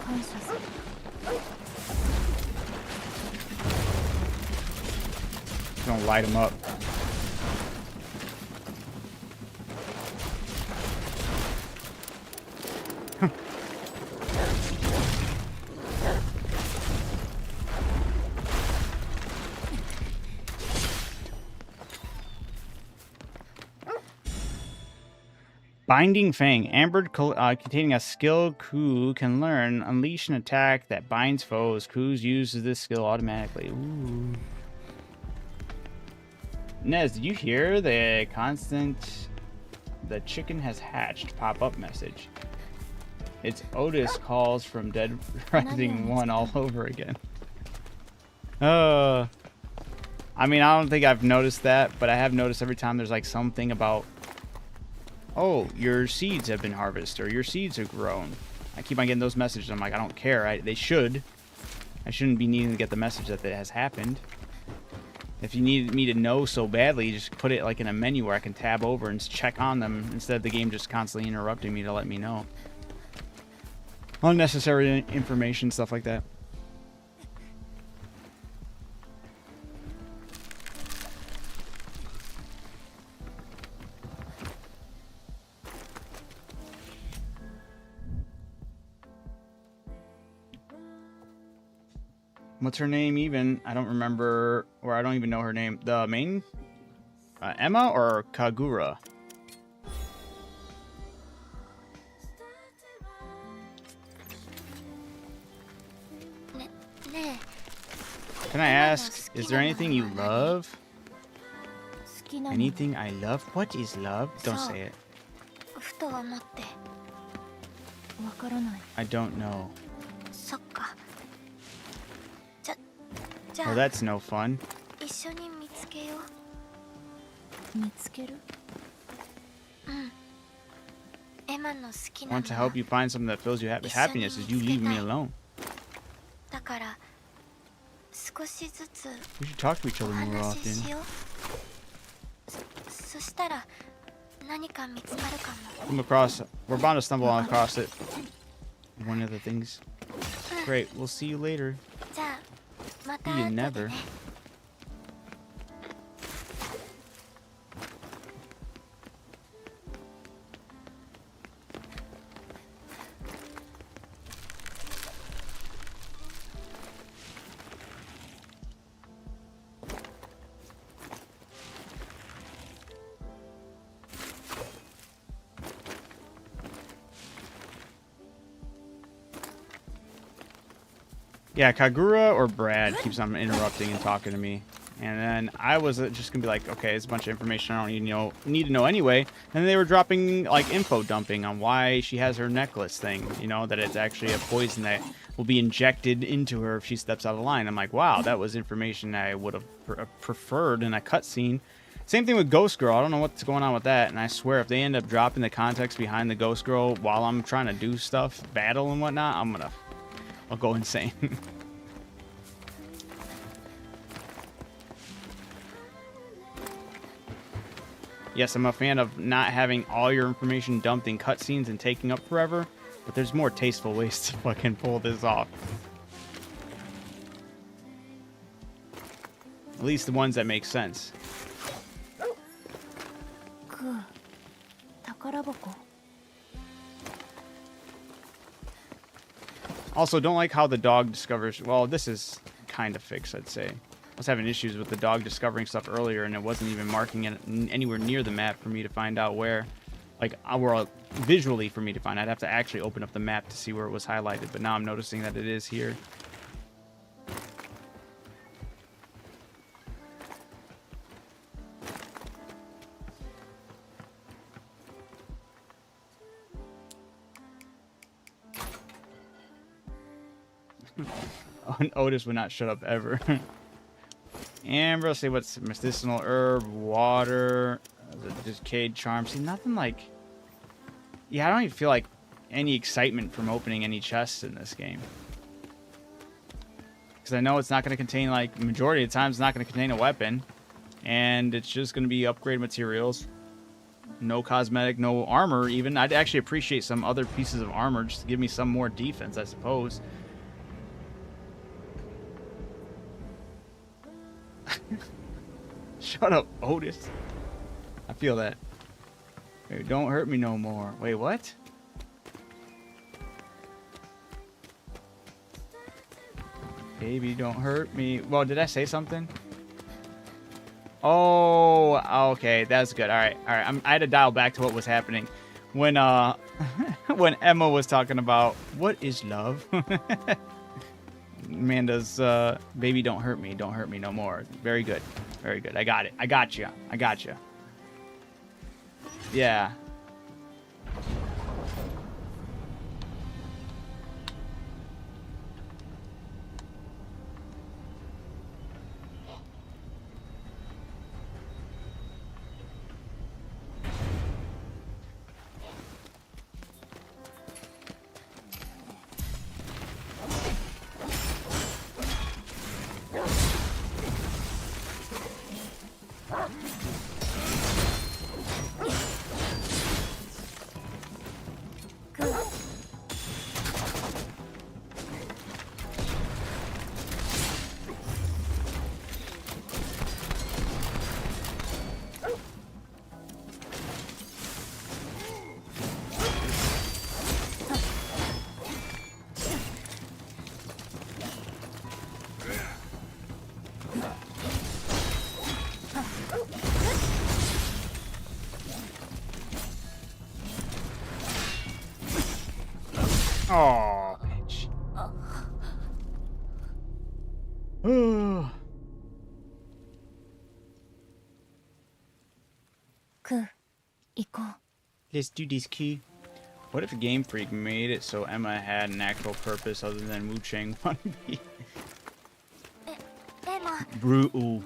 感謝する。 Gonna light him up. Binding Fang. Amber containing a skill Ku can learn. Unleash an attack that binds foes. Ku's uses this skill automatically. Ooh. Nez, did you hear the constant "the chicken has hatched" pop-up message? It's Otis calls from Dead Rising 1 all over again. I mean, I don't think I've noticed that, but I have noticed every time there's like something about, oh, your seeds have been harvested or your seeds have grown. I keep on getting those messages. I'm like, I don't care. They should. I shouldn't be needing to get the message that it has happened. If you need me to know so badly, just put it like in a menu where I can tab over and check on them instead of the game just constantly interrupting me to let me know. Unnecessary information, stuff like that. What's her name even? I don't remember, or I don't even know her name. The main? Emma or Kagura? Can I ask, is there anything you love? 好きなの。 Anything I love? What is love? Don't say it. ふと思って。わからない。 I don't know. そっか。じゃ Well, あ that's no fun. 一緒に見つけよう。見つける。エマの好きな I の want to help you find something that fills you happiness is you leave me alone. だから少しずつ We should talk to each お other more 話しし often. よう。そしたら何か見つかるかも。 Come across. We're bound to stumble across it. One of the things. Great. We'll see you later. じゃあまた You 後で never. ね。Yeah, Kagura or Brad keeps on interrupting and talking to me. And then I was just gonna be like, okay, it's a bunch of information I don't need to know anyway. And they were dropping like info dumping on why she has her necklace thing. You know, that it's actually a poison that will be injected into her if she steps out of line. I'm like, wow, that was information I would have preferred in a cutscene. Same thing with Ghost Girl. I don't know what's going on with that. And I swear, if they end up dropping the context behind the Ghost Girl while I'm trying to do stuff, battle and whatnot, I'll go insane. Yes, I'm a fan of not having all your information dumped in cutscenes and taking up forever. But there's more tasteful ways to fucking pull this off. At least the ones that make sense. クー宝箱 Also, don't like how the dog discovers... Well, this is kind of fixed, I'd say. I was having issues with the dog discovering stuff earlier, and it wasn't even marking it anywhere near the map for me to find out where. Like, or visually for me to find. I'd have to actually open up the map to see where it was highlighted, but now I'm noticing that it is here. Otis would not shut up ever. Amber, let's see what's medicinal herb, water, the decayed charm. See, nothing like... Yeah, I don't even feel like any excitement from opening any chests in this game. Because I know it's not going to contain, like, majority of the time, it's not going to contain a weapon. And it's just going to be upgrade materials. No cosmetic, no armor even. I'd actually appreciate some other pieces of armor just to give me some more defense, I suppose. Shut up, Otis. I feel that. Hey, don't hurt me no more. Wait, what? Baby, don't hurt me. Well, did I say something? Oh, okay. That's good. All right. I had to dial back to what was happening. When, when Emma was talking about, what is love? Amanda's, baby, don't hurt me no more. Very good. Very good. I got it. I got you. I got you. Yeah. Oh, bitch. Let's do this, key. What if Game Freak made it so Emma had an actual purpose other than Wu Chang wannabe? Brutal.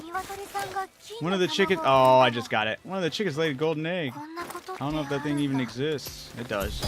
One of the chickens... Oh, I just got it. One of the chickens laid a golden egg. I don't know if that thing even exists. It does.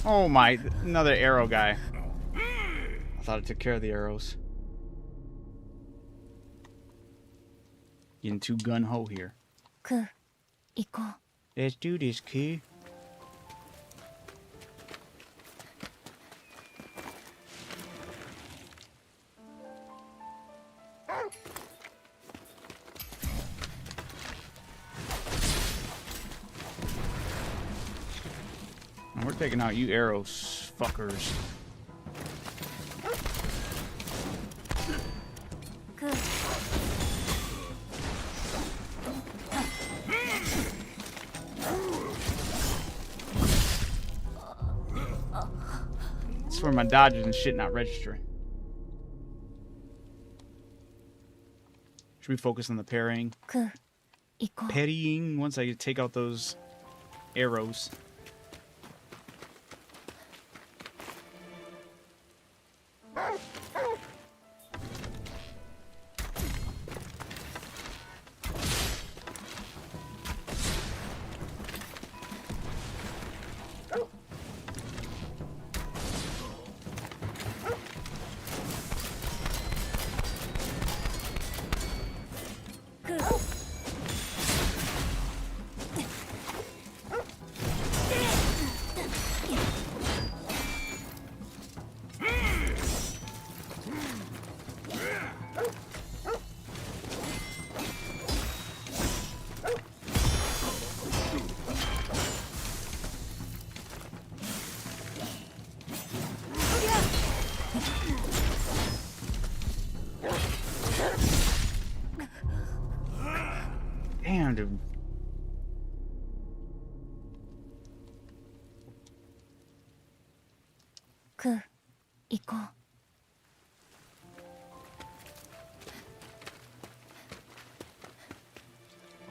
Oh my, another arrow guy. I thought it took care of the arrows. Getting too gun-ho here. Let's do this, kid. And we're taking out you arrows, fuckers. That's where my dodges and shit not registering. Should we focus on the parrying? Parrying once I take out those arrows. trying to...く、行こう。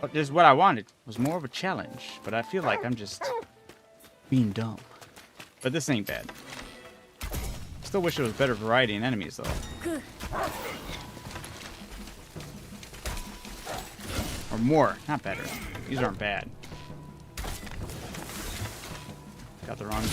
Well, this is what I wanted. It was more of a challenge, but I feel like I'm just being dumb. But this ain't bad. Still wish it was better variety in enemies, though. Or more, not better. These aren't bad. Got the wrong dude.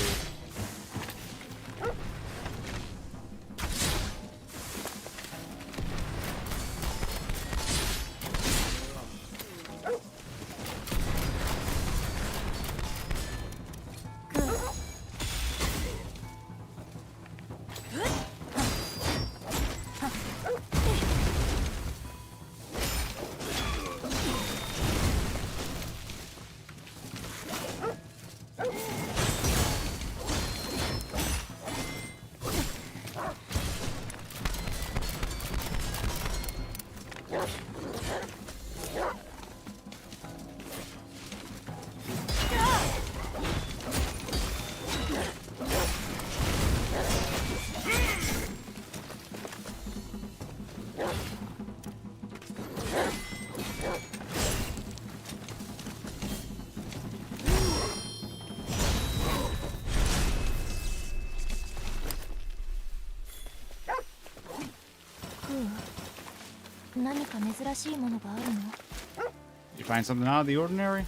You find something out of the ordinary?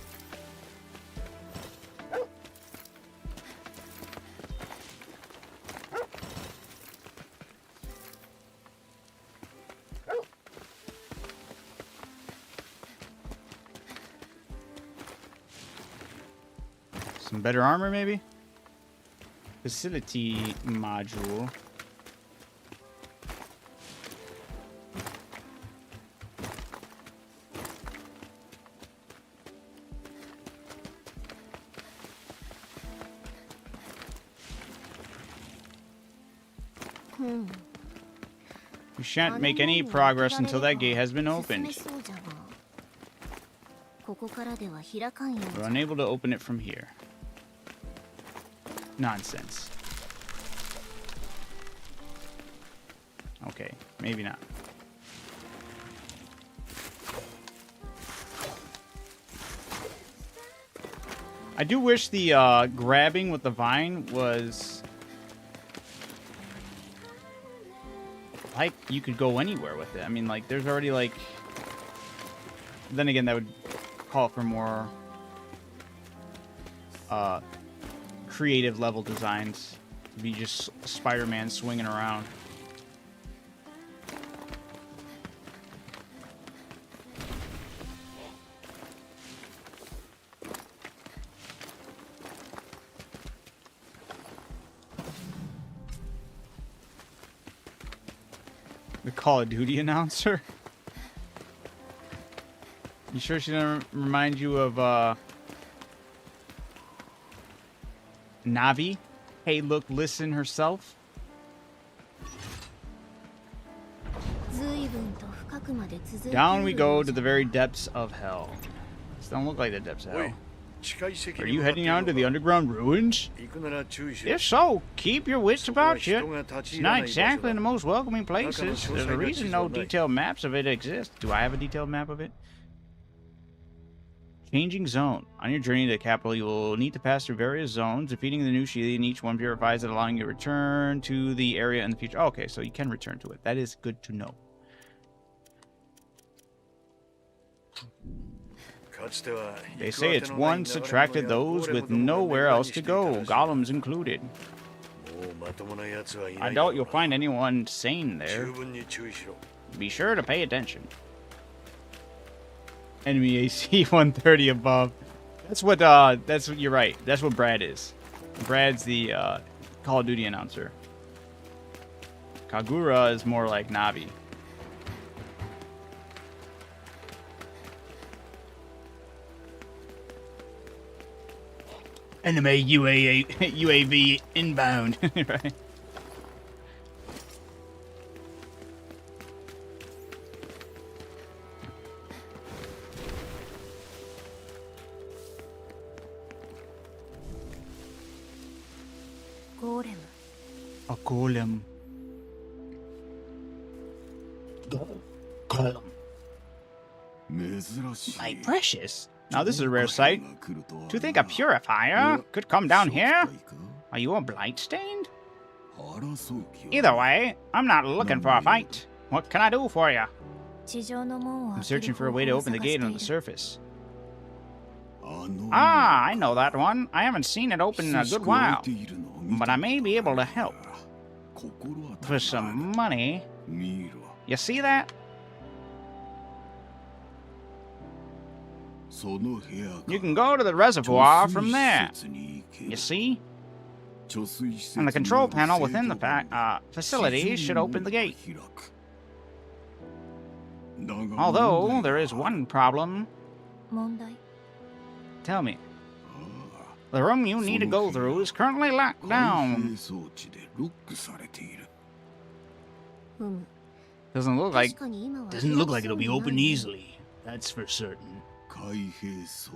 Some better armor, maybe? Facility module. We shan't make any progress until that gate has been opened. We're unable to open it from here. Nonsense. Okay, maybe not. I do wish the grabbing with the vine was like you could go anywhere with it. I mean, like there's already like. Then again, that would call for more creative level designs. To be just Spider-Man swinging around. The Call of Duty announcer? You sure she doesn't remind you of, Navi? Hey, look, listen herself? Down we go to the very depths of hell. This don't look like the depths of hell. Are you heading on to the underground ruins? If so, keep your wits about you. It's not exactly the most welcoming places. There's a reason no detailed maps of it exist. Do I have a detailed map of it? Changing zone. On your journey to the capital, you will need to pass through various zones. Defeating the new Sheely, and each one purifies it, allowing you to return to the area in the future. Okay, so you can return to it. That is good to know. They say it's once attracted those with nowhere else to go, golems included. I doubt you'll find anyone sane there. Be sure to pay attention. Enemy AC 130 above. That's what you're right. That's what Brad is. Brad's the Call of Duty announcer. Kagura is more like Navi. Enemy UAV inbound. Right. A golem. Golem. My precious. Now this is a rare sight. Do you think a purifier could come down here? Are you a blight stained? Either way, I'm not looking for a fight. What can I do for you? I'm searching for a way to open the gate on the surface. Ah, I know that one. I haven't seen it open in a good while. But I may be able to help. For some money. You see that? You can go to the reservoir from there. You see? And the control panel within the facility should open the gate. Although, there is one problem. Tell me. The room you need to go through is currently locked down. Doesn't look like it'll be opened easily. That's for certain.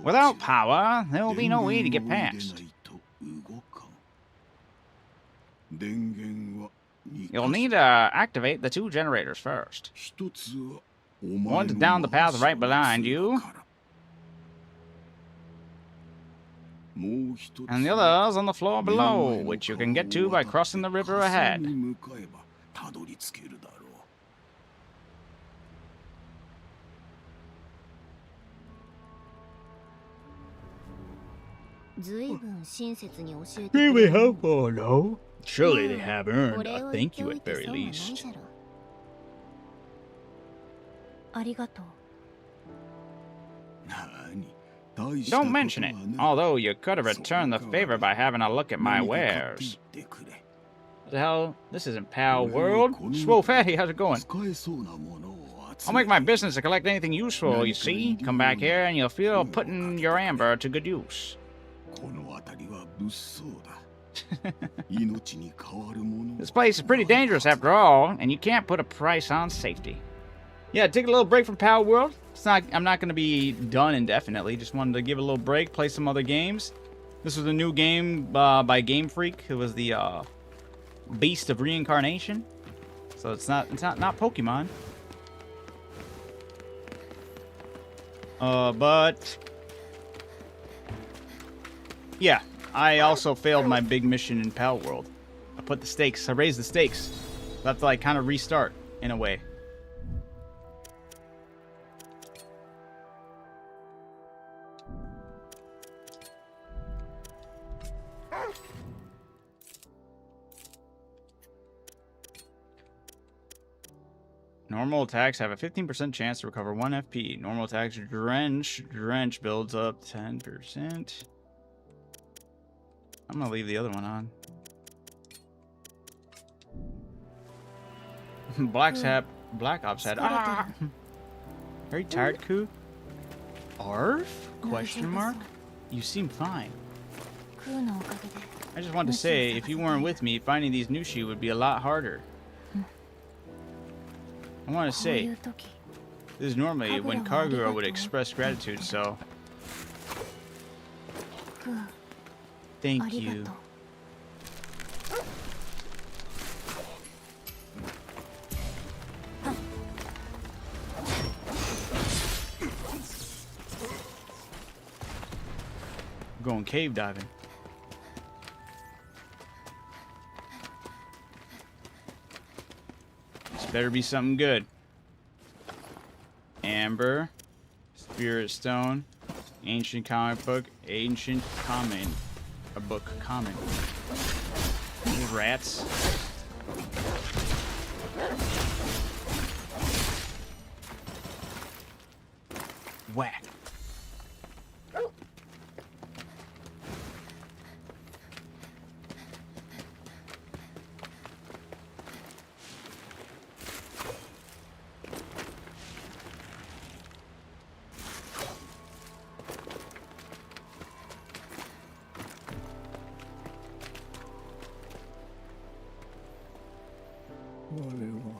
Without power, there will be no way to get past. You'll need to activate the 2 generators first. One's down the path right behind you, and the other's on the floor below, which you can get to by crossing the river ahead. Really helpful, no? Surely they have earned a thank you at very least. Don't mention it, although you could have returned the favor by having a look at my wares. What the hell? This isn't Pal World. Swole Fatty, how's it going? I'll make my business to collect anything useful, you see? Come back here and you'll feel putting your amber to good use. This place is pretty dangerous after all, and you can't put a price on safety. Yeah, take a little break from Pal World. I'm not going to be done indefinitely. Just wanted to give it a little break, play some other games. This was a new game by Game Freak. It was the Beast of Reincarnation. So it's not Pokemon. But yeah, I also failed my big mission in Pal World. I raised the stakes. So I have to like kind of restart in a way. Normal attacks have a 15% chance to recover 1 FP. Normal attacks Drench builds up 10%. I'm gonna leave the other one on. Black Ops had Very tired, Ku? Arf? Question mark? You seem fine. I just wanted to say, if you weren't with me, finding these Nushi would be a lot harder. I want to say, this is normally when Kagura would express gratitude, so... Thank you. I'm going cave diving. This better be something good. Amber, Spirit Stone, Ancient Comic Book, Ancient Common. A book common. These rats. Whack.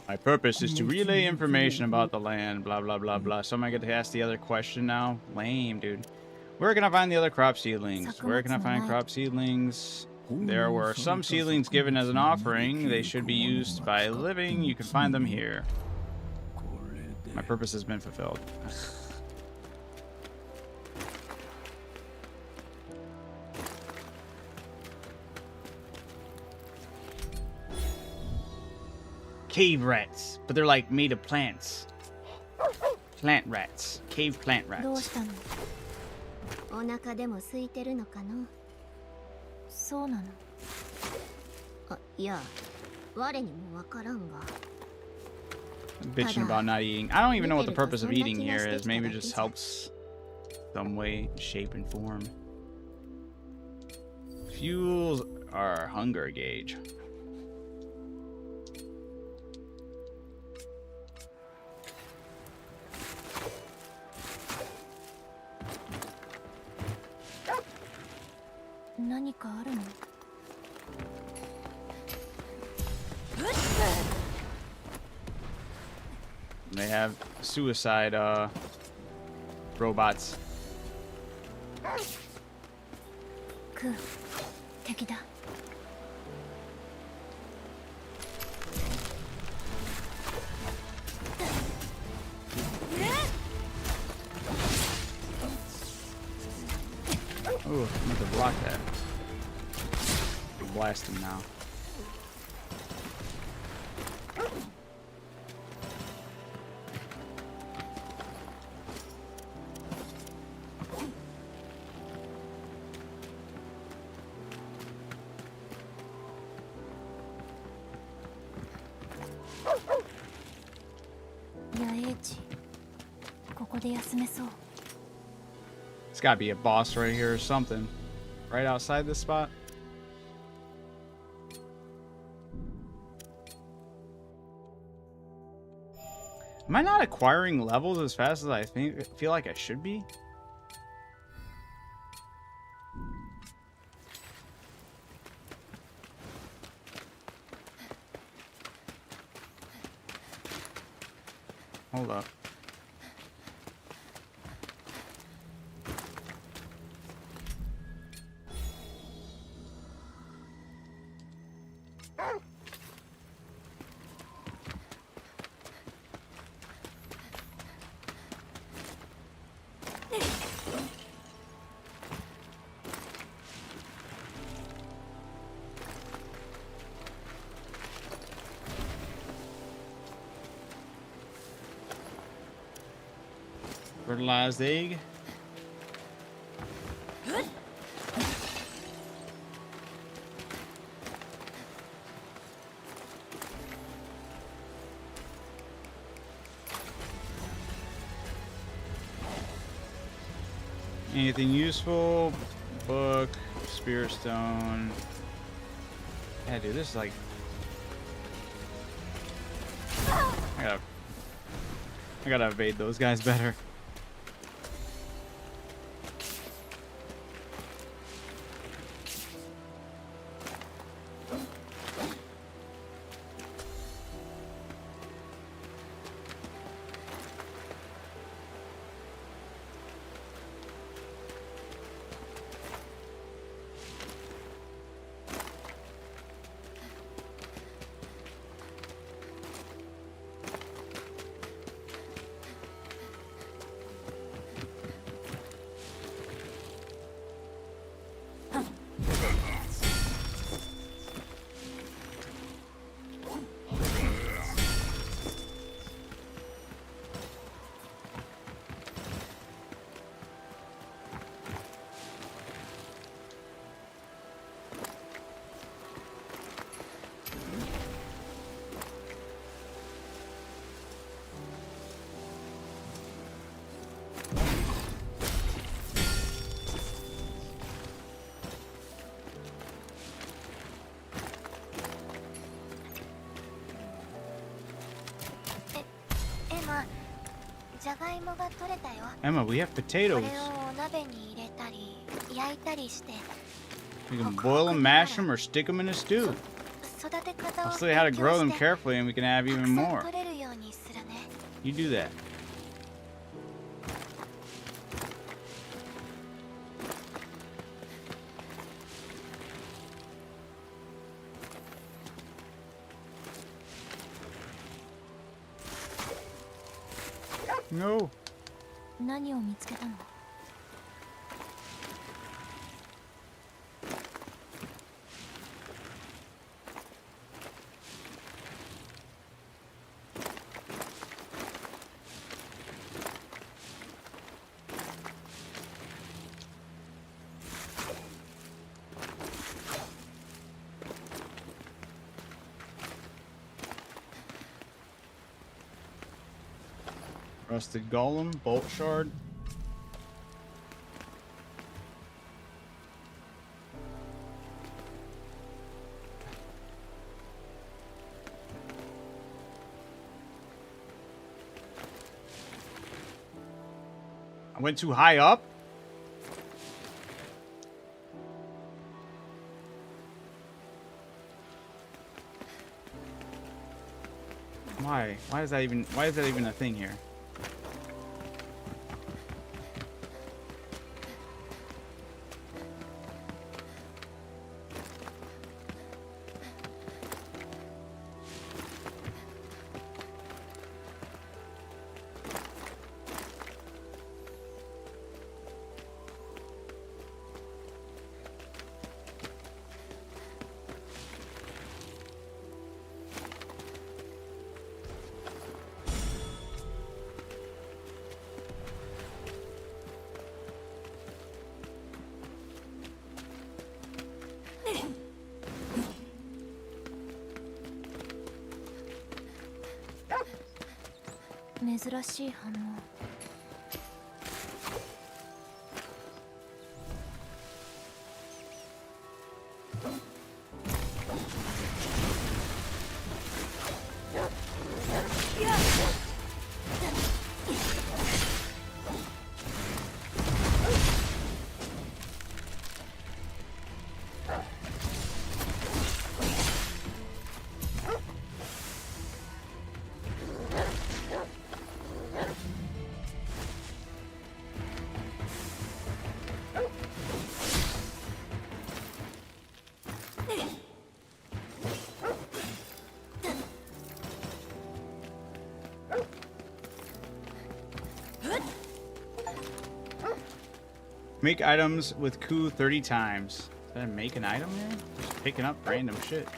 My purpose is to relay information about the land, blah, blah, blah, blah. So am I going to ask the other question now? Lame, dude. Where can I find the other crop seedlings? Where can I find crop seedlings? There were some seedlings given as an offering. They should be used by living. You can find them here. My purpose has been fulfilled. Cave rats, but they're like made of plants. Plant rats. Cave plant どう rats. したの？お腹でも空いてるのかの？そうなの。あ、いや、我にもわからんが。 Bitching about not eating. I don't even know what the purpose of eating here is. Maybe it just helps some way, shape, and form. Fuels our hunger gauge. "何かあるの？ They have suicide robots. クー、敵だ。 Oh, I need to block that. Blast him now. It's gotta be a boss right here or something. Right outside this spot. Am I not acquiring levels as fast as I feel like I should be? Hold up. Fertilized egg. Anything useful? Book, spirit stone. Yeah, dude, this is like I gotta evade those guys better. Emma, we have potatoes. We can boil them, mash them, or stick them in a stew. I'll show you how to grow them carefully and we can have even more. You do that. No. 何を見つけたの？ Rusted golem, bolt shard. I went too high up. Why? Why is that even a thing here?珍しい反応。 Make items with coup 30 times. Did I make an item here? Just picking up random shit.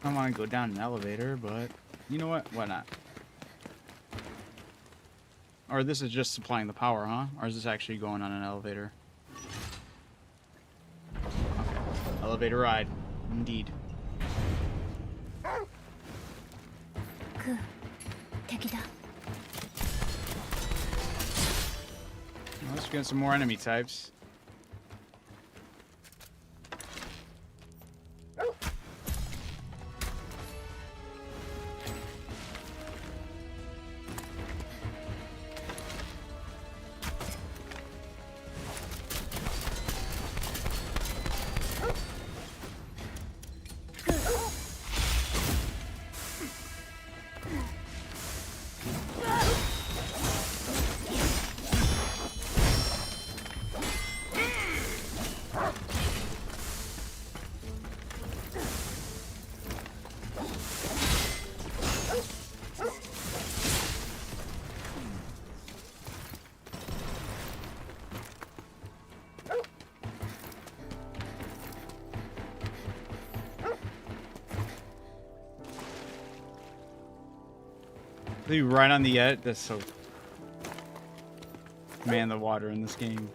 I want to go down an elevator, but you know what? Why not? Or this is just supplying the power, huh? Or is this actually going on an elevator? Okay. Elevator ride. Indeed. クー、敵だ。 Let's get some more enemy types. They right on the edge. That's so. Man, the water in this game.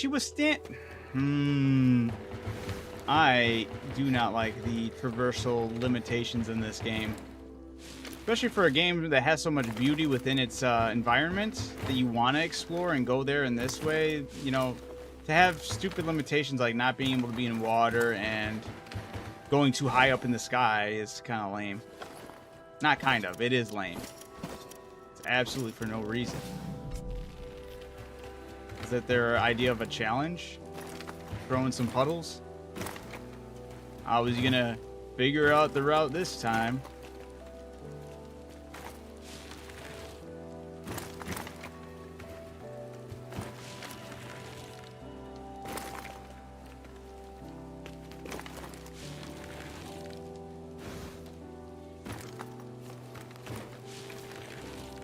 she was I do not like the traversal limitations in this game. Especially for a game that has so much beauty within its environment that you want to explore and go there in this way, you know, to have stupid limitations like not being able to be in water and going too high up in the sky is kind of lame. Not kind of, it is lame. It's absolutely for no reason. Is that their idea of a challenge? Throwing some puddles? How was he gonna figure out the route this time?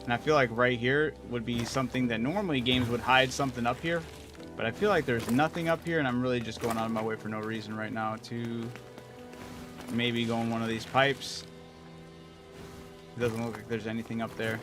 And I feel like right here would be something that normally games would hide something up here. But I feel like there's nothing up here, and I'm really just going out of my way for no reason right now to maybe go in one of these pipes. It doesn't look like there's anything up there.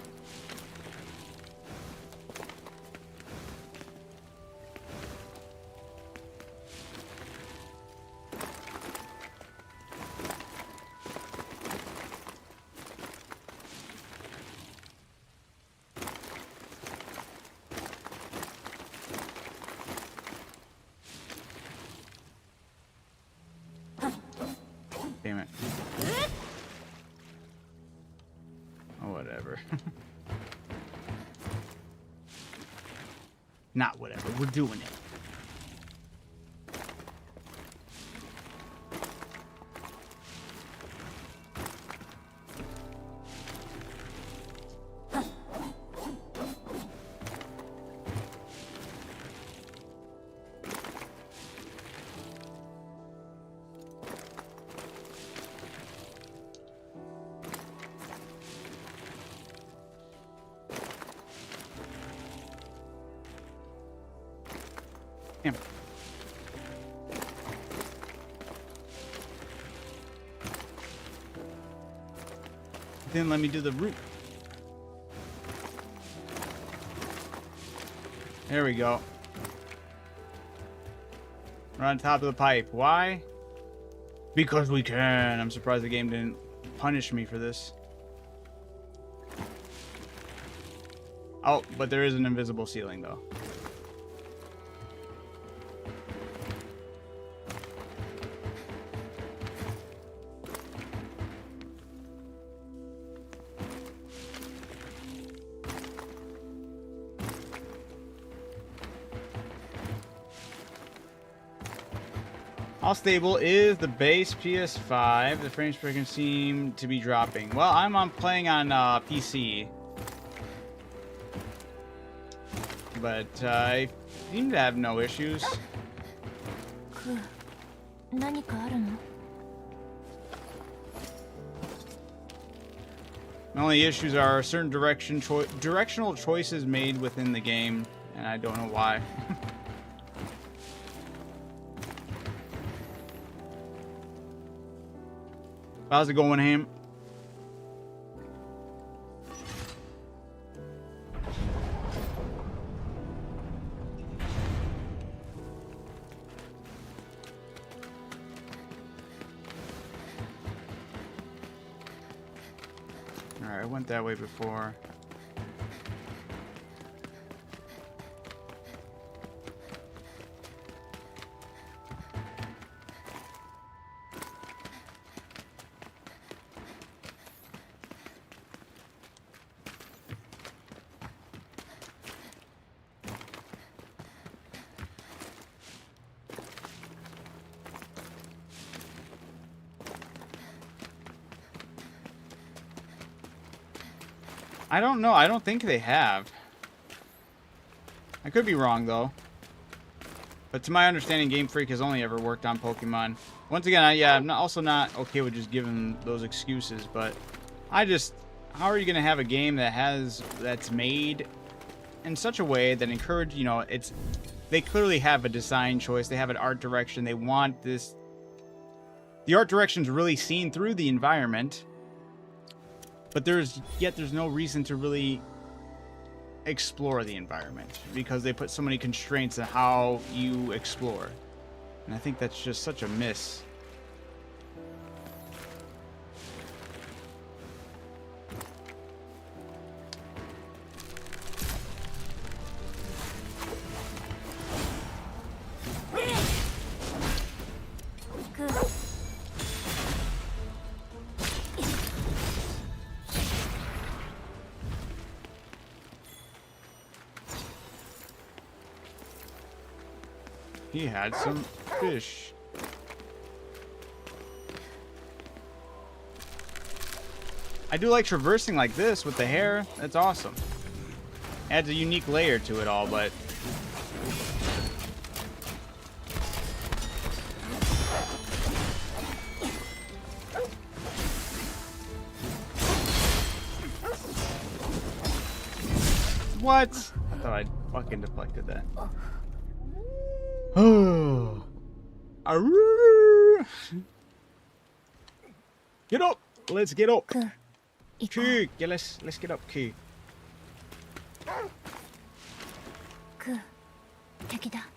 Damn it. Oh, whatever. Not whatever. We're doing it. Damn. Then let me do the root. There we go. We're on top of the pipe. Why? Because we can. I'm surprised the game didn't punish me for this. Oh, but there is an invisible ceiling though. How stable is the base PS5? The frames per second seem to be dropping. Well, I'm playing on PC. But I seem to have no issues. 何かあるの？ The only issues are certain directional choices made within the game, and I don't know why. How's it going, Ham? Alright, I went that way before. I don't know. I don't think they have. I could be wrong, though. But to my understanding, Game Freak has only ever worked on Pokemon. Once again, I'm also not okay with just giving those excuses, but how are you going to have a game that's made in such a way that encourage, they clearly have a design choice, they have an art direction, they want this, the art direction's really seen through the environment. But there's no reason to really explore the environment because they put so many constraints on how you explore. And I think that's just such a miss. He had some fish. I do like traversing like this with the hair. That's awesome. Adds a unique layer to it all, but what? I thought I fucking deflected that. Oh. Get up! Let's get up. Q. Yeah, let's get up, Q. クー敵だ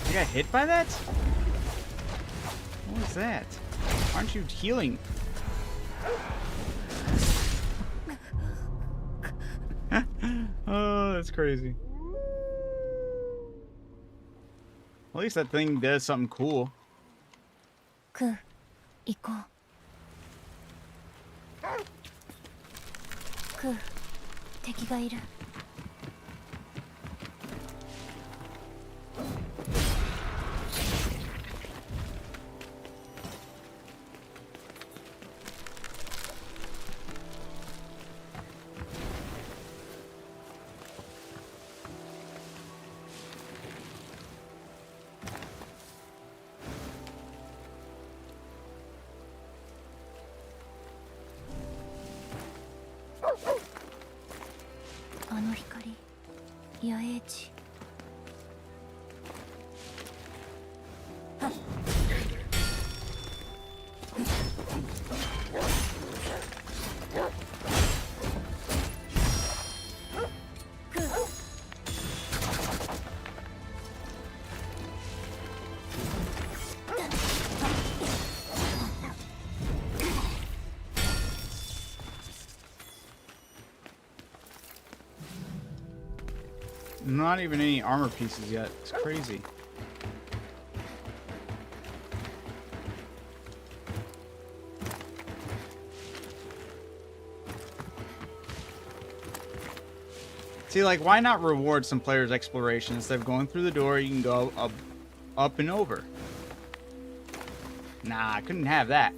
You got hit by that? What was that? Aren't you healing? Oh, that's crazy. At least that thing does something cool. クー行こうクー敵がいる あの光野営地 Not even any armor pieces yet. It's crazy. See, like, why not reward some players' exploration? Instead of going through the door, you can go up and over. Nah, I couldn't have that.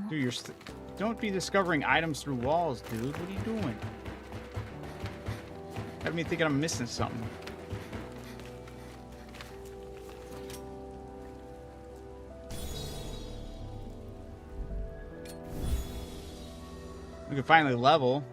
Dude, don't be discovering items through walls, dude. What are you doing? Have me thinking I'm missing something. We can finally level.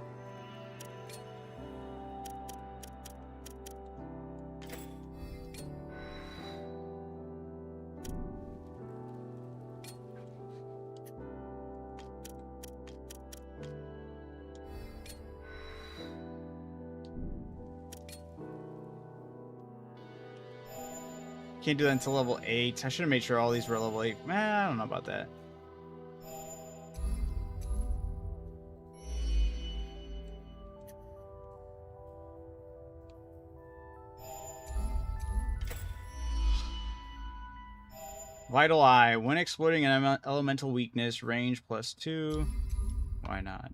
Can't do that until level 8. I should have made sure all these were level 8. Man, I don't know about that. Vital Eye. When exploiting an elemental weakness, range +2. Why not?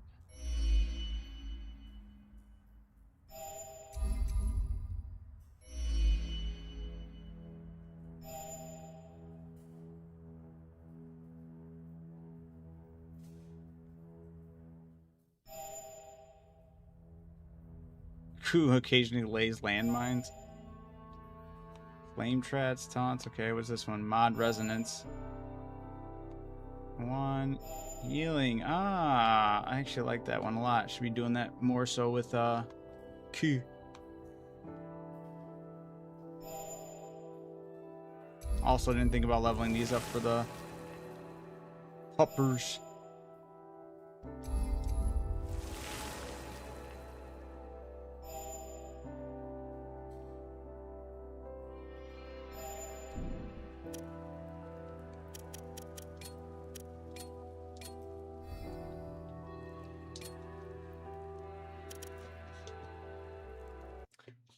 Who occasionally lays landmines. Flame trats, taunts. Okay, what's this one? Mod resonance. 1. Healing. Ah, I actually like that one a lot. Should be doing that more so with Q. Also didn't think about leveling these up for the puppers.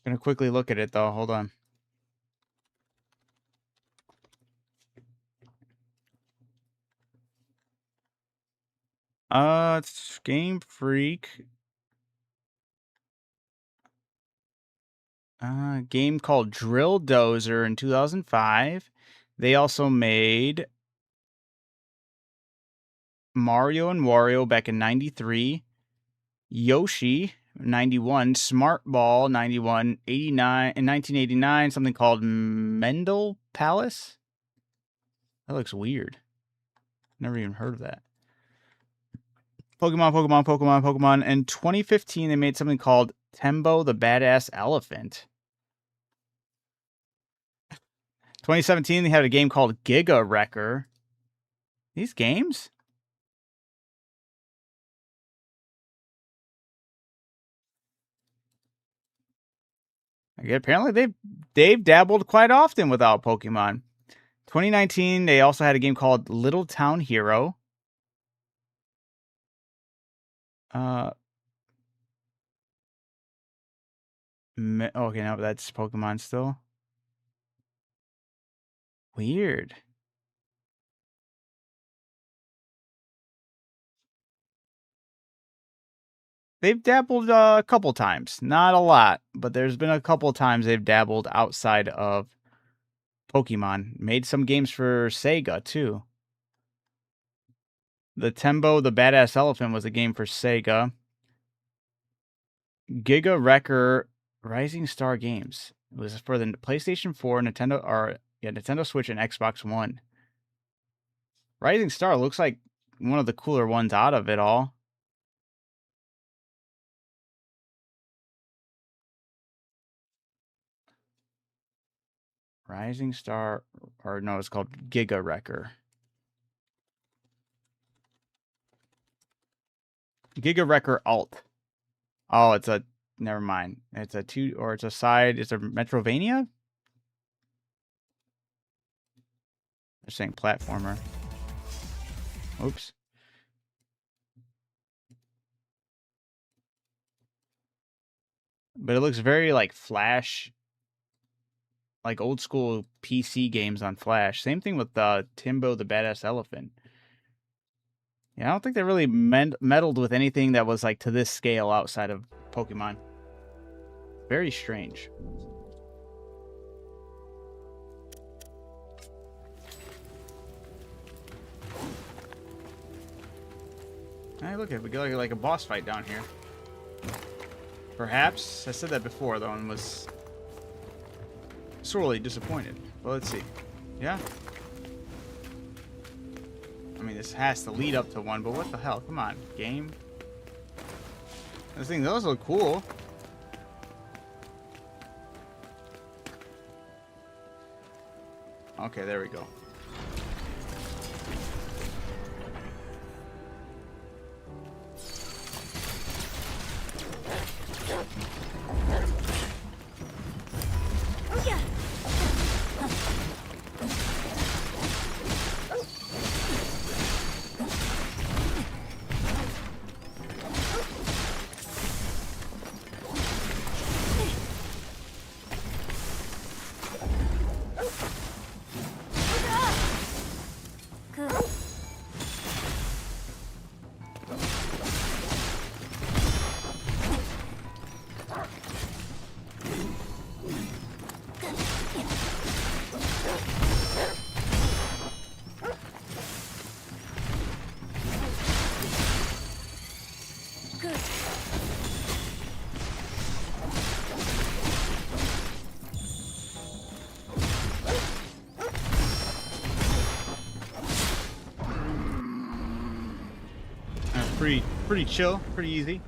Gonna quickly look at it though. Hold on. It's Game Freak. Game called Drill Dozer in 2005. They also made Mario and Wario back in 93. Yoshi 91, Smart Ball 91, 89 in 1989, something called Mendel Palace. That looks weird. Never even heard of that. Pokemon. In 2015, they made something called Tembo the Badass Elephant. 2017, they had a game called Giga Wrecker. These games? Apparently, they've dabbled quite often without Pokemon. 2019, they also had a game called Little Town Hero. Okay, no, that's Pokemon still. Weird. They've dabbled a couple times. Not a lot, but there's been a couple times they've dabbled outside of Pokemon. Made some games for Sega, too. The Tembo the Badass Elephant was a game for Sega. Giga Wrecker Rising Star Games. It was for the PlayStation 4, Nintendo Switch, and Xbox One. Rising Star looks like one of the cooler ones out of it all. Rising Star, or no, it's called Giga Wrecker. Giga Wrecker Alt. Oh, never mind. It's a Metrovania? They're saying platformer. Oops. But it looks very like Flash, like old school PC games on Flash. Same thing with Timbo the Badass Elephant. Yeah, I don't think they really meddled with anything that was like to this scale outside of Pokemon. Very strange. Hey, look at we got like a boss fight down here. Perhaps I said that before though and was sorely disappointed. Well, let's see. Yeah. I mean, this has to lead up to one, but what the hell? Come on, game. Those look cool. Okay, there we go. pretty chill, pretty easy.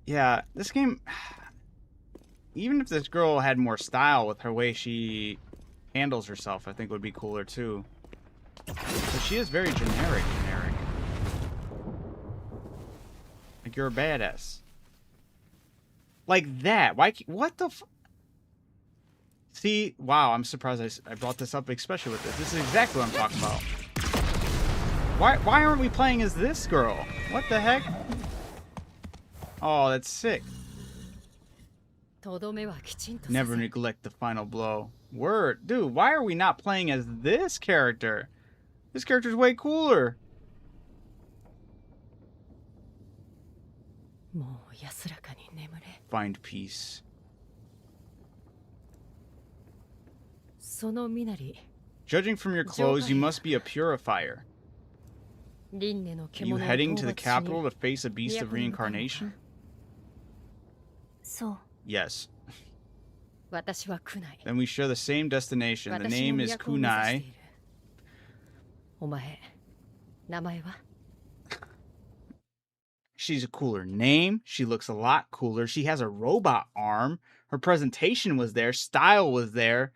Yeah, this game, even if this girl had more style with her way she handles herself, I think would be cooler too. But she is very generic. Like, you're a badass. Like that. Why? What the f... See? Wow, I'm surprised I brought this up, especially with this. This is exactly what I'm talking about. Why aren't we playing as this girl? What the heck? Oh, that's sick. Never neglect the final blow. Word. Dude, why are we not playing as this character? This character's way cooler. Find peace. Judging from your clothes, you must be a purifier. You heading to the capital to face a beast of reincarnation? Yes. Then we share the same destination. The name is Kunai. She's a cooler name. She looks a lot cooler. She has a robot arm. Her presentation was there. Style was there.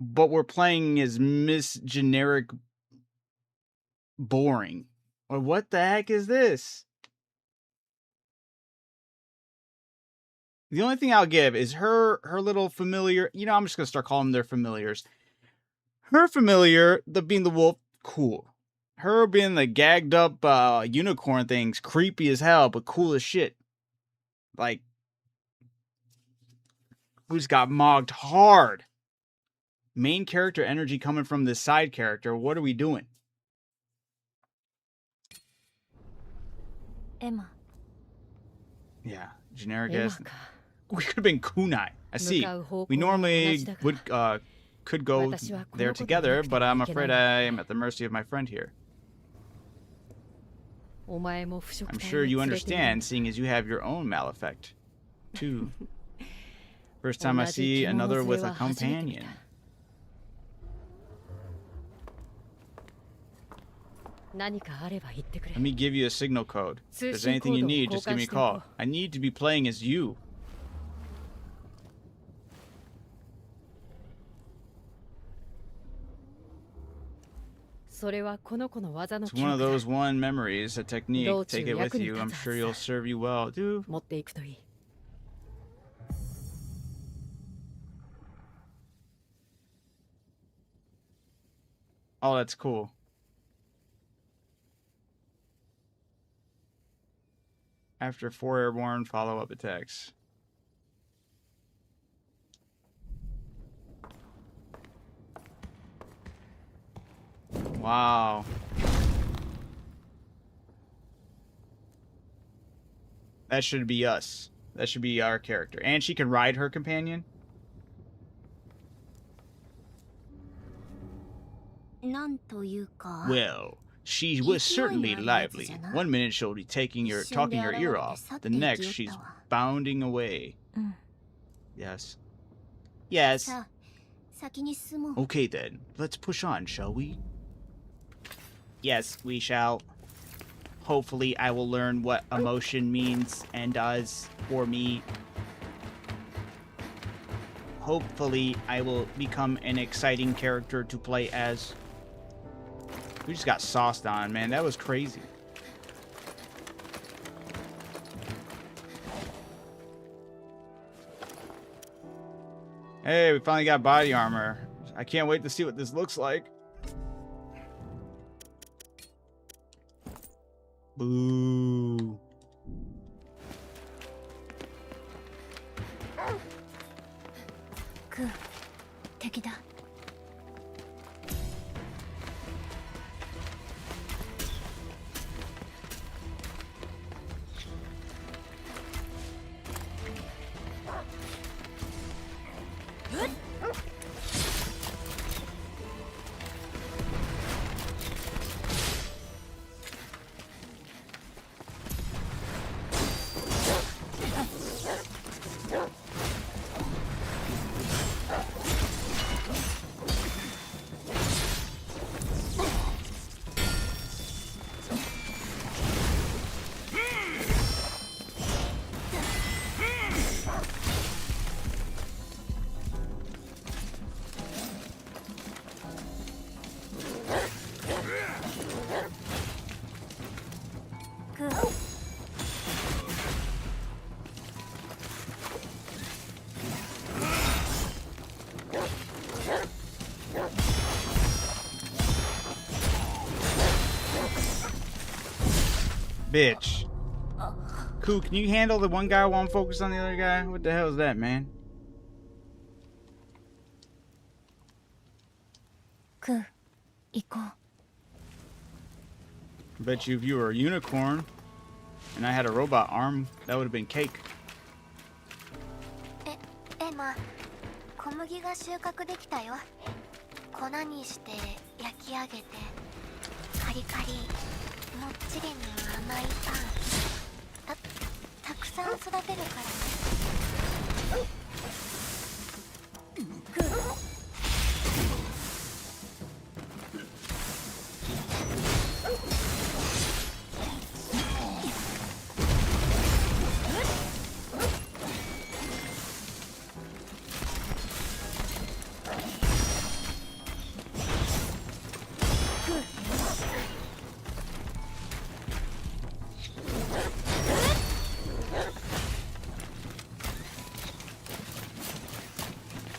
But we're playing as Miss Generic Boring. Or what the heck is this? The only thing I'll give is her little familiar. You know, I'm just going to start calling them their familiars. Her familiar, being the wolf, cool. Her being the gagged up unicorn thing's creepy as hell, but cool as shit. Like, we just got mogged hard. Main character energy coming from this side character. What are we doing? Emma. Yeah, generic ass. We could have been Kunai. I see. We normally could go there together, but I'm afraid I am at the mercy of my friend here. I'm sure you understand, seeing as you have your own maleffect, too. First time I see another with a companion. Let me give you a signal code. If there's anything you need, just give me a call. I need to be playing as you. It's one of those memories, a technique. Take it with you. I'm sure you'll serve you well. Dude. Oh, that's cool. After 4 airborne follow-up attacks. Wow. That should be us. That should be our character. And she can ride her companion? Well, she was certainly lively. One minute she'll be talking your ear off. The next, she's bounding away. Yes. Yes. Okay then, let's push on, shall we? Yes, we shall. Hopefully I will learn what emotion means and does for me. Hopefully I will become an exciting character to play as. We just got sauced on, man. That was crazy. Hey, we finally got body armor. I can't wait to see what this looks like. Boo. bitch. Cool, can you handle the one guy while I'm focused on the other guy? What the hell is that, man? クー行こう Bet you if you were a unicorn and I had a robot arm, that would have been cake. エマ、小麦が収穫できたよ。粉にして焼き上げて、カリカリ、もっちりに甘いパン。たくさん育てるからね。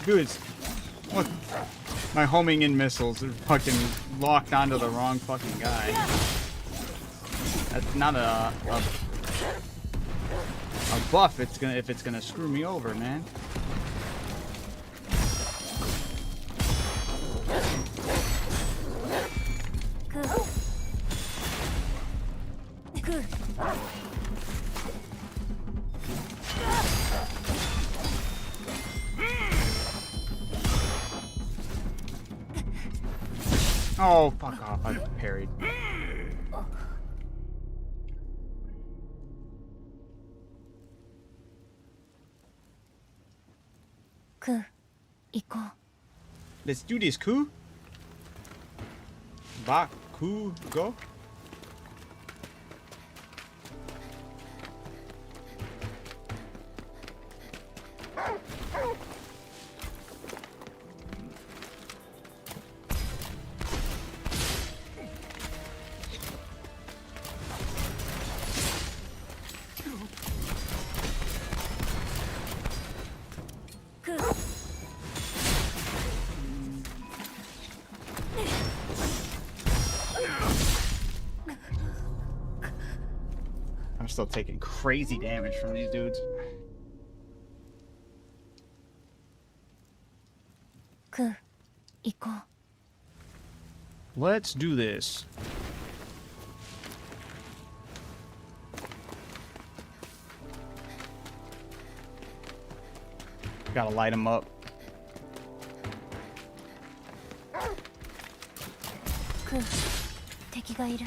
Dudes, what? My homing in missiles are fucking locked onto the wrong fucking guy. That's not a buff. If it's gonna screw me over, man. Oh, fuck off. I parried. クー行こう Let's do this, Ku. Baku, go. I'm still taking crazy damage from these dudes. クー行こう Let's do this. Gotta light him up. クー敵がいる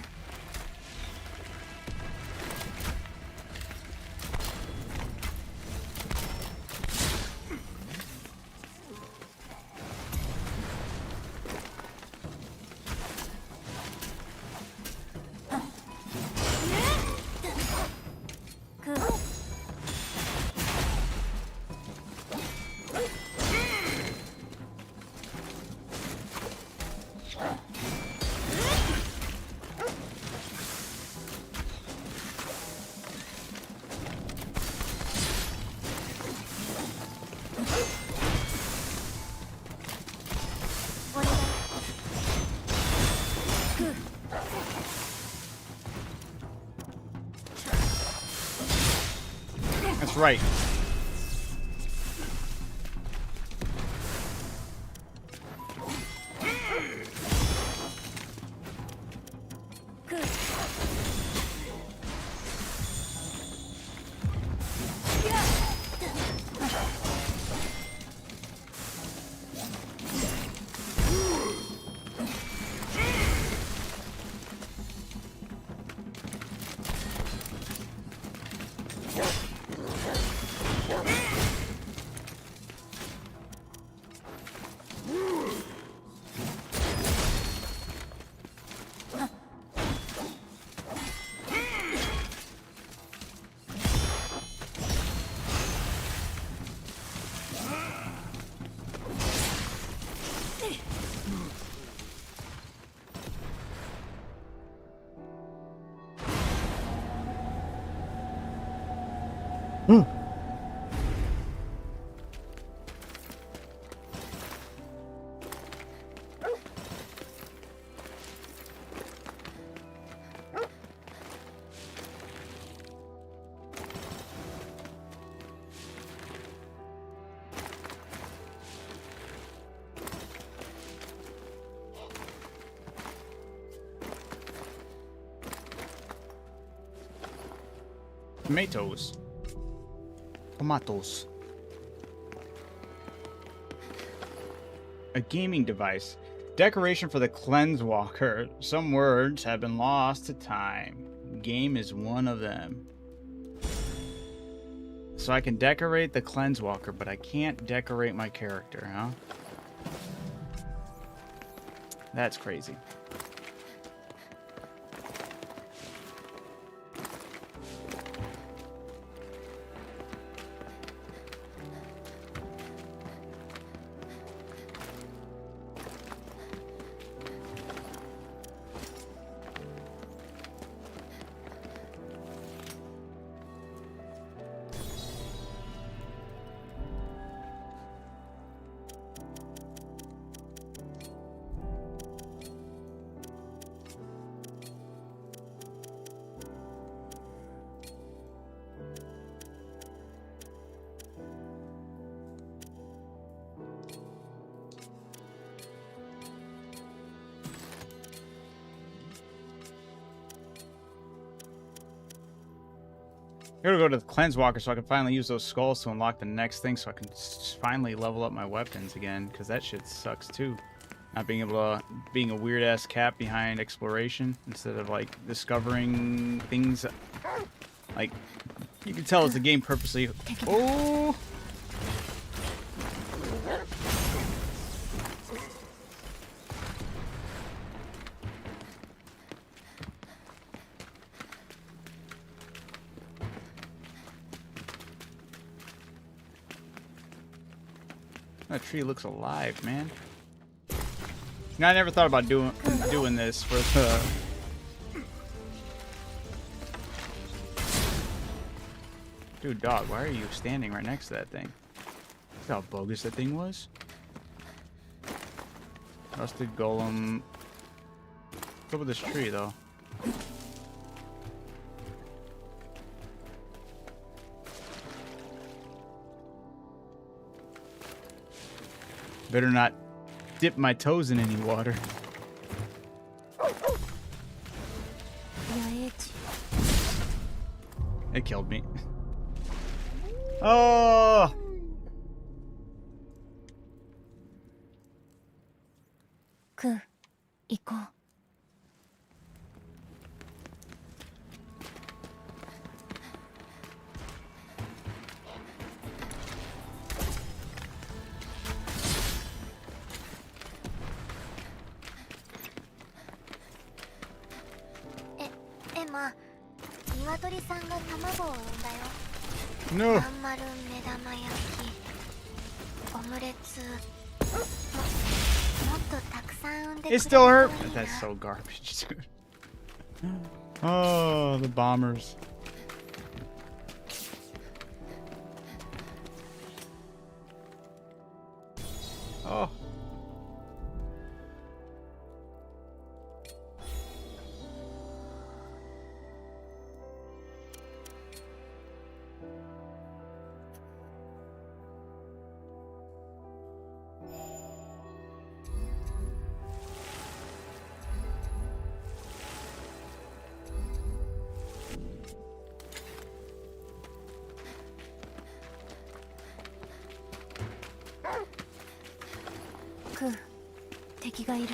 That's right. Tomatoes. Tomatoes. A gaming device. Decoration for the Cleanse Walker. Some words have been lost to time. Game is one of them. So I can decorate the Cleanse Walker, but I can't decorate my character, huh? That's crazy. I gotta go to the Cleanse Walker so I can finally use those skulls to unlock the next thing so I can finally level up my weapons again, because that shit sucks too. Not being able to, being a weird ass cat behind exploration instead of like discovering things. Like, you can tell it's a game purposely. Oh! That tree looks alive, man. You know, I never thought about doing this for the... Dude, dog, why are you standing right next to that thing? See how bogus that thing was? Rusted golem. What's up with this tree, though? Better not dip my toes in any water. It killed me. Oh! Ku, 行こう。エマ、鶏さんが卵を産んだよ。 No! まん丸目玉焼き、オムレツ、もっとたくさん産んでくれ It る still と hurt. いい That's な。 so garbage, dude. Oh, the bombers. Oh. Ku, 敵がいる。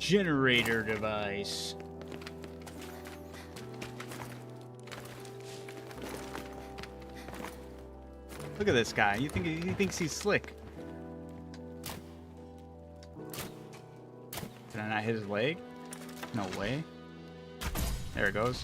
generator device. Look at this guy. He thinks he's slick. Did I not hit his leg? No way. There it goes.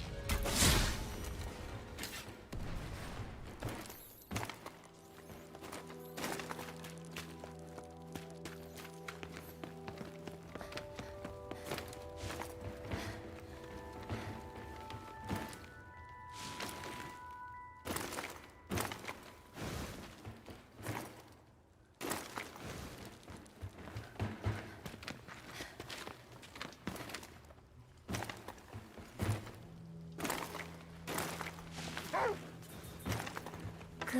く、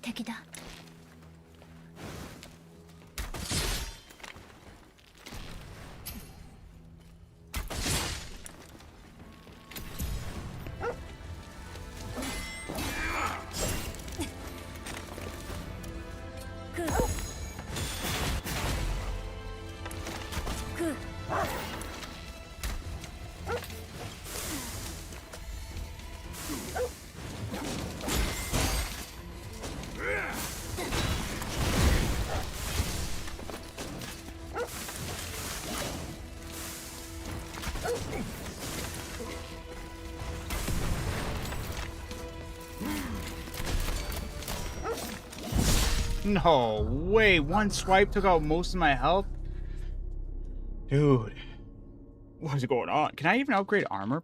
敵だ。く、く。No way. One swipe took out most of my health? Dude. What's going on? Can I even upgrade armor?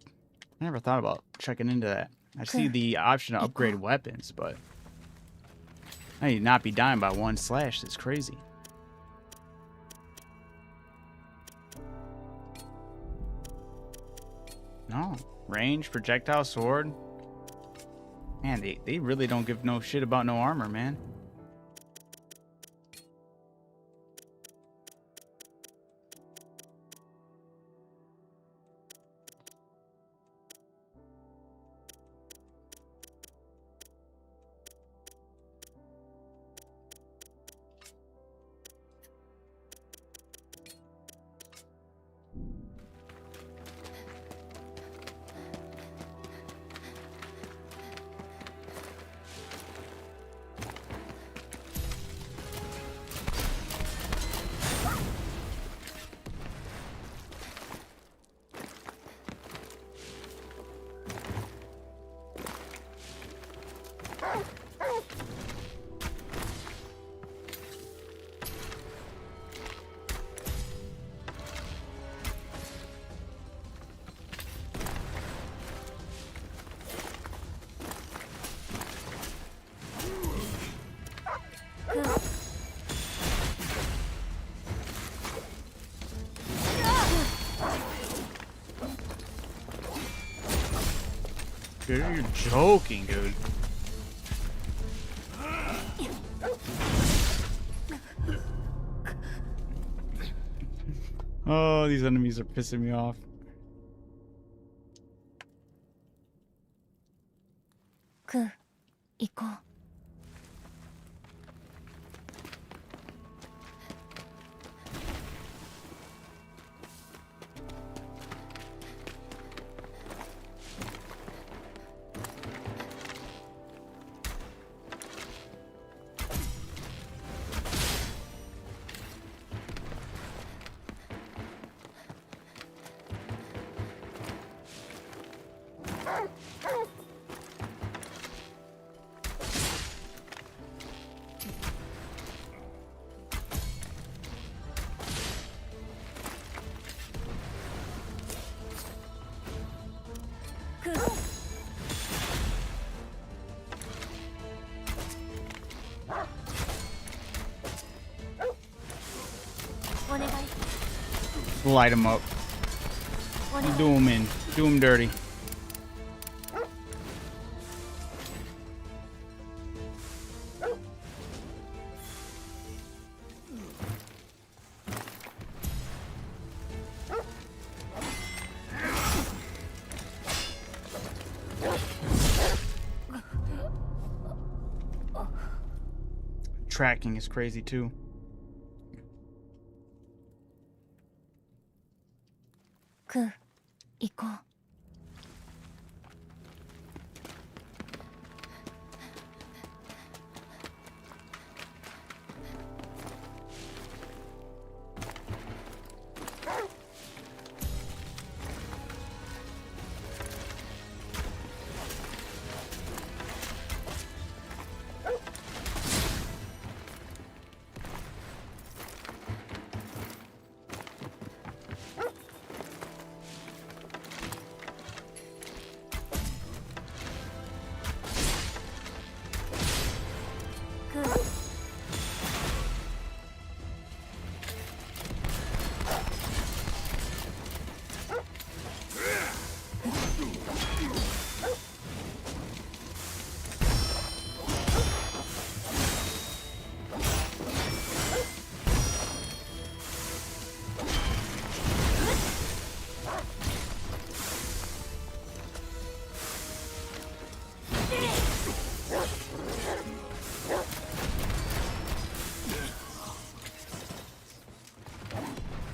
I never thought about checking into that. I see the option to upgrade weapons, but I need not be dying by one slash. That's crazy. No. Range, projectile, sword. Man, they really don't give no shit about no armor, man. Dude, you're joking, dude. Oh, these enemies are pissing me off. く、行こう。Light him up. Do him in. Do him dirty. Tracking is crazy too. クー行こう。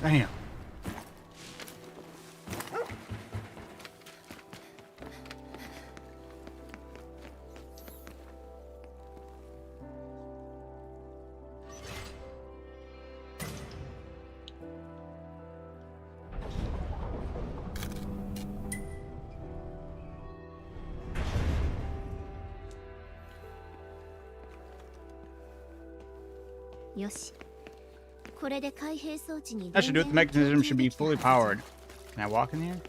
Damn. That should do it. The mechanism should be fully powered. Can I walk in here?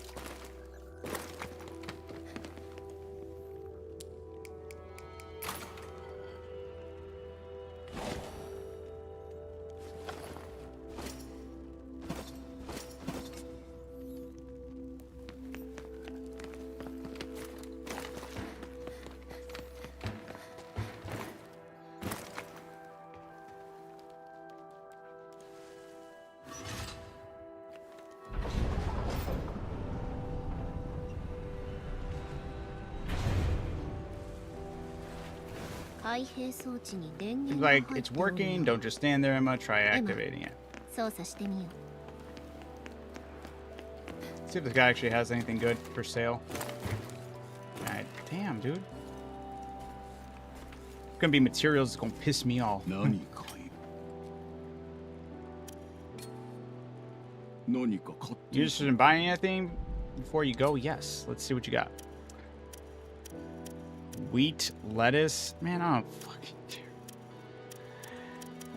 Seems like it's working. Don't just stand there, Emma. Try activating it. See if this guy actually has anything good for sale. God damn, dude. It's gonna be materials that's gonna piss me off. You interested in buying anything before you go? Yes. Let's see what you got. Wheat, lettuce. Man, I don't fucking care.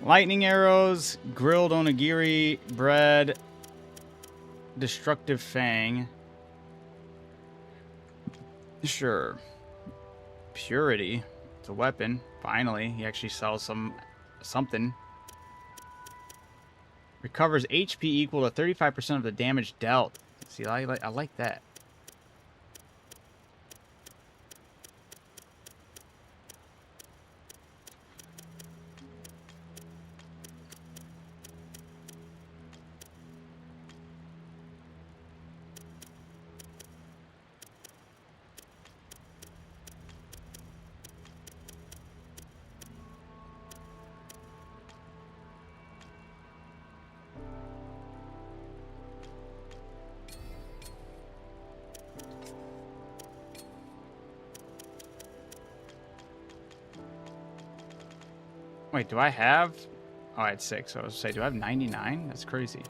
Lightning arrows, grilled onigiri, bread, destructive fang. Sure. Purity. It's a weapon. Finally, he actually sells something. Recovers HP equal to 35% of the damage dealt. See, I like that. Wait, do I have... Oh, I had 6. So I was going to say, do I have 99? That's crazy.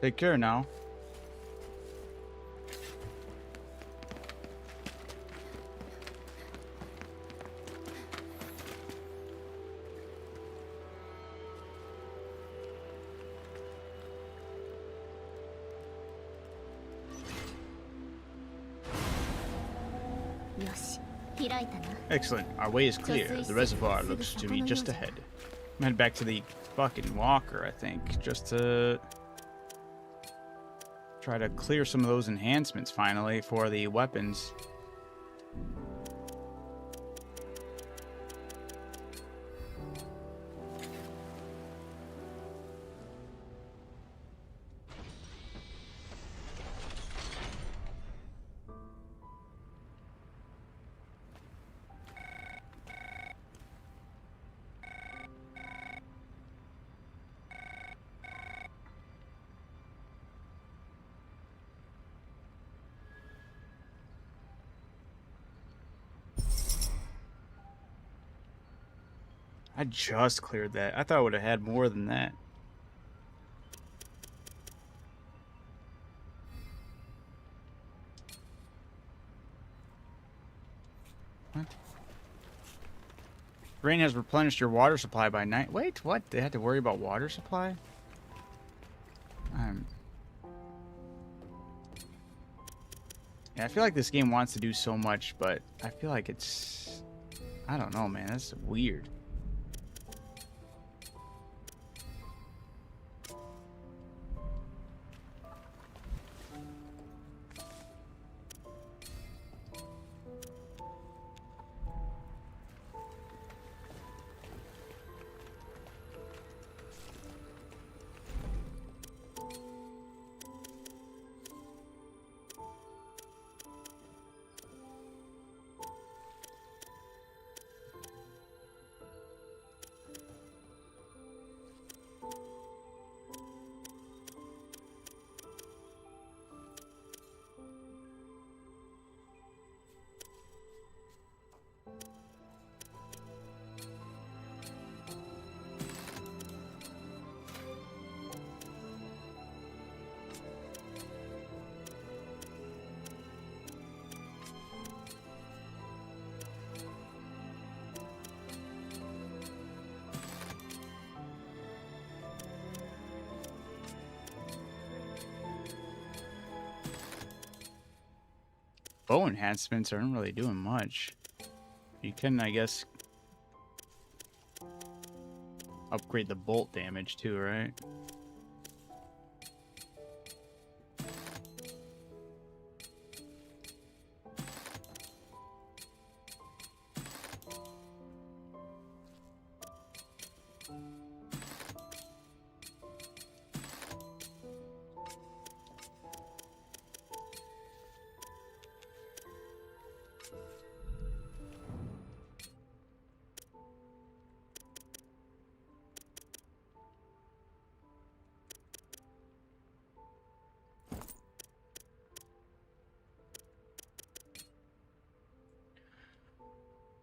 Take care now. Excellent. Our way is clear. The reservoir looks to be just ahead. I'm headed back to the fucking walker, I think, just to try to clear some of those enhancements finally for the weapons. I just cleared that. I thought I would have had more than that. What? Rain has replenished your water supply by night. Wait, what? They had to worry about water supply? Yeah, I feel like this game wants to do so much, but I feel like it's... I don't know, man. That's weird. Bow enhancements aren't really doing much. You can, I guess, upgrade the bolt damage too, right?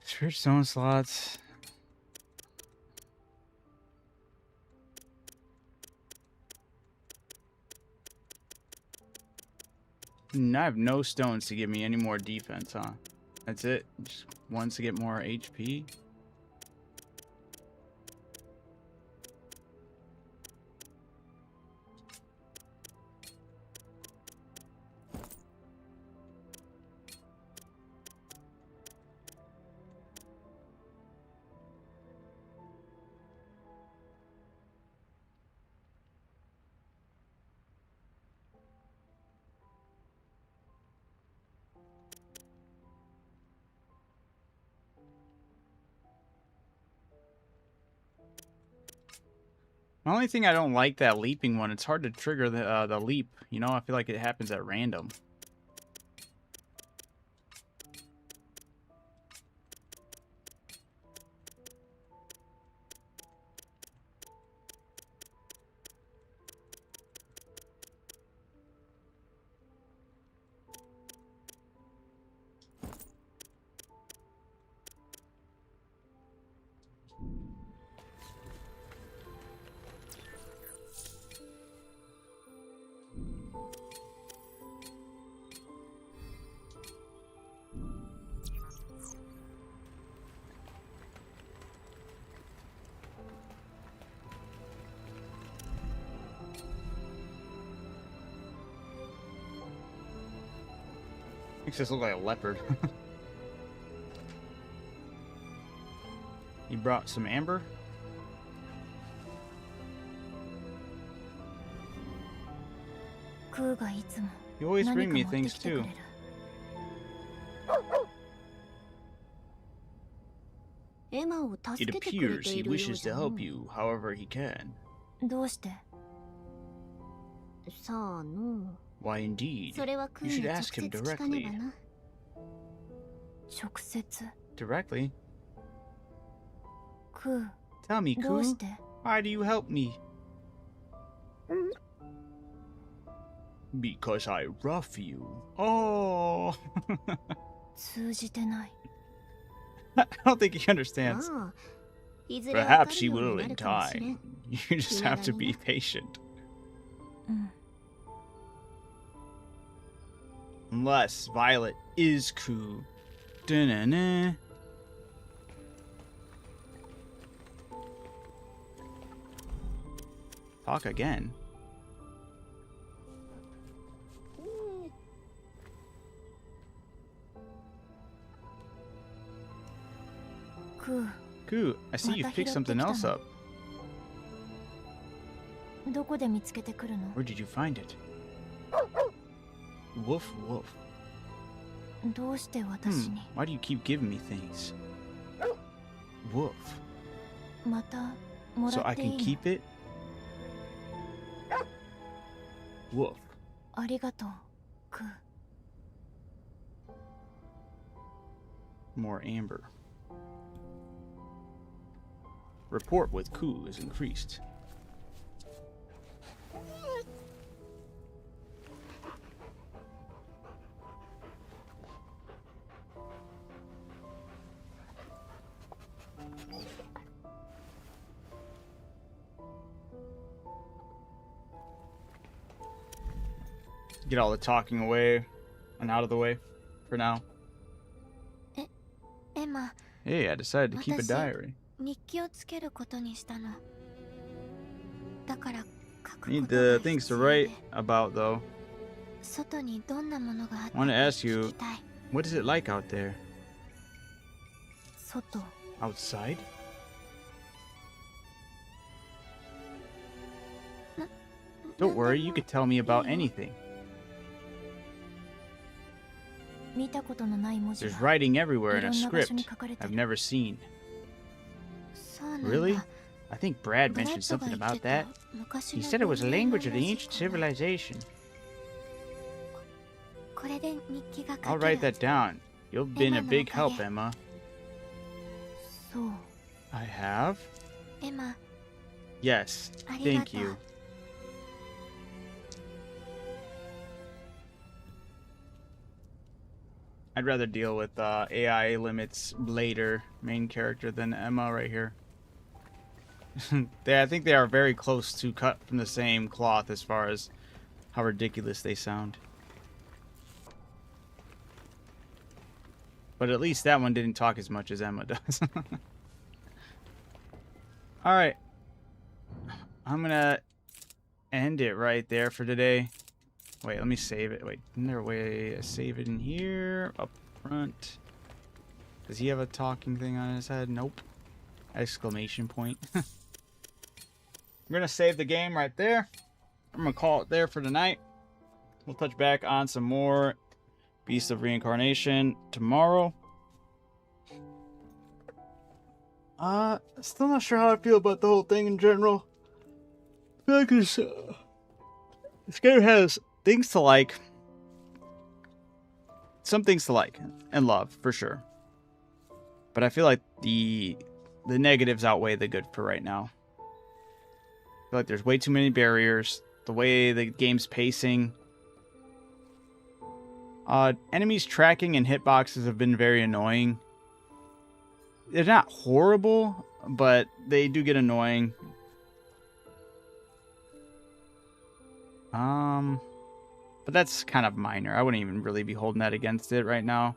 Spirit stone slots. I have no stones to give me any more defense, huh? That's it? Just ones to get more HP? The only thing I don't like that leaping one, it's hard to trigger the leap. You know, I feel like it happens at random. Makes this look like a leopard. You brought some amber? You always bring me things too. It appears he wishes to help you however he can. Why indeed. You should ask him directly. Directly? Tell me, Ku. Why do you help me? Because I rough you. Oh. I don't think he understands. Perhaps he will in time. You just have to be patient. うん Unless Violet is cool. Da-na-na. Talk again. Cool. I see you've picked something else up. どこで見つけてくるの Where did you find it? Woof woof. どうして私に Why do you keep giving me things? Woof. またも So ら I っていい can の keep it? Woof. ありがとうクー More amber. Report with coup is increased. Get all the talking away and out of the way for now. エマ Hey, I decided to keep a 私 diary. 日記をつけることにしたのだから書くこ Need とが the things 必 to 要 write で about though. 外にどんなものがあった I want to か ask you, 聞きたい what is it like out there? 外 Outside? な Don't なん worry, で you も could tell me about いいよ anything. 見たことのない文字 There's が writing everywhere い in ろ a んな場所 script に書かれて I've る never seen. そうなんだ Really? I think Brad ブラ mentioned ッドが something 言っ about て that. た昔 He の said it was a 文明の language of the 文字 ancient かな civilization. これで日記が I'll 書け write る that down. You've been a big help, Emma. そう I have? エマ Yes. ありが Thank とう you. I'd rather deal with AI limits later, main character, than Emma right here. I think they are very close to cut from the same cloth as far as how ridiculous they sound. But at least that one didn't talk as much as Emma does. Alright. I'm gonna end it right there for today. Wait, let me save it. Wait, isn't there a way to save it in here? Up front. Does he have a talking thing on his head? Nope. Exclamation point. I'm gonna save the game right there. I'm gonna call it there for tonight. We'll touch back on some more Beast of Reincarnation tomorrow. Still not sure how I feel about the whole thing in general. I feel like this game has things to like. Some things to like and love, for sure. But I feel like the negatives outweigh the good for right now. I feel like there's way too many barriers. The way the game's pacing. Enemies tracking and hitboxes have been very annoying. They're not horrible, but they do get annoying. But that's kind of minor. I wouldn't even really be holding that against it right now.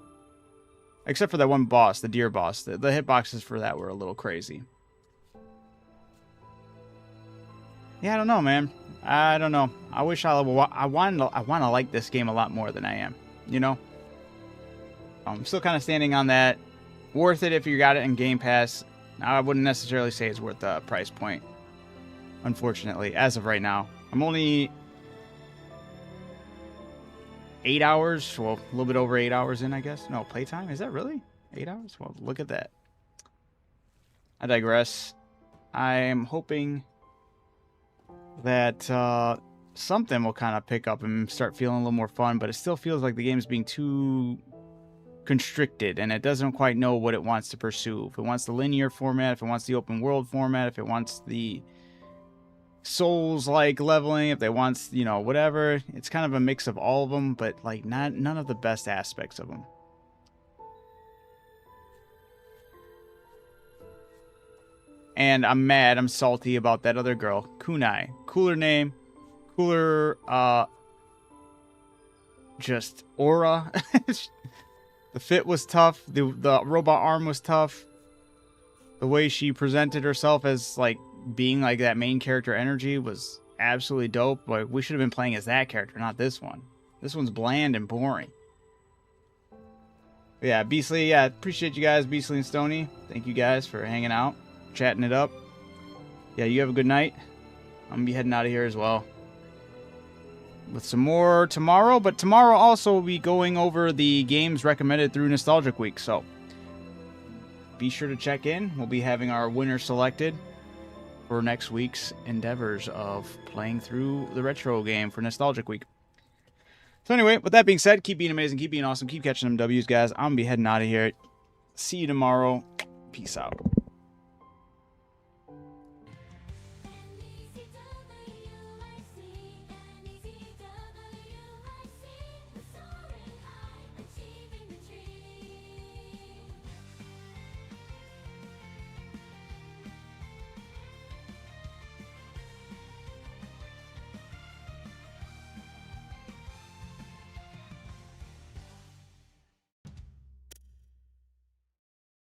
Except for that one boss, the deer boss. The hitboxes for that were a little crazy. Yeah, I don't know, man. I don't know. I wish I want to like this game a lot more than I am. You know? I'm still kind of standing on that. Worth it if you got it in Game Pass. I wouldn't necessarily say it's worth the price point. Unfortunately, as of right now. I'm only 8 hours, well, a little bit over 8 hours in, I guess. No, playtime? Is that really 8 hours? Well, look at that. I digress. I am hoping that something will kind of pick up and start feeling a little more fun, but it still feels like the game's being too constricted, and it doesn't quite know what it wants to pursue. If it wants the linear format, if it wants the open world format, if it wants the Souls-like leveling, if they wants, you know, whatever. It's kind of a mix of all of them, but like none of the best aspects of them. And I'm mad, I'm salty about that other girl, Kunai. Cooler name, cooler, just aura. The fit was tough. The robot arm was tough. The way she presented herself as, like, being, like, that main character energy was absolutely dope. Like, we should have been playing as that character, not this one. This one's bland and boring. But yeah, Beastly, yeah, appreciate you guys, Beastly and Stony. Thank you guys for hanging out, chatting it up. Yeah, you have a good night. I'm going to be heading out of here as well. With some more tomorrow, but tomorrow also will be going over the games recommended through Nostalgic Week, so be sure to check in. We'll be having our winner selected for next week's endeavors of playing through the retro game for Nostalgic Week. So anyway, with that being said, keep being amazing, keep being awesome, keep catching them W's, guys. I'm going to be heading out of here. See you tomorrow. Peace out.